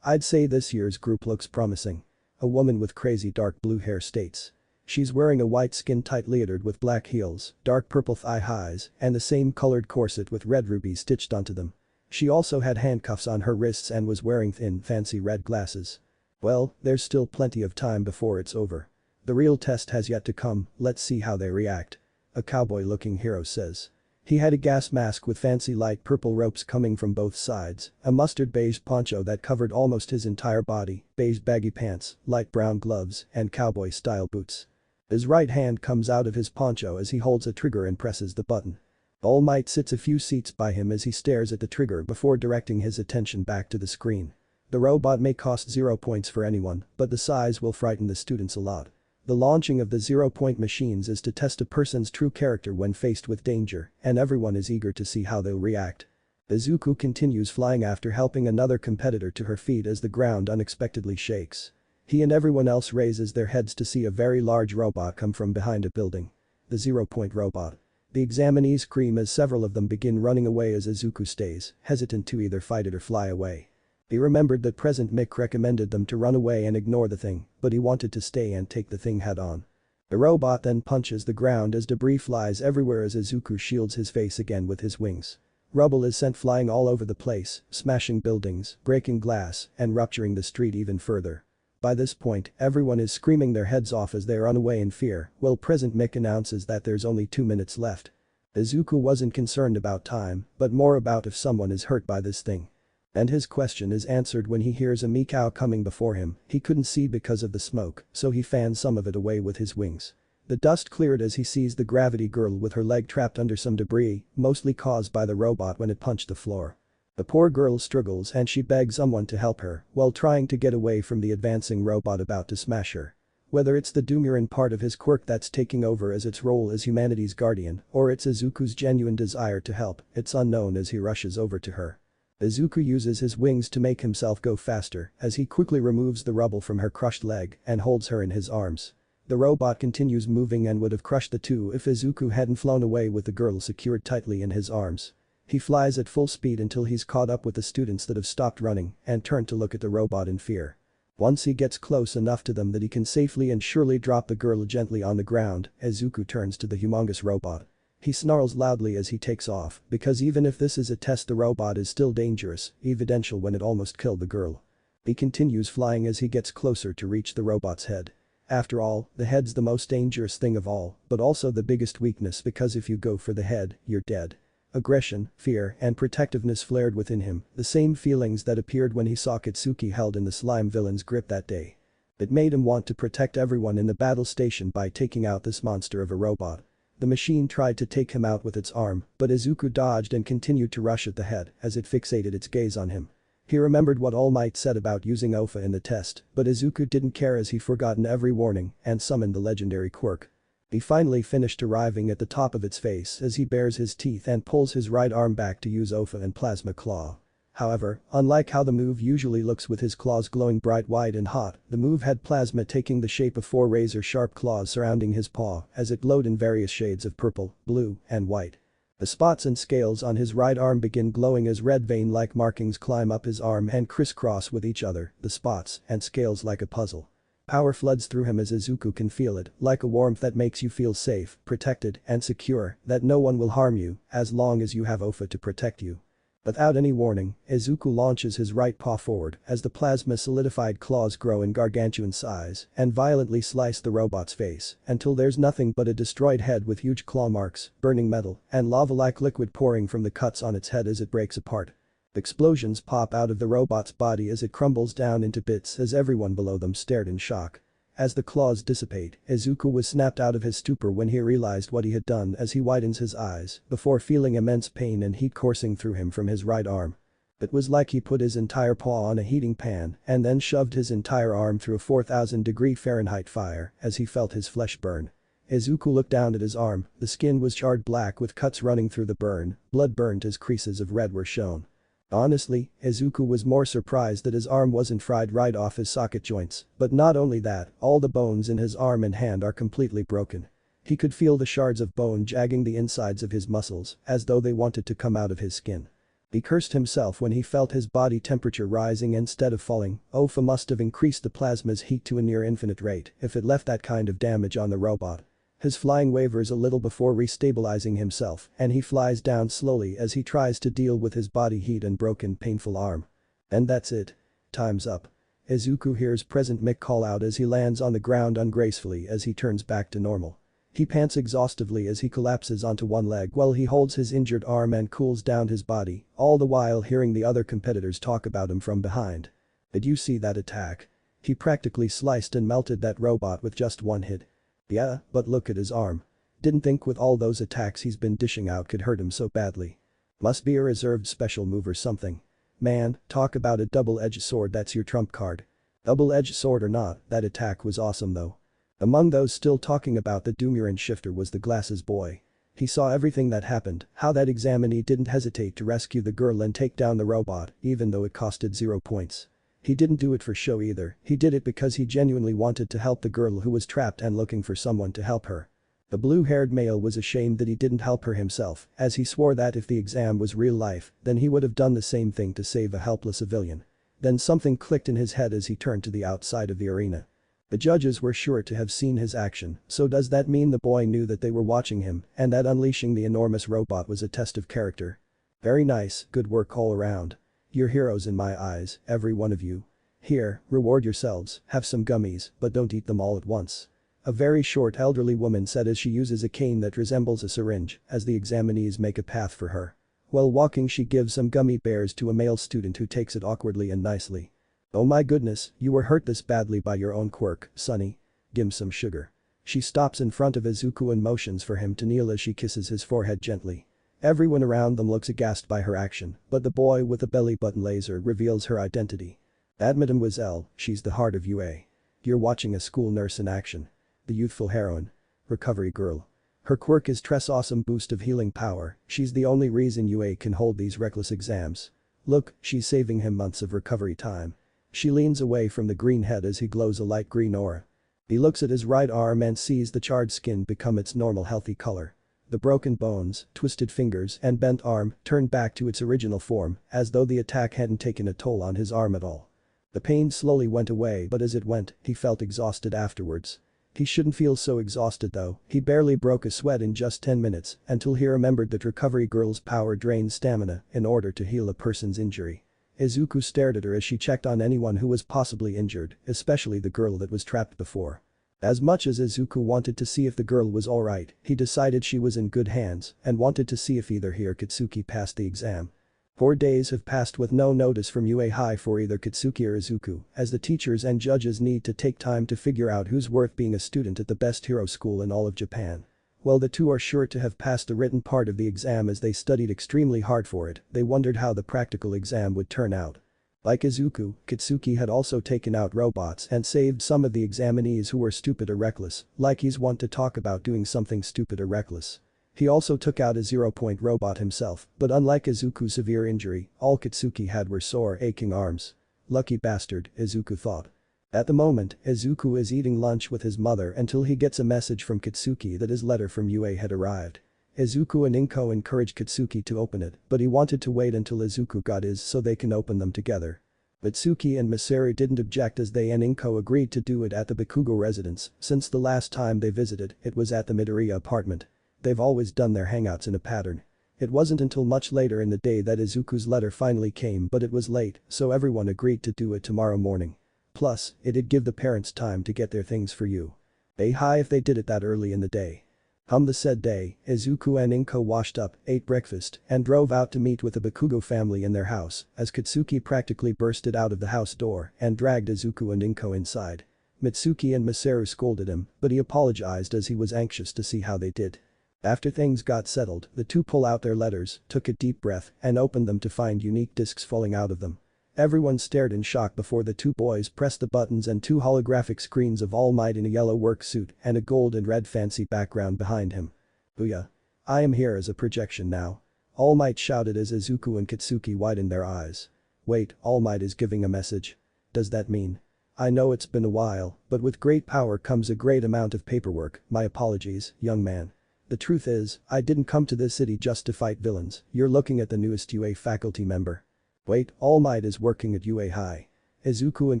I'd say this year's group looks promising. A woman with crazy dark blue hair states. She's wearing a white skin-tight leotard with black heels, dark purple thigh-highs, and the same colored corset with red rubies stitched onto them. She also had handcuffs on her wrists and was wearing thin, fancy red glasses. Well, there's still plenty of time before it's over. The real test has yet to come, let's see how they react. A cowboy-looking hero says. He had a gas mask with fancy light purple ropes coming from both sides, a mustard beige poncho that covered almost his entire body, beige baggy pants, light brown gloves, and cowboy-style boots. His right hand comes out of his poncho as he holds a trigger and presses the button. All Might sits a few seats by him as he stares at the trigger before directing his attention back to the screen. The robot may cost 0 points for anyone, but the size will frighten the students a lot. The launching of the 0-point machines is to test a person's true character when faced with danger, and everyone is eager to see how they'll react. Izuku continues flying after helping another competitor to her feet as the ground unexpectedly shakes. He and everyone else raises their heads to see a very large robot come from behind a building. The 0-point robot. The examinees scream as several of them begin running away as Izuku stays, hesitant to either fight it or fly away. He remembered that President Mick recommended them to run away and ignore the thing, but he wanted to stay and take the thing head on. The robot then punches the ground as debris flies everywhere as Izuku shields his face again with his wings. Rubble is sent flying all over the place, smashing buildings, breaking glass, and rupturing the street even further. By this point, everyone is screaming their heads off as they run away in fear, while President Mick announces that there's only 2 minutes left. Izuku wasn't concerned about time, but more about if someone is hurt by this thing. And his question is answered when he hears a meow coming before him. He couldn't see because of the smoke, so he fans some of it away with his wings. The dust cleared as he sees the gravity girl with her leg trapped under some debris, mostly caused by the robot when it punched the floor. The poor girl struggles and she begs someone to help her while trying to get away from the advancing robot about to smash her. Whether it's the Dumuren part of his quirk that's taking over as its role as humanity's guardian, or it's Izuku's genuine desire to help, it's unknown as he rushes over to her. Izuku uses his wings to make himself go faster as he quickly removes the rubble from her crushed leg and holds her in his arms. The robot continues moving and would have crushed the two if Izuku hadn't flown away with the girl secured tightly in his arms. He flies at full speed until he's caught up with the students that have stopped running and turn to look at the robot in fear. Once he gets close enough to them that he can safely and surely drop the girl gently on the ground, Izuku turns to the humongous robot. He snarls loudly as he takes off, because even if this is a test, the robot is still dangerous, evidential when it almost killed the girl. He continues flying as he gets closer to reach the robot's head. After all, the head's the most dangerous thing of all, but also the biggest weakness, because if you go for the head, you're dead. Aggression, fear, and protectiveness flared within him, the same feelings that appeared when he saw Katsuki held in the slime villain's grip that day. It made him want to protect everyone in the battle station by taking out this monster of a robot. The machine tried to take him out with its arm, but Izuku dodged and continued to rush at the head as it fixated its gaze on him. He remembered what All Might said about using OFA in the test, but Izuku didn't care as he forgotten every warning and summoned the legendary Quirk. He finally finished arriving at the top of its face as he bares his teeth and pulls his right arm back to use OFA and Plasma Claw. However, unlike how the move usually looks with his claws glowing bright white and hot, the move had plasma taking the shape of 4 razor-sharp claws surrounding his paw as it glowed in various shades of purple, blue, and white. The spots and scales on his right arm begin glowing as red vein-like markings climb up his arm and crisscross with each other, the spots and scales like a puzzle. Power floods through him as Izuku can feel it, like a warmth that makes you feel safe, protected, and secure, that no one will harm you as long as you have OFA to protect you. Without any warning, Izuku launches his right paw forward as the plasma-solidified claws grow in gargantuan size and violently slice the robot's face until there's nothing but a destroyed head with huge claw marks, burning metal, and lava-like liquid pouring from the cuts on its head as it breaks apart. Explosions pop out of the robot's body as it crumbles down into bits as everyone below them stared in shock. As the claws dissipate, Izuku was snapped out of his stupor when he realized what he had done as he widens his eyes before feeling immense pain and heat coursing through him from his right arm. It was like he put his entire paw on a heating pan and then shoved his entire arm through a 4,000-degree Fahrenheit fire as he felt his flesh burn. Izuku looked down at his arm, the skin was charred black with cuts running through the burn, blood burnt as creases of red were shown. Honestly, Izuku was more surprised that his arm wasn't fried right off his socket joints, but not only that, all the bones in his arm and hand are completely broken. He could feel the shards of bone jagging the insides of his muscles, as though they wanted to come out of his skin. He cursed himself when he felt his body temperature rising instead of falling. OFA must have increased the plasma's heat to a near infinite rate if it left that kind of damage on the robot. His flying wavers a little before restabilizing himself, and he flies down slowly as he tries to deal with his body heat and broken painful arm. And that's it. Time's up. Izuku hears Present Mick call out as he lands on the ground ungracefully as he turns back to normal. He pants exhaustively as he collapses onto one leg while he holds his injured arm and cools down his body, all the while hearing the other competitors talk about him from behind. Did you see that attack? He practically sliced and melted that robot with just one hit. Yeah, but look at his arm. Didn't think with all those attacks he's been dishing out could hurt him so badly. Must be a reserved special move or something. Man, talk about a double-edged sword, that's your trump card. Double-edged sword or not, that attack was awesome though. Among those still talking about the Dumuren shifter was the glasses boy. He saw everything that happened, how that examinee didn't hesitate to rescue the girl and take down the robot, even though it costed 0 points. He didn't do it for show either, he did it because he genuinely wanted to help the girl who was trapped and looking for someone to help her. The blue-haired male was ashamed that he didn't help her himself, as he swore that if the exam was real life, then he would have done the same thing to save a helpless civilian. Then something clicked in his head as he turned to the outside of the arena. The judges were sure to have seen his action, so does that mean the boy knew that they were watching him and that unleashing the enormous robot was a test of character? Very nice, good work all around. You're heroes in my eyes, every one of you. Here, reward yourselves, have some gummies, but don't eat them all at once. A very short elderly woman said as she uses a cane that resembles a syringe as the examinees make a path for her. While walking she gives some gummy bears to a male student who takes it awkwardly and nicely. Oh my goodness, you were hurt this badly by your own quirk, sonny. Gimme some sugar. She stops in front of Izuku and motions for him to kneel as she kisses his forehead gently. Everyone around them looks aghast by her action, but the boy with the belly button laser reveals her identity. That mademoiselle, she's the heart of UA. You're watching a school nurse in action. The youthful heroine. Recovery girl. Her quirk is Tress' awesome boost of healing power, she's the only reason UA can hold these reckless exams. Look, she's saving him months of recovery time. She leans away from the green head as he glows a light green aura. He looks at his right arm and sees the charred skin become its normal healthy color. The broken bones, twisted fingers and bent arm turned back to its original form as though the attack hadn't taken a toll on his arm at all. The pain slowly went away but as it went, he felt exhausted afterwards. He shouldn't feel so exhausted though, he barely broke a sweat in just 10 minutes until he remembered that recovery girl's power drains stamina in order to heal a person's injury. Izuku stared at her as she checked on anyone who was possibly injured, especially the girl that was trapped before. As much as Izuku wanted to see if the girl was alright, he decided she was in good hands and wanted to see if either he or Katsuki passed the exam. 4 days have passed with no notice from UA High for either Katsuki or Izuku, as the teachers and judges need to take time to figure out who's worth being a student at the best hero school in all of Japan. While the two are sure to have passed the written part of the exam as they studied extremely hard for it, they wondered how the practical exam would turn out. Like Izuku, Katsuki had also taken out robots and saved some of the examinees who were stupid or reckless, like he's wont to talk about doing something stupid or reckless. He also took out a 0-point robot himself, but unlike Izuku's severe injury, all Katsuki had were sore, aching arms. Lucky bastard, Izuku thought. At the moment, Izuku is eating lunch with his mother until he gets a message from Katsuki that his letter from UA had arrived. Izuku and Inko encouraged Katsuki to open it, but he wanted to wait until Izuku got his so they can open them together. But Tsuki and Masaru didn't object as they and Inko agreed to do it at the Bakugo residence, since the last time they visited, it was at the Midoriya apartment. They've always done their hangouts in a pattern. It wasn't until much later in the day that Izuku's letter finally came but it was late, so everyone agreed to do it tomorrow morning. Plus, it'd give the parents time to get their things for you. High if they did it that early in the day. The said day, Izuku and Inko washed up, ate breakfast, and drove out to meet with the Bakugo family in their house, as Katsuki practically bursted out of the house door and dragged Izuku and Inko inside. Mitsuki and Masaru scolded him, but he apologized as he was anxious to see how they did. After things got settled, the two pull out their letters, took a deep breath, and opened them to find unique discs falling out of them. Everyone stared in shock before the two boys pressed the buttons and 2 holographic screens of All Might in a yellow work suit and a gold and red fancy background behind him. Booyah. I am here as a projection now. All Might shouted as Izuku and Katsuki widened their eyes. Wait, All Might is giving a message. Does that mean? I know it's been a while, but with great power comes a great amount of paperwork, my apologies, young man. The truth is, I didn't come to this city just to fight villains, you're looking at the newest UA faculty member. Wait, All Might is working at UA High. Izuku and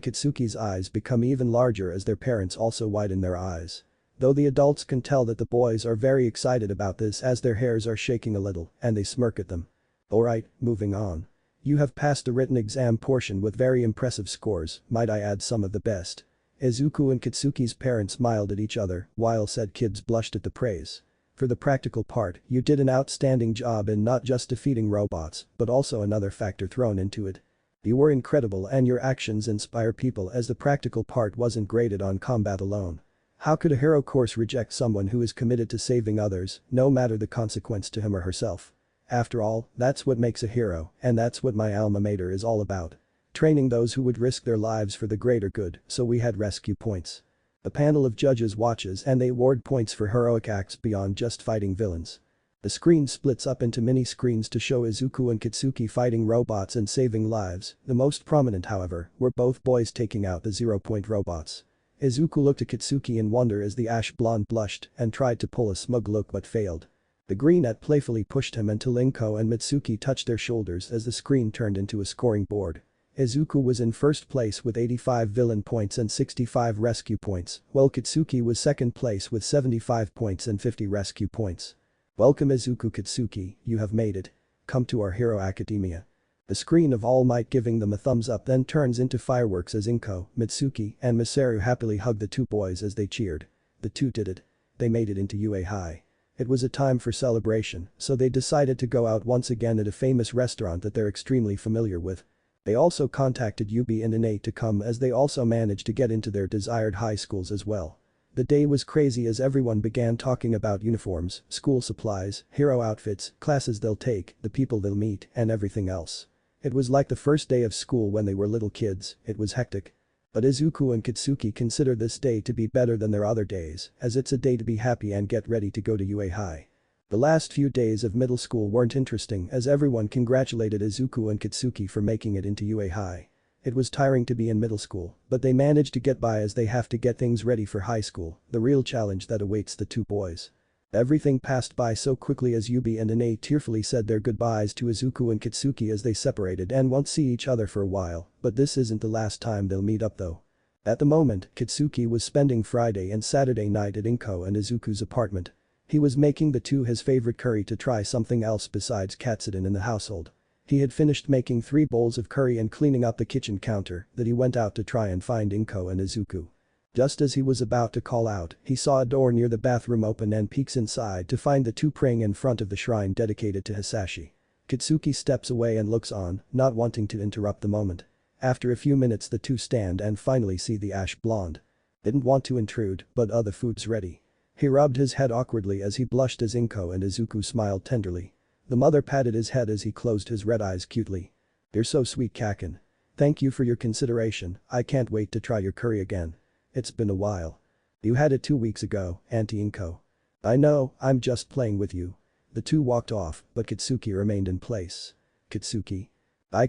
Katsuki's eyes become even larger as their parents also widen their eyes. Though the adults can tell that the boys are very excited about this as their hairs are shaking a little and they smirk at them. Alright, moving on. You have passed the written exam portion with very impressive scores, might I add some of the best. Izuku and Katsuki's parents smiled at each other while said kids blushed at the praise. For the practical part, you did an outstanding job in not just defeating robots, but also another factor thrown into it. You were incredible and your actions inspire people as the practical part wasn't graded on combat alone. How could a hero course reject someone who is committed to saving others, no matter the consequence to him or herself? After all, that's what makes a hero, and that's what my alma mater is all about. Training those who would risk their lives for the greater good, so we had rescue points. A panel of judges watches and they award points for heroic acts beyond just fighting villains. The screen splits up into mini screens to show Izuku and Katsuki fighting robots and saving lives, the most prominent however, were both boys taking out the 0-point robots. Izuku looked at Katsuki in wonder as the ash blonde blushed and tried to pull a smug look but failed. The greenette playfully pushed him until Inko and Mitsuki touched their shoulders as the screen turned into a scoring board. Izuku was in first place with 85 villain points and 65 rescue points, while Katsuki was second place with 75 points and 50 rescue points. Welcome Izuku Katsuki, you have made it. Come to our Hero Academia. The screen of All Might giving them a thumbs up then turns into fireworks as Inko, Mitsuki, and Masaru happily hug the two boys as they cheered. The two did it. They made it into UA High. It was a time for celebration, so they decided to go out once again at a famous restaurant that they're extremely familiar with. They also contacted Yubi and Ine to come as they also managed to get into their desired high schools as well. The day was crazy as everyone began talking about uniforms, school supplies, hero outfits, classes they'll take, the people they'll meet, and everything else. It was like the first day of school when they were little kids, it was hectic. But Izuku and Katsuki consider this day to be better than their other days, as it's a day to be happy and get ready to go to UA High. The last few days of middle school weren't interesting as everyone congratulated Izuku and Katsuki for making it into UA High. It was tiring to be in middle school, but they managed to get by as they have to get things ready for high school, the real challenge that awaits the two boys. Everything passed by so quickly as Yubi and Ine tearfully said their goodbyes to Izuku and Kitsuki as they separated and won't see each other for a while, but this isn't the last time they'll meet up though. At the moment, Kitsuki was spending Friday and Saturday night at Inko and Izuku's apartment. He was making the two his favorite curry to try something else besides katsudon in the household. He had finished making 3 bowls of curry and cleaning up the kitchen counter that he went out to try and find Inko and Izuku. Just as he was about to call out, he saw a door near the bathroom open and peeks inside to find the two praying in front of the shrine dedicated to Hisashi. Kitsuki steps away and looks on, not wanting to interrupt the moment. After a few minutes the two stand and finally see the ash blonde. Didn't want to intrude, but the food's ready. He rubbed his head awkwardly as he blushed as Inko and Izuku smiled tenderly. The mother patted his head as he closed his red eyes cutely. "You're so sweet, Kaken. Thank you for your consideration, I can't wait to try your curry again. It's been a while. You had it 2 weeks ago, Auntie Inko." "I know, I'm just playing with you." The two walked off, but Kitsuki remained in place. "Kitsuki?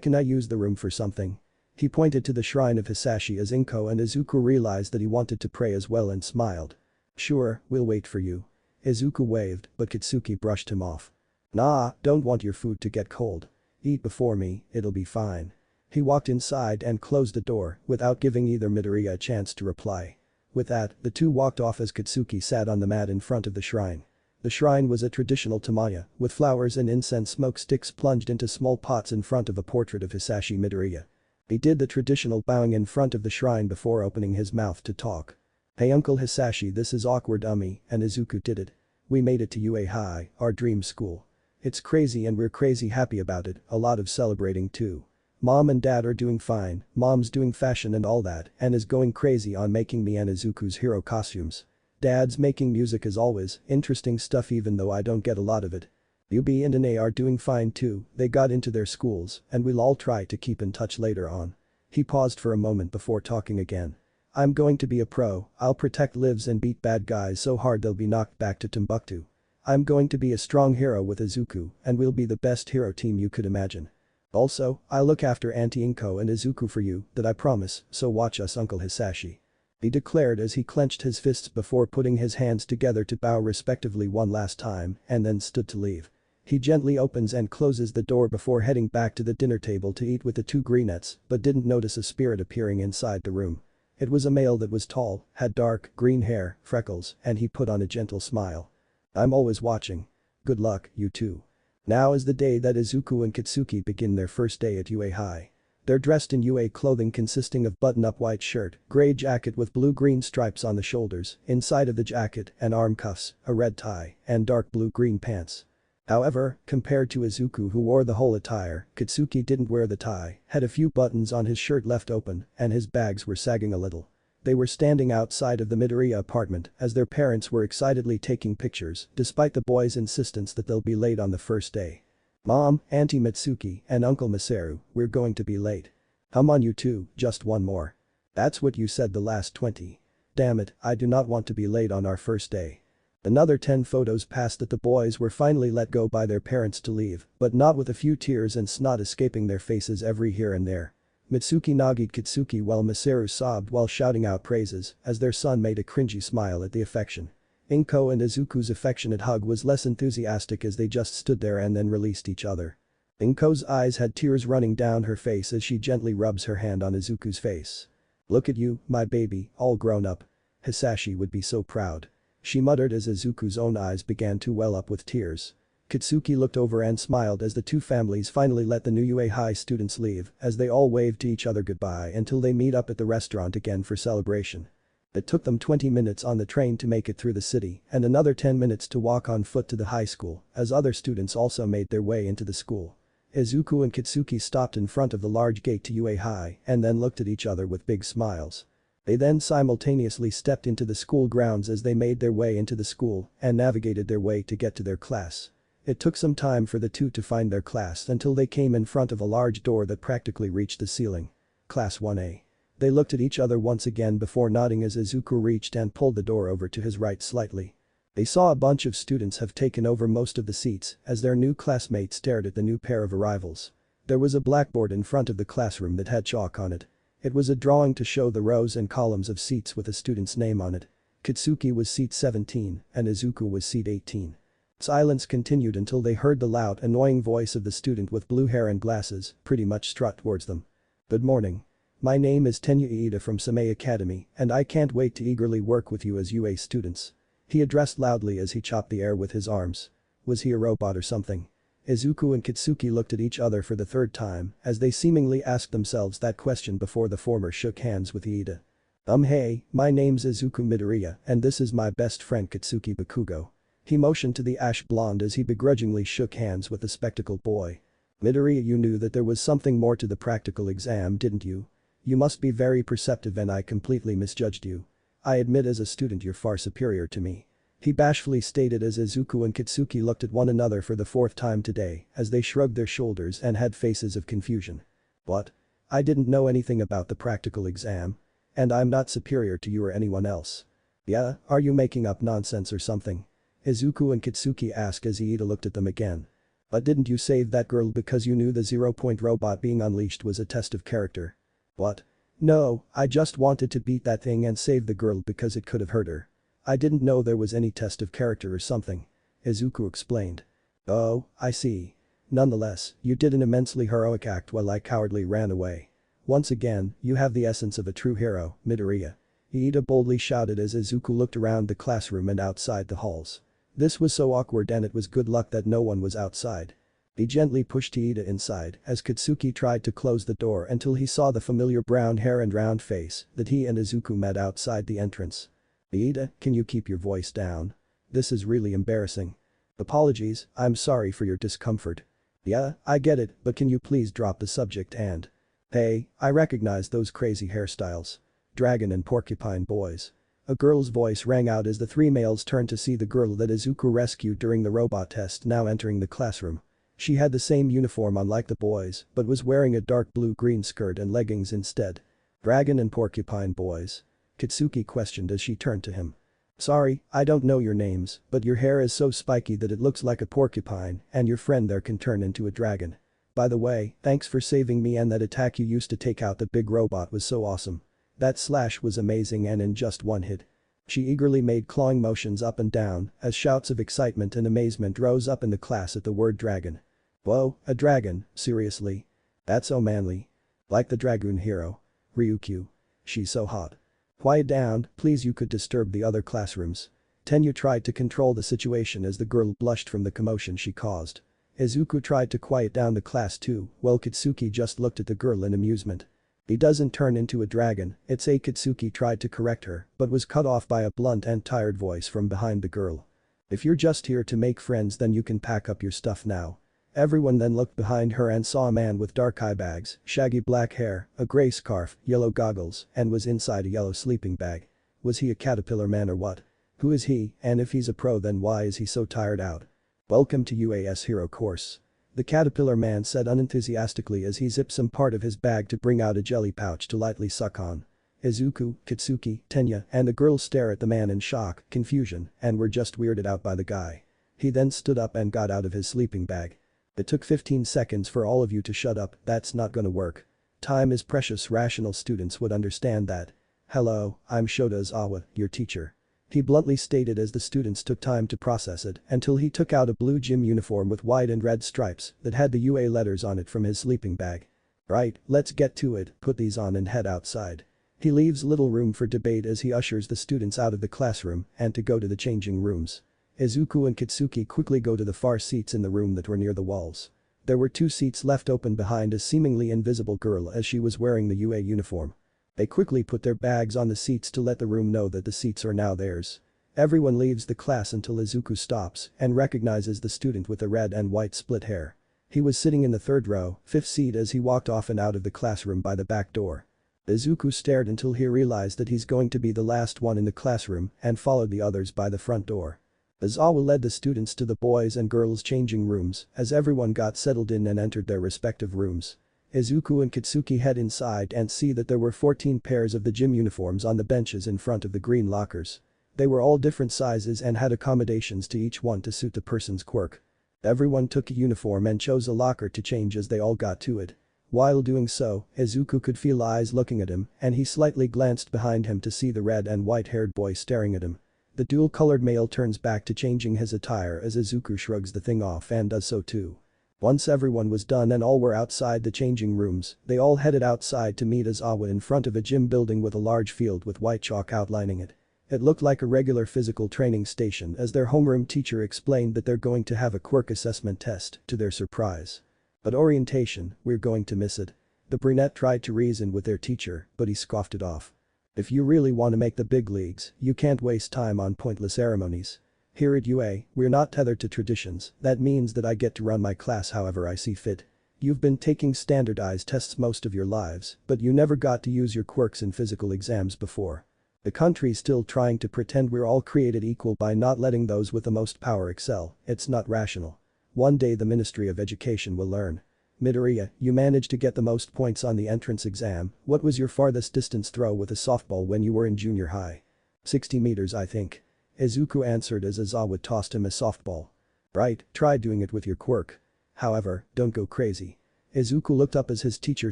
Can I use the room for something?" He pointed to the shrine of Hisashi as Inko and Izuku realized that he wanted to pray as well and smiled. "Sure, we'll wait for you." Izuku waved, but Kitsuki brushed him off. "Nah, don't want your food to get cold. Eat before me, it'll be fine." He walked inside and closed the door without giving either Midoriya a chance to reply. With that, the two walked off as Kitsuki sat on the mat in front of the shrine. The shrine was a traditional tamaya, with flowers and incense smoke sticks plunged into small pots in front of a portrait of Hisashi Midoriya. He did the traditional bowing in front of the shrine before opening his mouth to talk. "Hey Uncle Hisashi, this is awkward and Izuku did it. We made it to UA High, our dream school. It's crazy and we're crazy happy about it, a lot of celebrating too. Mom and Dad are doing fine, Mom's doing fashion and all that and is going crazy on making me and Izuku's hero costumes. Dad's making music as always, interesting stuff even though I don't get a lot of it. Yubi and Ine are doing fine too, they got into their schools and we'll all try to keep in touch later on." He paused for a moment before talking again. "I'm going to be a pro, I'll protect lives and beat bad guys so hard they'll be knocked back to Timbuktu. I'm going to be a strong hero with Izuku and we'll be the best hero team you could imagine. Also, I'll look after Auntie Inko and Izuku for you, that I promise, so watch us Uncle Hisashi." He declared as he clenched his fists before putting his hands together to bow respectively one last time and then stood to leave. He gently opens and closes the door before heading back to the dinner table to eat with the two greenettes but didn't notice a spirit appearing inside the room. It was a male that was tall, had dark, green hair, freckles, and he put on a gentle smile. "I'm always watching. Good luck, you two." Now is the day that Izuku and Kitsuki begin their first day at UA High. They're dressed in UA clothing consisting of button-up white shirt, gray jacket with blue-green stripes on the shoulders, inside of the jacket, and arm cuffs, a red tie, and dark blue-green pants. However, compared to Izuku who wore the whole attire, Kitsuki didn't wear the tie, had a few buttons on his shirt left open, and his bags were sagging a little. They were standing outside of the Midoriya apartment as their parents were excitedly taking pictures despite the boys' insistence that they'll be late on the first day. "Mom, Auntie Mitsuki, and Uncle Masaru, we're going to be late." "Come on you two, just one more." "That's what you said the last 20. Damn it, I do not want to be late on our first day." Another 10 photos passed that the boys were finally let go by their parents to leave, but not with a few tears and snot escaping their faces every here and there. Mitsuki nagged Kitsuki while Masaru sobbed while shouting out praises as their son made a cringy smile at the affection. Inko and Izuku's affectionate hug was less enthusiastic as they just stood there and then released each other. Inko's eyes had tears running down her face as she gently rubs her hand on Izuku's face. "Look at you, my baby, all grown up. Hisashi would be so proud." She muttered as Izuku's own eyes began to well up with tears. Kitsuki looked over and smiled as the two families finally let the new UA High students leave as they all waved to each other goodbye until they meet up at the restaurant again for celebration. It took them 20 minutes on the train to make it through the city and another 10 minutes to walk on foot to the high school as other students also made their way into the school. Izuku and Kitsuki stopped in front of the large gate to UA High and then looked at each other with big smiles. They then simultaneously stepped into the school grounds as they made their way into the school and navigated their way to get to their class. It took some time for the two to find their class until they came in front of a large door that practically reached the ceiling. Class 1A. They looked at each other once again before nodding as Izuku reached and pulled the door over to his right slightly. They saw a bunch of students have taken over most of the seats as their new classmates stared at the new pair of arrivals. There was a blackboard in front of the classroom that had chalk on it. It was a drawing to show the rows and columns of seats with a student's name on it. Kitsuki was seat 17 and Izuku was seat 18. Silence continued until they heard the loud, annoying voice of the student with blue hair and glasses pretty much strut towards them. "Good morning. My name is Tenya Iida from Same Academy and I can't wait to eagerly work with you as UA students." He addressed loudly as he chopped the air with his arms. Was he a robot or something? Izuku and Kitsuki looked at each other for the third time as they seemingly asked themselves that question before the former shook hands with Iida. Hey, my name's Izuku Midoriya and this is my best friend Kitsuki Bakugo." He motioned to the ash blonde as he begrudgingly shook hands with the spectacled boy. "Midoriya, you knew that there was something more to the practical exam, didn't you? You must be very perceptive and I completely misjudged you. I admit as a student you're far superior to me." He bashfully stated as Izuku and Kitsuki looked at one another for the fourth time today as they shrugged their shoulders and had faces of confusion. "What? I didn't know anything about the practical exam. And I'm not superior to you or anyone else. Yeah, are you making up nonsense or something?" Izuku and Kitsuki asked as Iida looked at them again. "But didn't you save that girl because you knew the 0-point robot being unleashed was a test of character?" "What? No, I just wanted to beat that thing and save the girl because it could have hurt her. I didn't know there was any test of character or something," Izuku explained. "Oh, I see. Nonetheless, you did an immensely heroic act while I cowardly ran away. Once again, you have the essence of a true hero, Midoriya," Iida boldly shouted as Izuku looked around the classroom and outside the halls. This was so awkward and it was good luck that no one was outside. He gently pushed Iida inside as Kitsuki tried to close the door until he saw the familiar brown hair and round face that he and Izuku met outside the entrance. "Iida, can you keep your voice down? This is really embarrassing." "Apologies, I'm sorry for your discomfort." "Yeah, I get it, but can you please drop the subject and..." "Hey, I recognize those crazy hairstyles. Dragon and porcupine boys." A girl's voice rang out as the three males turned to see the girl that Izuku rescued during the robot test now entering the classroom. She had the same uniform on like the boys but was wearing a dark blue-green skirt and leggings instead. "Dragon and porcupine boys?" Kitsuki questioned as she turned to him. "Sorry, I don't know your names, but your hair is so spiky that it looks like a porcupine and your friend there can turn into a dragon. By the way, thanks for saving me and that attack you used to take out the big robot was so awesome. That slash was amazing and in just one hit." She eagerly made clawing motions up and down as shouts of excitement and amazement rose up in the class at the word dragon. "Whoa, a dragon, seriously? That's so manly. Like the Dragoon hero. Ryukyu. She's so hot." "Quiet down, please, you could disturb the other classrooms." Tenya tried to control the situation as the girl blushed from the commotion she caused. Izuku tried to quiet down the class too, while Kitsuki just looked at the girl in amusement. "He doesn't turn into a dragon, it's a..." Kitsuki tried to correct her but was cut off by a blunt and tired voice from behind the girl. "If you're just here to make friends then you can pack up your stuff now." Everyone then looked behind her and saw a man with dark eye bags, shaggy black hair, a gray scarf, yellow goggles, and was inside a yellow sleeping bag. Was he a caterpillar man or what? Who is he, and if he's a pro then why is he so tired out? "Welcome to UAS Hero Course," the caterpillar man said unenthusiastically as he zipped some part of his bag to bring out a jelly pouch to lightly suck on. Izuku, Kitsuki, Tenya, and the girl stare at the man in shock, confusion, and were just weirded out by the guy. He then stood up and got out of his sleeping bag. "It took 15 seconds for all of you to shut up, that's not gonna work. Time is precious, rational students would understand that. Hello, I'm Shota Izawa, your teacher." He bluntly stated as the students took time to process it until he took out a blue gym uniform with white and red stripes that had the UA letters on it from his sleeping bag. "Right, let's get to it, put these on and head outside." He leaves little room for debate as he ushers the students out of the classroom and to go to the changing rooms. Izuku and Kitsuki quickly go to the far seats in the room that were near the walls. There were 2 seats left open behind a seemingly invisible girl as she was wearing the UA uniform. They quickly put their bags on the seats to let the room know that the seats are now theirs. Everyone leaves the class until Izuku stops and recognizes the student with the red and white split hair. He was sitting in the 3rd row, 5th seat as he walked off and out of the classroom by the back door. Izuku stared until he realized that he's going to be the last one in the classroom and followed the others by the front door. Izawa led the students to the boys and girls changing rooms as everyone got settled in and entered their respective rooms. Izuku and Kitsuki head inside and see that there were 14 pairs of the gym uniforms on the benches in front of the green lockers. They were all different sizes and had accommodations to each one to suit the person's quirk. Everyone took a uniform and chose a locker to change as they all got to it. While doing so, Izuku could feel eyes looking at him and he slightly glanced behind him to see the red and white-haired boy staring at him. The dual-colored male turns back to changing his attire as Izuku shrugs the thing off and does so too. Once everyone was done and all were outside the changing rooms, they all headed outside to meet Izawa in front of a gym building with a large field with white chalk outlining it. It looked like a regular physical training station as their homeroom teacher explained that they're going to have a quirk assessment test, to their surprise. But orientation, we're going to miss it. The brunette tried to reason with their teacher, but he scoffed it off. If you really want to make the big leagues, you can't waste time on pointless ceremonies. Here at UA, we're not tethered to traditions, that means that I get to run my class however I see fit. You've been taking standardized tests most of your lives, but you never got to use your quirks in physical exams before. The country's still trying to pretend we're all created equal by not letting those with the most power excel, it's not rational. One day the Ministry of Education will learn. Midoriya, you managed to get the most points on the entrance exam. What was your farthest distance throw with a softball when you were in junior high? 60 meters I think. Izuku answered as Izawa tossed him a softball. Right, try doing it with your quirk. However, don't go crazy. Izuku looked up as his teacher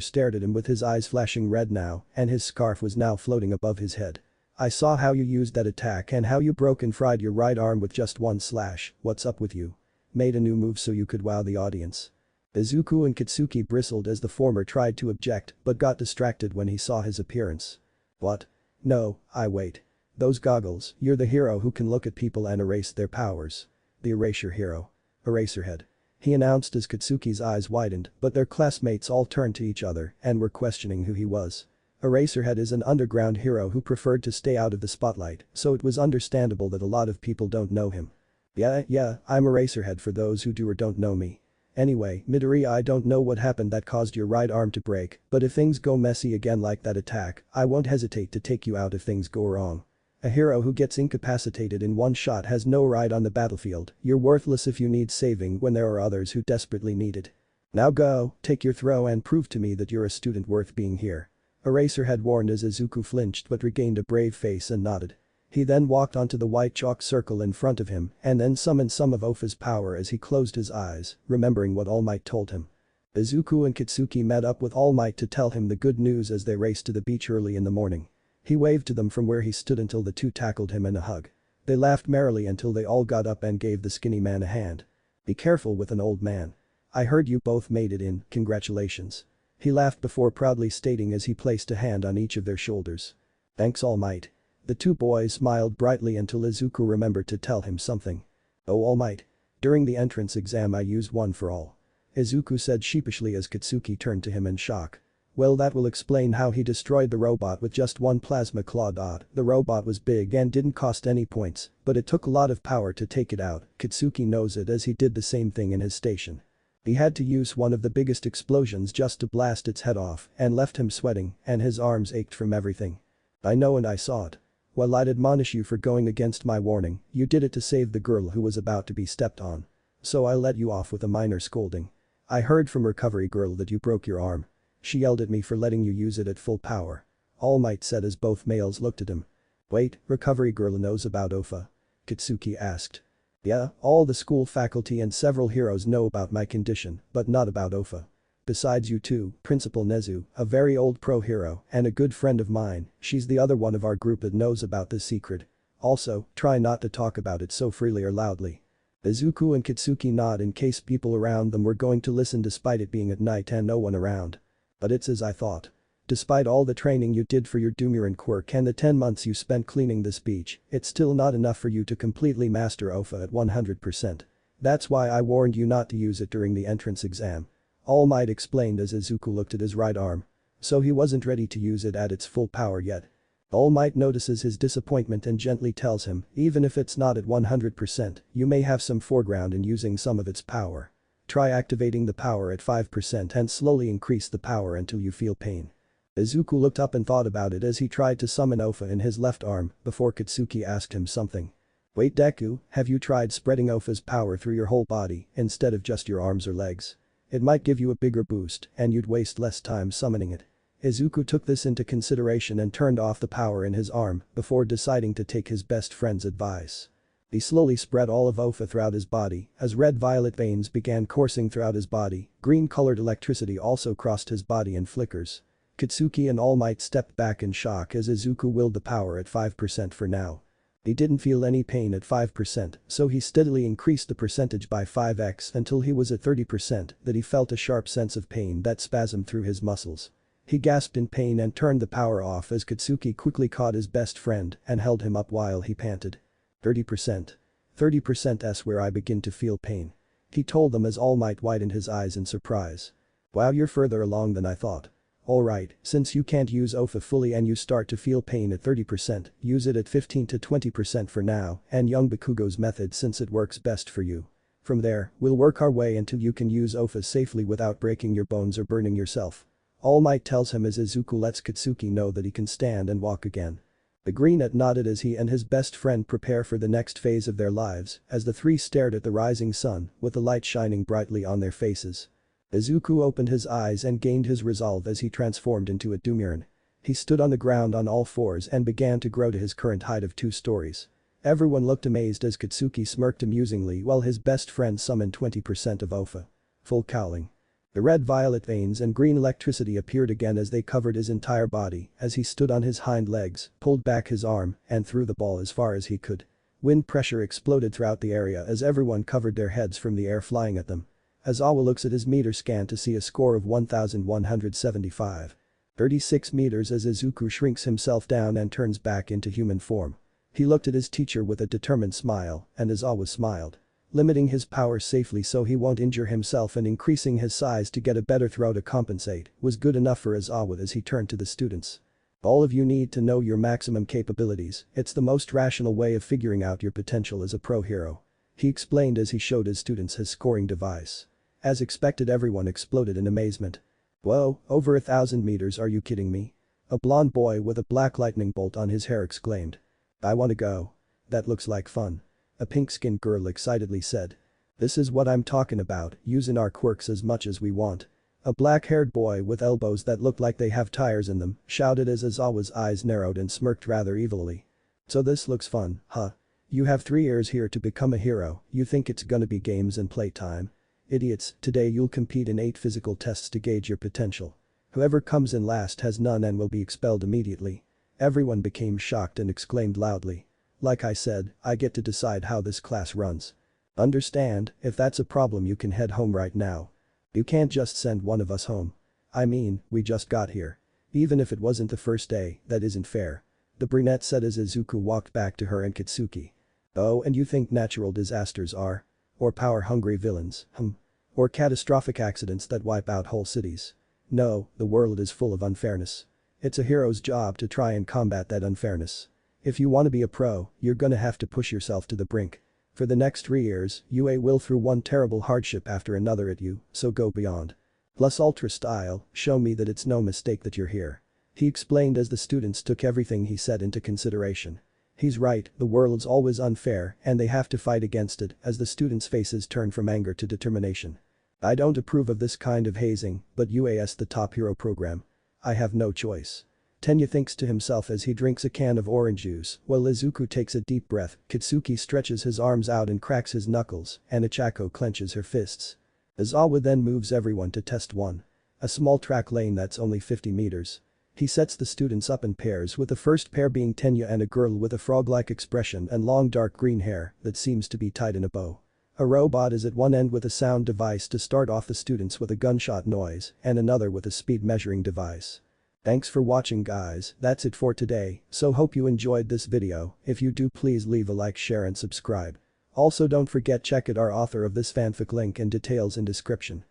stared at him with his eyes flashing red now and his scarf was now floating above his head. I saw how you used that attack and how you broke and fried your right arm with just one slash, what's up with you? Made a new move so you could wow the audience. Izuku and Katsuki bristled as the former tried to object but got distracted when he saw his appearance. What? No, wait. Those goggles, you're the hero who can look at people and erase their powers. The erasure hero. Eraserhead. He announced as Katsuki's eyes widened but their classmates all turned to each other and were questioning who he was. Eraserhead is an underground hero who preferred to stay out of the spotlight, so it was understandable that a lot of people don't know him. Yeah, I'm Eraserhead for those who do or don't know me. Anyway, Midoriya, I don't know what happened that caused your right arm to break, but if things go messy again like that attack, I won't hesitate to take you out if things go wrong. A hero who gets incapacitated in one shot has no right on the battlefield, you're worthless if you need saving when there are others who desperately need it. Now go, take your throw and prove to me that you're a student worth being here. Eraserhead warned as Izuku flinched but regained a brave face and nodded. He then walked onto the white chalk circle in front of him and then summoned some of Ofa's power as he closed his eyes, remembering what All Might told him. Izuku and Katsuki met up with All Might to tell him the good news as they raced to the beach early in the morning. He waved to them from where he stood until the two tackled him in a hug. They laughed merrily until they all got up and gave the skinny man a hand. Be careful with an old man. I heard you both made it in, congratulations. He laughed before proudly stating as he placed a hand on each of their shoulders. Thanks All Might. The two boys smiled brightly until Izuku remembered to tell him something. Oh All Might. During the entrance exam I used one for all. Izuku said sheepishly as Katsuki turned to him in shock. Well, that will explain how he destroyed the robot with just one plasma claw. The robot was big and didn't cost any points, but it took a lot of power to take it out. Katsuki knows it as he did the same thing in his station. He had to use one of the biggest explosions just to blast its head off and left him sweating and his arms ached from everything. I know and I saw it. While I'd admonish you for going against my warning, you did it to save the girl who was about to be stepped on. So I let you off with a minor scolding. I heard from Recovery Girl that you broke your arm. She yelled at me for letting you use it at full power. All Might said as both males looked at him. Wait, Recovery Girl knows about Ofa? Katsuki asked. Yeah, all the school faculty and several heroes know about my condition, but not about Ofa. Besides you two, Principal Nezu, a very old pro hero and a good friend of mine, she's the other one of our group that knows about this secret. Also, try not to talk about it so freely or loudly. Izuku and Katsuki nod in case people around them were going to listen despite it being at night and no one around. But it's as I thought. Despite all the training you did for your Dumuren quirk and the 10 months you spent cleaning this beach, it's still not enough for you to completely master Ofa at 100%. That's why I warned you not to use it during the entrance exam. All Might explained as Izuku looked at his right arm. So he wasn't ready to use it at its full power yet. All Might notices his disappointment and gently tells him, even if it's not at 100%, you may have some foreground in using some of its power. Try activating the power at 5% and slowly increase the power until you feel pain. Izuku looked up and thought about it as he tried to summon Ofa in his left arm before Katsuki asked him something. Wait Deku, have you tried spreading Ofa's power through your whole body instead of just your arms or legs? It might give you a bigger boost and you'd waste less time summoning it. Izuku took this into consideration and turned off the power in his arm before deciding to take his best friend's advice. He slowly spread all of Ofa throughout his body as red-violet veins began coursing throughout his body, green-colored electricity also crossed his body in flickers. Katsuki and All Might stepped back in shock as Izuku willed the power at 5% for now. He didn't feel any pain at 5%, so he steadily increased the percentage by 5x until he was at 30% that he felt a sharp sense of pain that spasmed through his muscles. He gasped in pain and turned the power off as Katsuki quickly caught his best friend and held him up while he panted. 30%. 30%'s where I begin to feel pain. He told them as All Might widened his eyes in surprise. Wow, you're further along than I thought. Alright, since you can't use OFA fully and you start to feel pain at 30%, use it at 15 to 20% for now and young Bakugo's method since it works best for you. From there, we'll work our way until you can use OFA safely without breaking your bones or burning yourself. All Might tells him as Izuku lets Katsuki know that he can stand and walk again. The Greenette nodded as he and his best friend prepare for the next phase of their lives as the three stared at the rising sun with the light shining brightly on their faces. Izuku opened his eyes and gained his resolve as he transformed into a Dumuren. He stood on the ground on all fours and began to grow to his current height of 2 stories. Everyone looked amazed as Katsuki smirked amusingly while his best friend summoned 20% of OFA. Full cowling. The red-violet veins and green electricity appeared again as they covered his entire body as he stood on his hind legs, pulled back his arm, and threw the ball as far as he could. Wind pressure exploded throughout the area as everyone covered their heads from the air flying at them. As Awa looks at his meter scan to see a score of 1175. 36 meters as Izuku shrinks himself down and turns back into human form. He looked at his teacher with a determined smile, and as Awa smiled. Limiting his power safely so he won't injure himself and increasing his size to get a better throw to compensate was good enough for Izawa as he turned to the students. All of you need to know your maximum capabilities, it's the most rational way of figuring out your potential as a pro hero. He explained as he showed his students his scoring device. As expected, everyone exploded in amazement. Whoa, over 1,000 meters, are you kidding me? A blonde boy with a black lightning bolt on his hair exclaimed. I wanna go. That looks like fun. A pink-skinned girl excitedly said. This is what I'm talking about, using our quirks as much as we want. A black-haired boy with elbows that look like they have tires in them shouted as Izawa's eyes narrowed and smirked rather evilly. So this looks fun, huh? You have 3 years here to become a hero, you think it's gonna be games and playtime? Idiots, today you'll compete in 8 physical tests to gauge your potential. Whoever comes in last has none and will be expelled immediately. Everyone became shocked and exclaimed loudly. Like I said, I get to decide how this class runs. Understand, if that's a problem you can head home right now. You can't just send one of us home. I mean, we just got here. Even if it wasn't the first day, that isn't fair. The brunette said as Izuku walked back to her and Katsuki. Oh, and you think natural disasters are? Or power-hungry villains, Or catastrophic accidents that wipe out whole cities? No, the world is full of unfairness. It's a hero's job to try and combat that unfairness. If you want to be a pro, you're gonna have to push yourself to the brink. For the next 3 years, UA will throw one terrible hardship after another at you, so go beyond. Plus ultra style, show me that it's no mistake that you're here. He explained as the students took everything he said into consideration. He's right, the world's always unfair and they have to fight against it as the students' faces turned from anger to determination. I don't approve of this kind of hazing, but UA's the top hero program. I have no choice. Tenya thinks to himself as he drinks a can of orange juice while Izuku takes a deep breath. Katsuki stretches his arms out and cracks his knuckles and Ichako clenches her fists. Izawa then moves everyone to test 1. A small track lane that's only 50 meters. He sets the students up in pairs with the first pair being Tenya and a girl with a frog-like expression and long dark green hair that seems to be tied in a bow. A robot is at one end with a sound device to start off the students with a gunshot noise and another with a speed measuring device. Thanks for watching guys, that's it for today, so hope you enjoyed this video. If you do, please leave a like, share and subscribe. Also don't forget check out our author of this fanfic, link and details in description.